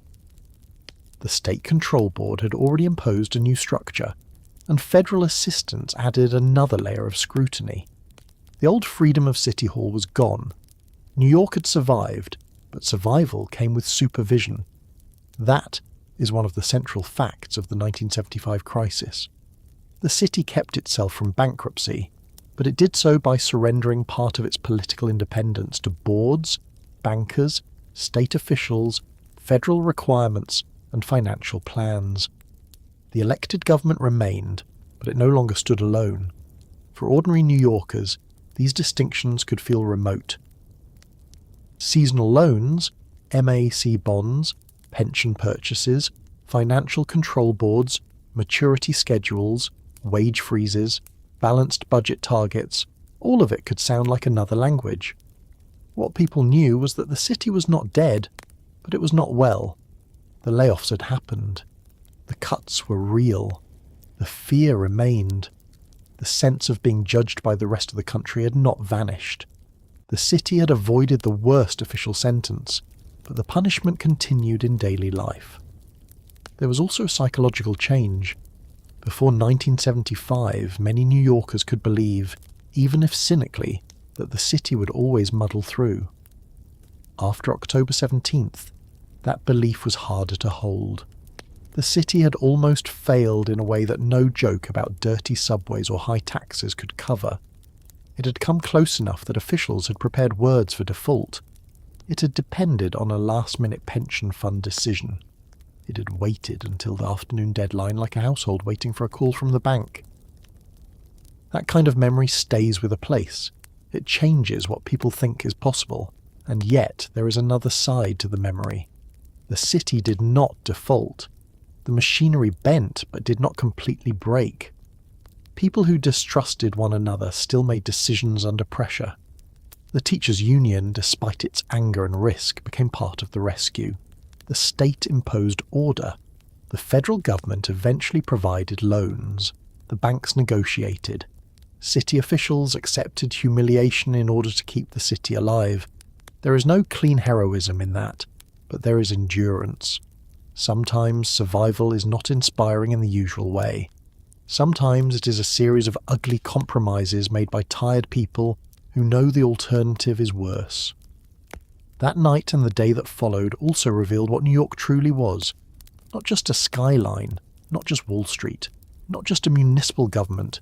Speaker 1: The State Control Board had already imposed a new structure, and federal assistance added another layer of scrutiny. The old freedom of City Hall was gone. New York had survived, but survival came with supervision. That is one of the central facts of the 1975 crisis. The city kept itself from bankruptcy, but it did so by surrendering part of its political independence to boards, bankers, state officials, federal requirements, and financial plans. The elected government remained, but it no longer stood alone. For ordinary New Yorkers, these distinctions could feel remote. Seasonal loans, MAC bonds, pension purchases, financial control boards, maturity schedules, wage freezes, balanced budget targets, all of it could sound like another language. What people knew was that the city was not dead, but it was not well. The layoffs had happened. The cuts were real. The fear remained. The sense of being judged by the rest of the country had not vanished. The city had avoided the worst official sentence, but the punishment continued in daily life. There was also a psychological change. Before 1975, many New Yorkers could believe, even if cynically, that the city would always muddle through. After October 17th, that belief was harder to hold. The city had almost failed in a way that no joke about dirty subways or high taxes could cover. It had come close enough that officials had prepared words for default. It had depended on a last-minute pension fund decision. It had waited until the afternoon deadline like a household waiting for a call from the bank. That kind of memory stays with a place. It changes what people think is possible, and yet there is another side to the memory. The city did not default. The machinery bent but did not completely break. People who distrusted one another still made decisions under pressure. The teachers' union, despite its anger and risk, became part of the rescue. The state imposed order. The federal government eventually provided loans. The banks negotiated. City officials accepted humiliation in order to keep the city alive. There is no clean heroism in that, but there is endurance. Sometimes survival is not inspiring in the usual way. Sometimes it is a series of ugly compromises made by tired people who know the alternative is worse. That night and the day that followed also revealed what New York truly was. Not just a skyline, not just Wall Street, not just a municipal government.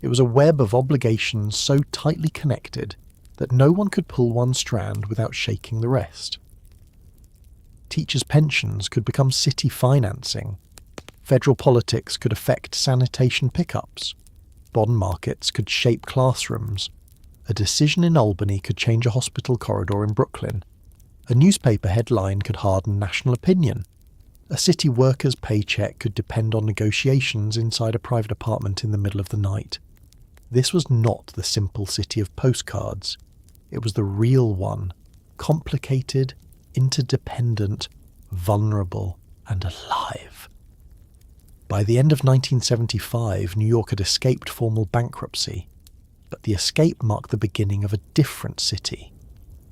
Speaker 1: It was a web of obligations so tightly connected that no one could pull one strand without shaking the rest. Teachers' pensions could become city financing. Federal politics could affect sanitation pickups. Bond markets could shape classrooms. A decision in Albany could change a hospital corridor in Brooklyn. A newspaper headline could harden national opinion. A city worker's paycheck could depend on negotiations inside a private apartment in the middle of the night. This was not the simple city of postcards. It was the real one, complicated, interdependent, vulnerable, and alive. By the end of 1975, New York had escaped formal bankruptcy, but the escape marked the beginning of a different city.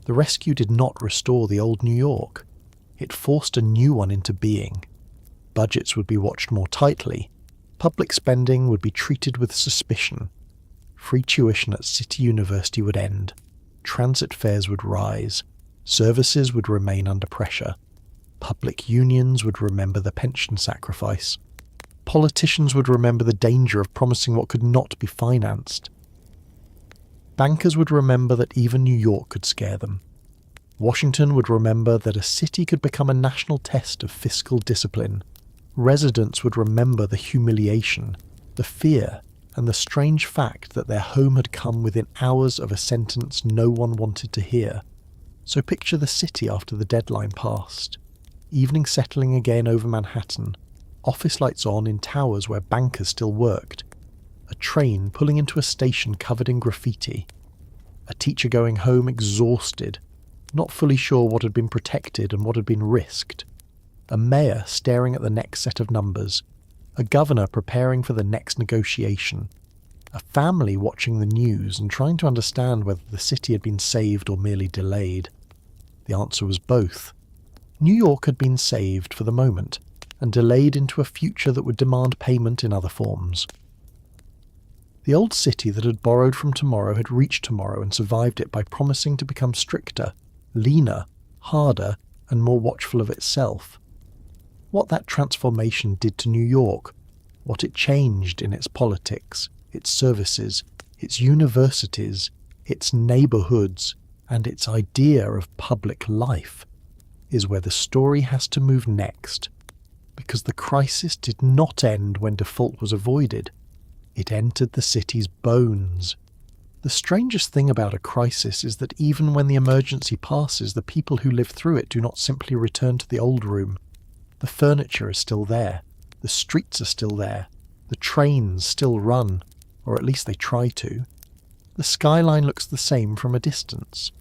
Speaker 1: The rescue did not restore the old New York. It forced a new one into being. Budgets would be watched more tightly. Public spending would be treated with suspicion. Free tuition at City University would end. Transit fares would rise. Services would remain under pressure. Public unions would remember the pension sacrifice. Politicians would remember the danger of promising what could not be financed. Bankers would remember that even New York could scare them. Washington would remember that a city could become a national test of fiscal discipline. Residents would remember the humiliation, the fear, and the strange fact that their home had come within hours of a sentence no one wanted to hear. So picture the city after the deadline passed. Evening settling again over Manhattan. Office lights on in towers where bankers still worked. A train pulling into a station covered in graffiti. A teacher going home exhausted, not fully sure what had been protected and what had been risked. A mayor staring at the next set of numbers. A governor preparing for the next negotiation. A family watching the news and trying to understand whether the city had been saved or merely delayed. The answer was both. New York had been saved for the moment, and delayed into a future that would demand payment in other forms. The old city that had borrowed from tomorrow had reached tomorrow and survived it by promising to become stricter, leaner, harder, and more watchful of itself. What that transformation did to New York, what it changed in its politics, its services, its universities, its neighbourhoods, and its idea of public life, is where the story has to move next. Because the crisis did not end when default was avoided. It entered the city's bones. The strangest thing about a crisis is that even when the emergency passes, the people who live through it do not simply return to the old room. The furniture is still there. The streets are still there. The trains still run, or at least they try to. The skyline looks the same from a distance.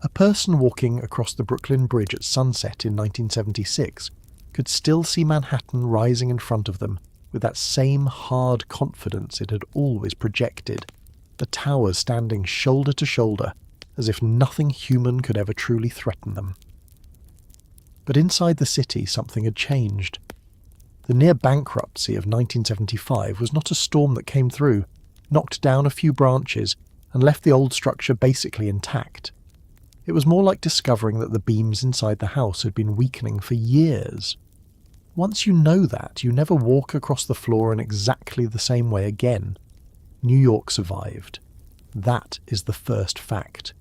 Speaker 1: A person walking across the Brooklyn Bridge at sunset in 1976 could still see Manhattan rising in front of them with that same hard confidence it had always projected, the towers standing shoulder to shoulder as if nothing human could ever truly threaten them. But inside the city something had changed. The near bankruptcy of 1975 was not a storm that came through, knocked down a few branches, and left the old structure basically intact. It was more like discovering that the beams inside the house had been weakening for years. Once you know that, you never walk across the floor in exactly the same way again. New York survived. That is the first fact.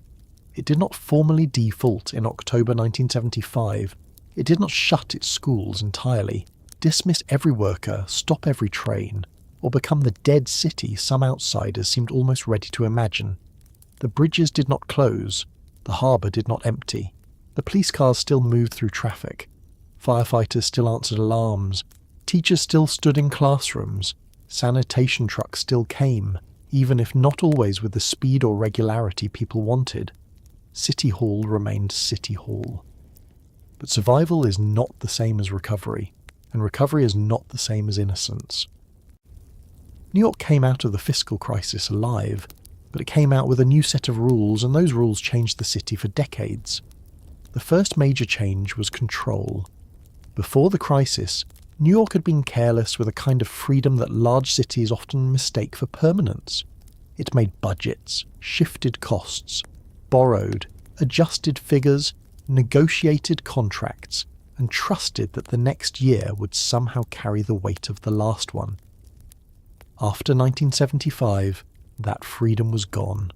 Speaker 1: It did not formally default in October 1975. It did not shut its schools entirely, dismiss every worker, stop every train, or become the dead city some outsiders seemed almost ready to imagine. The bridges did not close. The harbour did not empty. The police cars still moved through traffic. Firefighters still answered alarms. Teachers still stood in classrooms. Sanitation trucks still came, even if not always with the speed or regularity people wanted. City Hall remained City Hall. But survival is not the same as recovery, and recovery is not the same as innocence. New York came out of the fiscal crisis alive, but it came out with a new set of rules, and those rules changed the city for decades. The first major change was control. Before the crisis, New York had been careless with a kind of freedom that large cities often mistake for permanence. It made budgets, shifted costs, borrowed, adjusted figures, negotiated contracts, and trusted that the next year would somehow carry the weight of the last one. After 1975, that freedom was gone.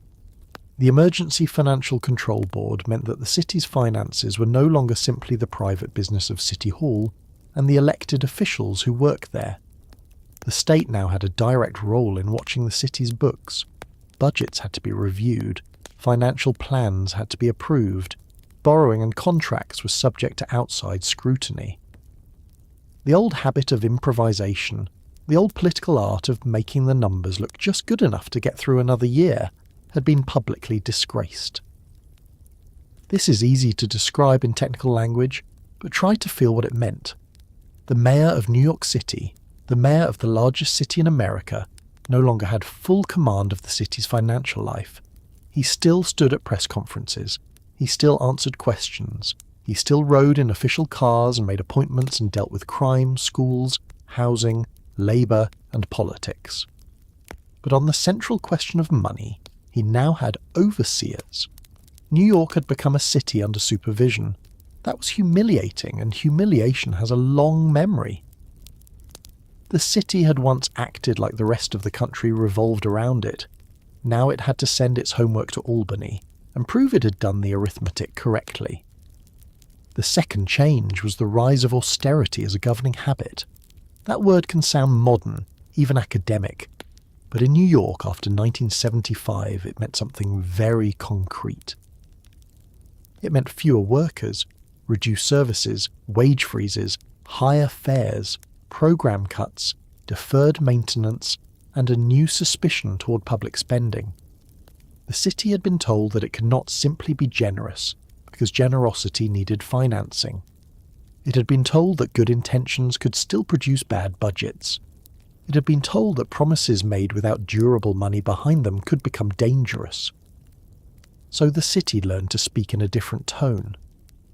Speaker 1: The Emergency Financial Control Board meant that the city's finances were no longer simply the private business of City Hall and the elected officials who worked there. The state now had a direct role in watching the city's books. Budgets had to be reviewed, financial plans had to be approved, borrowing and contracts were subject to outside scrutiny. The old habit of improvisation, the old political art of making the numbers look just good enough to get through another year, had been publicly disgraced. This is easy to describe in technical language, but try to feel what it meant. The mayor of New York City, The mayor of the largest city in America no longer had full command of the city's financial life. He still stood at press conferences. He still answered questions. He still rode in official cars and made appointments and dealt with crime, schools, housing, labour, and politics. But on the central question of money, he now had overseers. New York had become a city under supervision. That was humiliating, and humiliation has a long memory. The city had once acted like the rest of the country revolved around it. Now it had to send its homework to Albany and prove it had done the arithmetic correctly. The second change was the rise of austerity as a governing habit. That word can sound modern, even academic, but in New York after 1975 it meant something very concrete. It meant fewer workers, reduced services, wage freezes, higher fares, program cuts, deferred maintenance, and a new suspicion toward public spending. The city had been told that it could not simply be generous, because generosity needed financing. It had been told that good intentions could still produce bad budgets. It had been told that promises made without durable money behind them could become dangerous. So the city learned to speak in a different tone.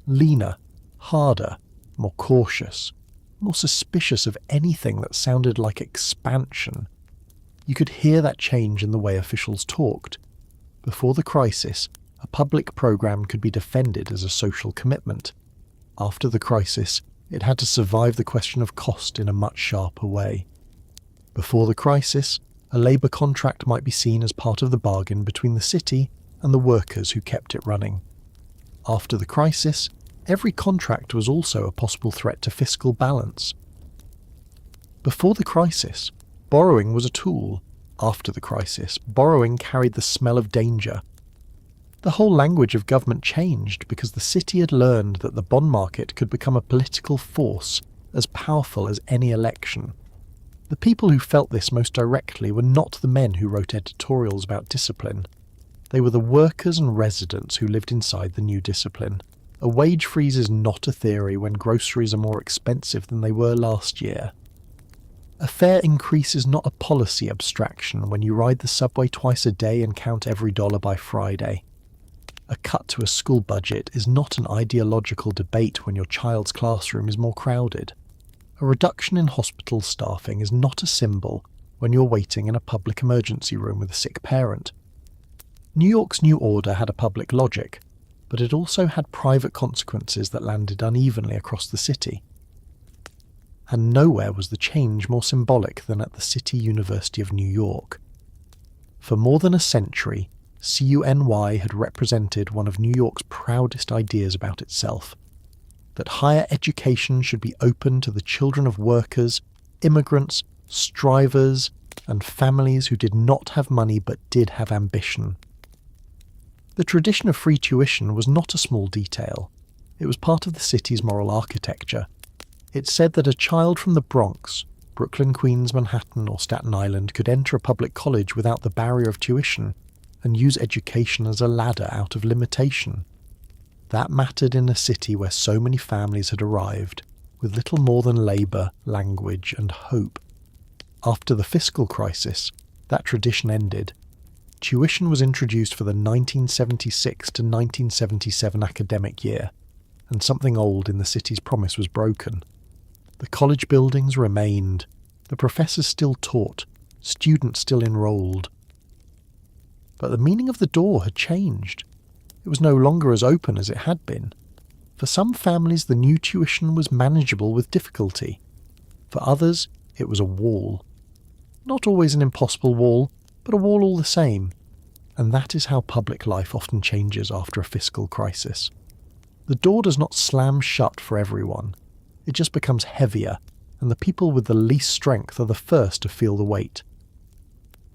Speaker 1: Leaner, harder, more cautious, more suspicious of anything that sounded like expansion. You could hear that change in the way officials talked. Before the crisis, a public program could be defended as a social commitment. After the crisis, it had to survive the question of cost in a much sharper way. Before the crisis, a labour contract might be seen as part of the bargain between the city and the workers who kept it running. After the crisis, every contract was also a possible threat to fiscal balance. Before the crisis, borrowing was a tool. After the crisis, borrowing carried the smell of danger. The whole language of government changed because the city had learned that the bond market could become a political force as powerful as any election. The people who felt this most directly were not the men who wrote editorials about discipline. They were the workers and residents who lived inside the new discipline. A wage freeze is not a theory when groceries are more expensive than they were last year. A fare increase is not a policy abstraction when you ride the subway twice a day and count every dollar by Friday. A cut to a school budget is not an ideological debate when your child's classroom is more crowded. A reduction in hospital staffing is not a symbol when you're waiting in a public emergency room with a sick parent. New York's new order had a public logic, but it also had private consequences that landed unevenly across the city. And nowhere was the change more symbolic than at the City University of New York. For more than a century, CUNY had represented one of New York's proudest ideas about itself, that higher education should be open to the children of workers, immigrants, strivers, and families who did not have money but did have ambition. The tradition of free tuition was not a small detail. It was part of the city's moral architecture. It said that a child from the Bronx, Brooklyn, Queens, Manhattan, or Staten Island could enter a public college without the barrier of tuition and use education as a ladder out of limitation. That mattered in a city where so many families had arrived, with little more than labour, language, and hope. After the fiscal crisis, that tradition ended. Tuition was introduced for the 1976 to 1977 academic year, and something old in the city's promise was broken. The college buildings remained, the professors still taught, students still enrolled. But the meaning of the door had changed. It was no longer as open as it had been. For some families, the new tuition was manageable with difficulty. For others, it was a wall. Not always an impossible wall, but a wall all the same. And that is how public life often changes after a fiscal crisis. The door does not slam shut for everyone. It just becomes heavier, and the people with the least strength are the first to feel the weight.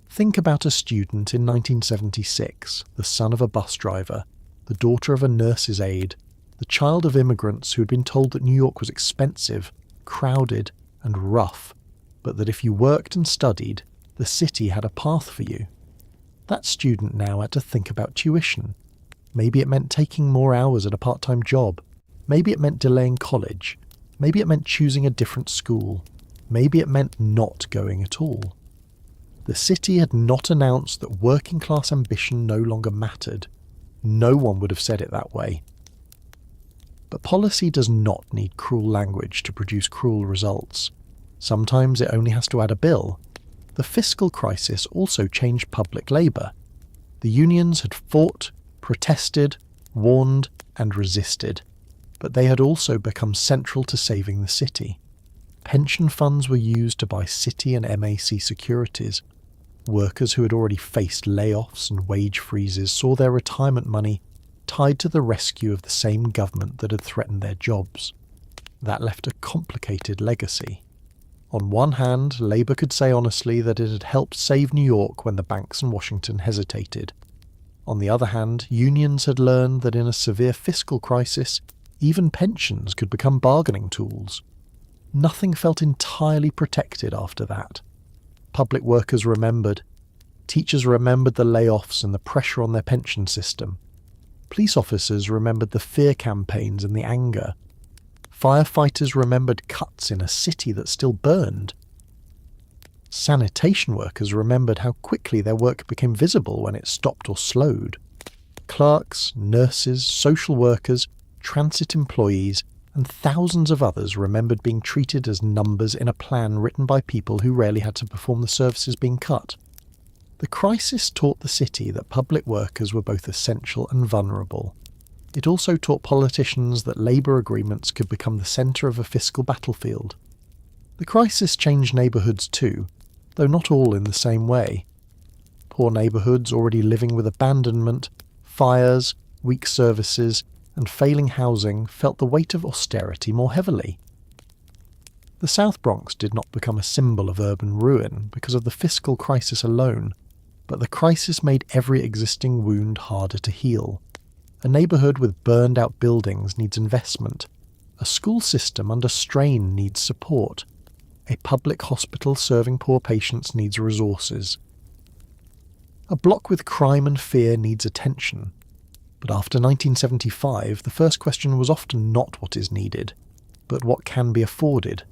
Speaker 1: Think about a student in 1976, the son of a bus driver, the daughter of a nurse's aide, the child of immigrants who had been told that New York was expensive, crowded, and rough, but that if you worked and studied, the city had a path for you. That student now had to think about tuition. Maybe it meant taking more hours at a part-time job. Maybe it meant delaying college. Maybe it meant choosing a different school. Maybe it meant not going at all. The city had not announced that working class ambition no longer mattered. No one would have said it that way. But policy does not need cruel language to produce cruel results. Sometimes it only has to add a bill. The fiscal crisis also changed public labour. The unions had fought, protested, warned, and resisted, but they had also become central to saving the city. Pension funds were used to buy city and MAC securities. Workers who had already faced layoffs and wage freezes saw their retirement money tied to the rescue of the same government that had threatened their jobs. That left a complicated legacy. On one hand, Labour could say honestly that it had helped save New York when the banks in Washington hesitated. On the other hand, unions had learned that in a severe fiscal crisis, even pensions could become bargaining tools. Nothing felt entirely protected after that. Public workers remembered. Teachers remembered the layoffs and the pressure on their pension system. Police officers remembered the fear campaigns and the anger. Firefighters remembered cuts in a city that still burned. Sanitation workers remembered how quickly their work became visible when it stopped or slowed. Clerks, nurses, social workers, transit employees, and thousands of others remembered being treated as numbers in a plan written by people who rarely had to perform the services being cut. The crisis taught the city that public workers were both essential and vulnerable. It also taught politicians that labour agreements could become the centre of a fiscal battlefield. The crisis changed neighbourhoods too, though not all in the same way. Poor neighbourhoods already living with abandonment, fires, weak services, and failing housing felt the weight of austerity more heavily. The South Bronx did not become a symbol of urban ruin because of the fiscal crisis alone, but the crisis made every existing wound harder to heal. A neighbourhood with burned-out buildings needs investment. A school system under strain needs support. A public hospital serving poor patients needs resources. A block with crime and fear needs attention. But after 1975, the first question was often not what is needed, but what can be afforded.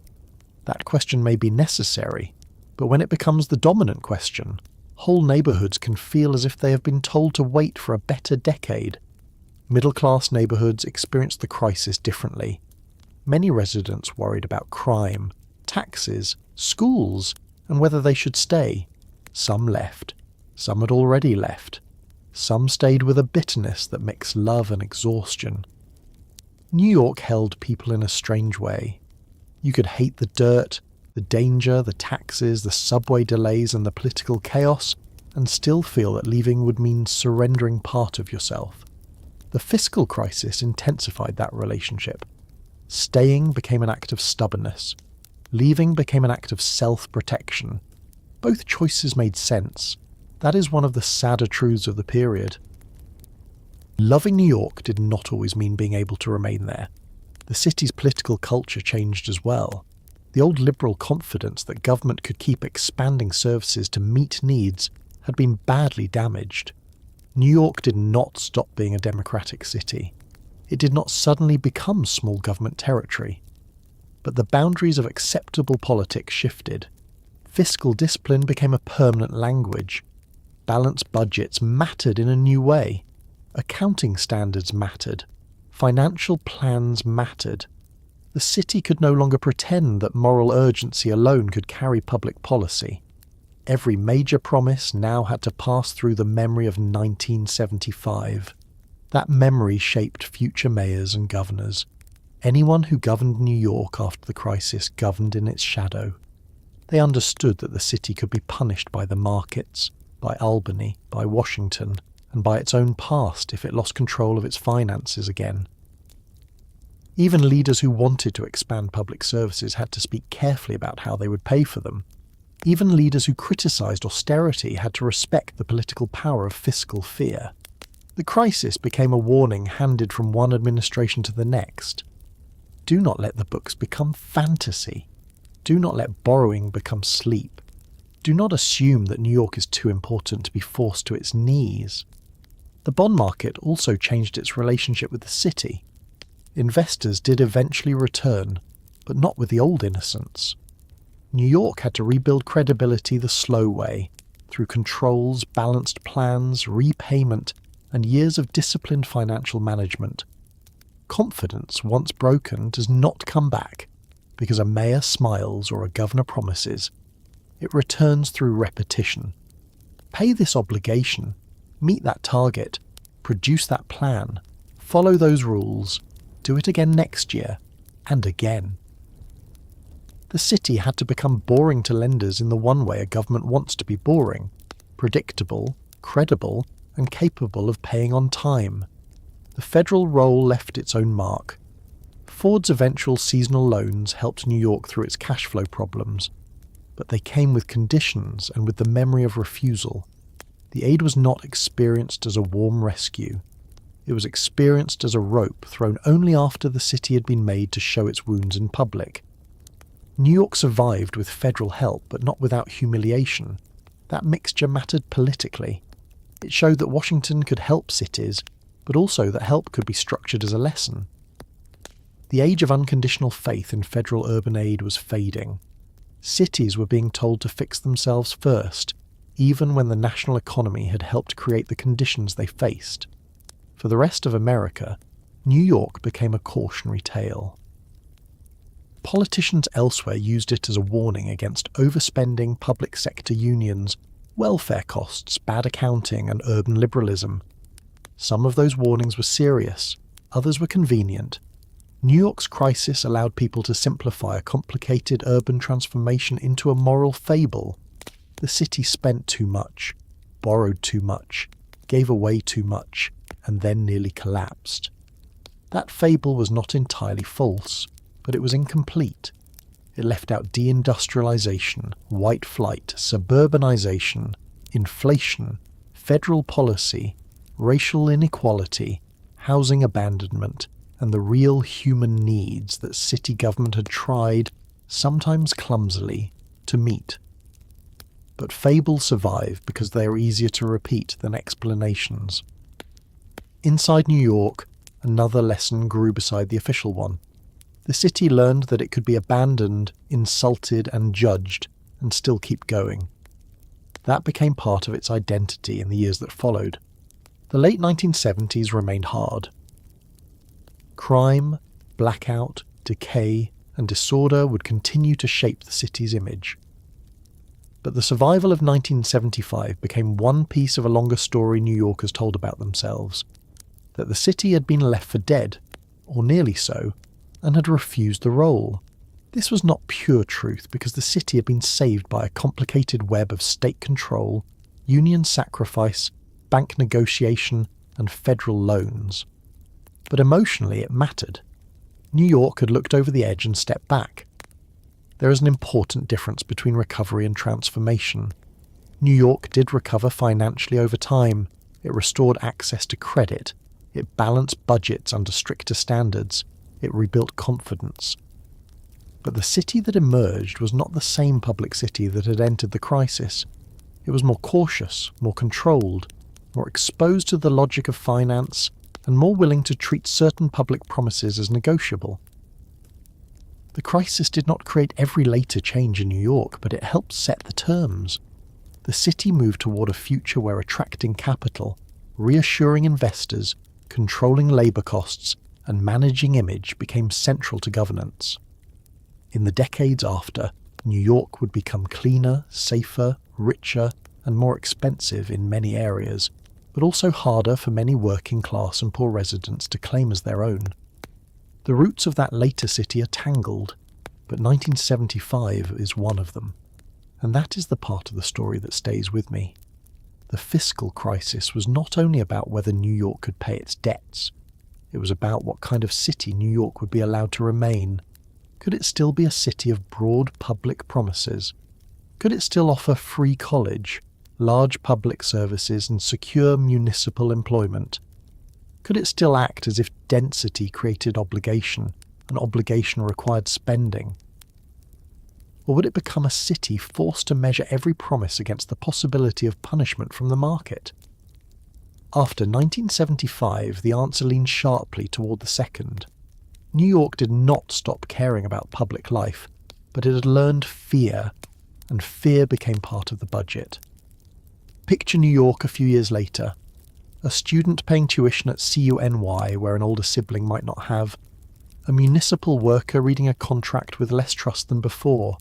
Speaker 1: That question may be necessary, but when it becomes the dominant question, whole neighbourhoods can feel as if they have been told to wait for a better decade. Middle-class neighbourhoods experienced the crisis differently. Many residents worried about crime, taxes, schools, and whether they should stay. Some left. Some had already left. Some stayed with a bitterness that mixed love and exhaustion. New York held people in a strange way. You could hate the dirt, the danger, the taxes, the subway delays, and the political chaos, and still feel that leaving would mean surrendering part of yourself. The fiscal crisis intensified that relationship. Staying became an act of stubbornness. Leaving became an act of self-protection. Both choices made sense. That is one of the sadder truths of the period. Loving New York did not always mean being able to remain there. The city's political culture changed as well. The old liberal confidence that government could keep expanding services to meet needs had been badly damaged. New York did not stop being a democratic city. It did not suddenly become small government territory. But the boundaries of acceptable politics shifted. Fiscal discipline became a permanent language. Balanced budgets mattered in a new way. Accounting standards mattered. Financial plans mattered. The city could no longer pretend that moral urgency alone could carry public policy. Every major promise now had to pass through the memory of 1975. That memory shaped future mayors and governors. Anyone who governed New York after the crisis governed in its shadow. They understood that the city could be punished by the markets, by Albany, by Washington, and by its own past if it lost control of its finances again. Even leaders who wanted to expand public services had to speak carefully about how they would pay for them. Even leaders who criticised austerity had to respect the political power of fiscal fear. The crisis became a warning handed from one administration to the next. Do not let the books become fantasy. Do not let borrowing become sleep. Do not assume that New York is too important to be forced to its knees. The bond market also changed its relationship with the city. Investors did eventually return, but not with the old innocence. New York had to rebuild credibility the slow way, through controls, balanced plans, repayment, and years of disciplined financial management. Confidence, once broken, does not come back because a mayor smiles or a governor promises. It returns through repetition. Pay this obligation, meet that target, produce that plan, follow those rules, do it again next year, and again. The city had to become boring to lenders in the one way a government wants to be boring: predictable, credible, and capable of paying on time. The federal role left its own mark. Ford's eventual seasonal loans helped New York through its cash flow problems, but they came with conditions and with the memory of refusal. The aid was not experienced as a warm rescue. It was experienced as a rope thrown only after the city had been made to show its wounds in public. New York survived with federal help, but not without humiliation. That mixture mattered politically. It showed that Washington could help cities, but also that help could be structured as a lesson. The age of unconditional faith in federal urban aid was fading. Cities were being told to fix themselves first, even when the national economy had helped create the conditions they faced. For the rest of America, New York became a cautionary tale. Politicians elsewhere used it as a warning against overspending, public sector unions, welfare costs, bad accounting, and urban liberalism. Some of those warnings were serious, others were convenient. New York's crisis allowed people to simplify a complicated urban transformation into a moral fable. The city spent too much, borrowed too much, gave away too much, and then nearly collapsed. That fable was not entirely false, but it was incomplete. It left out deindustrialization, white flight, suburbanization, inflation, federal policy, racial inequality, housing abandonment, and the real human needs that city government had tried, sometimes clumsily, to meet. But fables survive because they are easier to repeat than explanations. Inside New York, another lesson grew beside the official one. The city learned that it could be abandoned, insulted, and judged, and still keep going. That became part of its identity in the years that followed. The late 1970s remained hard. Crime, blackout, decay, and disorder would continue to shape the city's image. But the survival of 1975 became one piece of a longer story New Yorkers told about themselves: that the city had been left for dead, or nearly so, and had refused the role. This was not pure truth, because the city had been saved by a complicated web of state control, union sacrifice, bank negotiation, and federal loans. But emotionally it mattered. New York had looked over the edge and stepped back. There is an important difference between recovery and transformation. New York did recover financially over time. It restored access to credit. It balanced budgets under stricter standards. It rebuilt confidence. But the city that emerged was not the same public city that had entered the crisis. It was more cautious, more controlled, more exposed to the logic of finance, and more willing to treat certain public promises as negotiable. The crisis did not create every later change in New York, but it helped set the terms. The city moved toward a future where attracting capital, reassuring investors, controlling labour costs, and managing image became central to governance. In the decades after, New York would become cleaner, safer, richer, and more expensive in many areas, but also harder for many working class and poor residents to claim as their own. The roots of that later city are tangled, but 1975 is one of them. And that is the part of the story that stays with me. The fiscal crisis was not only about whether New York could pay its debts. It was about what kind of city New York would be allowed to remain. Could it still be a city of broad public promises? Could it still offer free college, large public services, and secure municipal employment? Could it still act as if density created obligation, and obligation required spending? Or would it become a city forced to measure every promise against the possibility of punishment from the market? After 1975, the answer leaned sharply toward the second. New York did not stop caring about public life. but it had learned fear, and fear became part of the budget. Picture New York a few years later. A student paying tuition at CUNY where an older sibling might not have. A municipal worker reading a contract with less trust than before.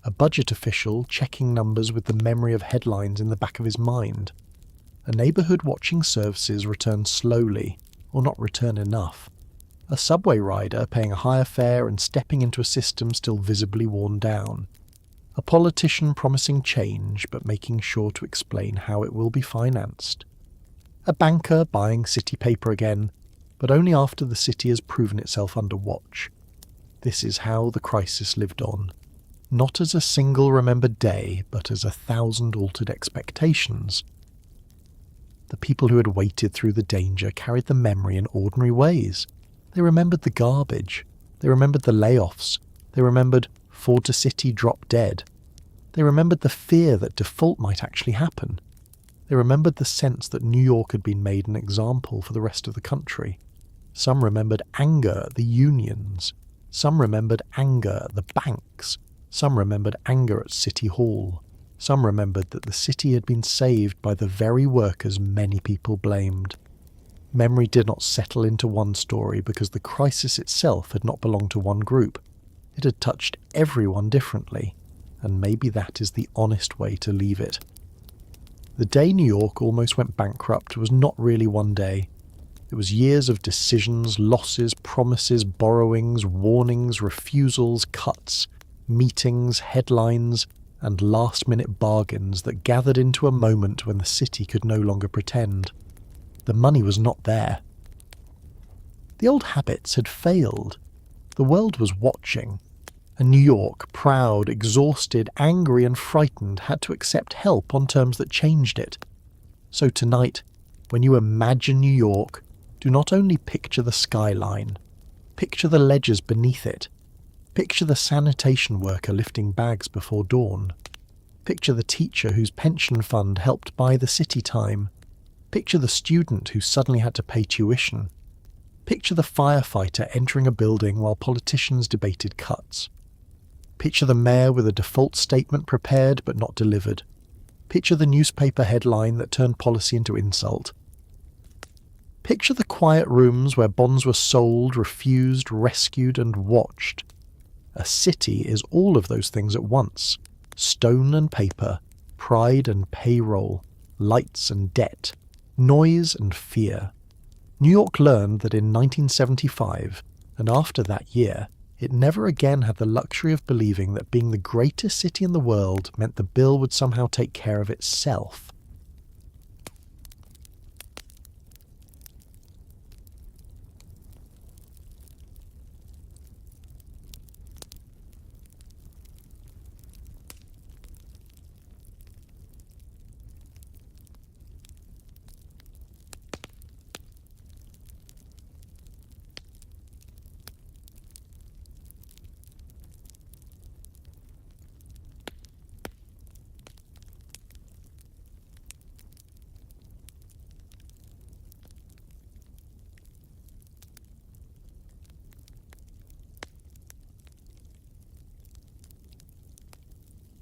Speaker 1: A budget official checking numbers with the memory of headlines in the back of his mind. A neighbourhood watching services return slowly, or not return enough. A subway rider paying a higher fare and stepping into a system still visibly worn down. A politician promising change but making sure to explain how it will be financed. A banker buying city paper again, but only after the city has proven itself under watch. This is how the crisis lived on. Not as a single remembered day, but as 1,000 altered expectations. The people who had waited through the danger carried the memory in ordinary ways. They remembered the garbage. They remembered the layoffs. They remembered Ford to City drop dead. They remembered the fear that default might actually happen. They remembered the sense that New York had been made an example for the rest of the country. Some remembered anger at the unions. Some remembered anger at the banks. Some remembered anger at City Hall. Some remembered that the city had been saved by the very workers many people blamed. Memory did not settle into one story because the crisis itself had not belonged to one group. It had touched everyone differently, and maybe that is the honest way to leave it. The day New York almost went bankrupt was not really one day. It was years of decisions, losses, promises, borrowings, warnings, refusals, cuts, meetings, headlines, and last-minute bargains that gathered into a moment when the city could no longer pretend. The money was not there. The old habits had failed. The world was watching. And New York, proud, exhausted, angry and frightened, had to accept help on terms that changed it. So tonight, when you imagine New York, do not only picture the skyline, picture the ledgers beneath it, picture the sanitation worker lifting bags before dawn, picture the teacher whose pension fund helped buy the city time, picture the student who suddenly had to pay tuition, picture the firefighter entering a building while politicians debated cuts. Picture the mayor with a default statement prepared but not delivered. Picture the newspaper headline that turned policy into insult. Picture the quiet rooms where bonds were sold, refused, rescued, and watched. A city is all of those things at once. Stone and paper, pride and payroll, lights and debt, noise and fear. New York learned that in 1975, and after that year, it never again had the luxury of believing that being the greatest city in the world meant the bill would somehow take care of itself.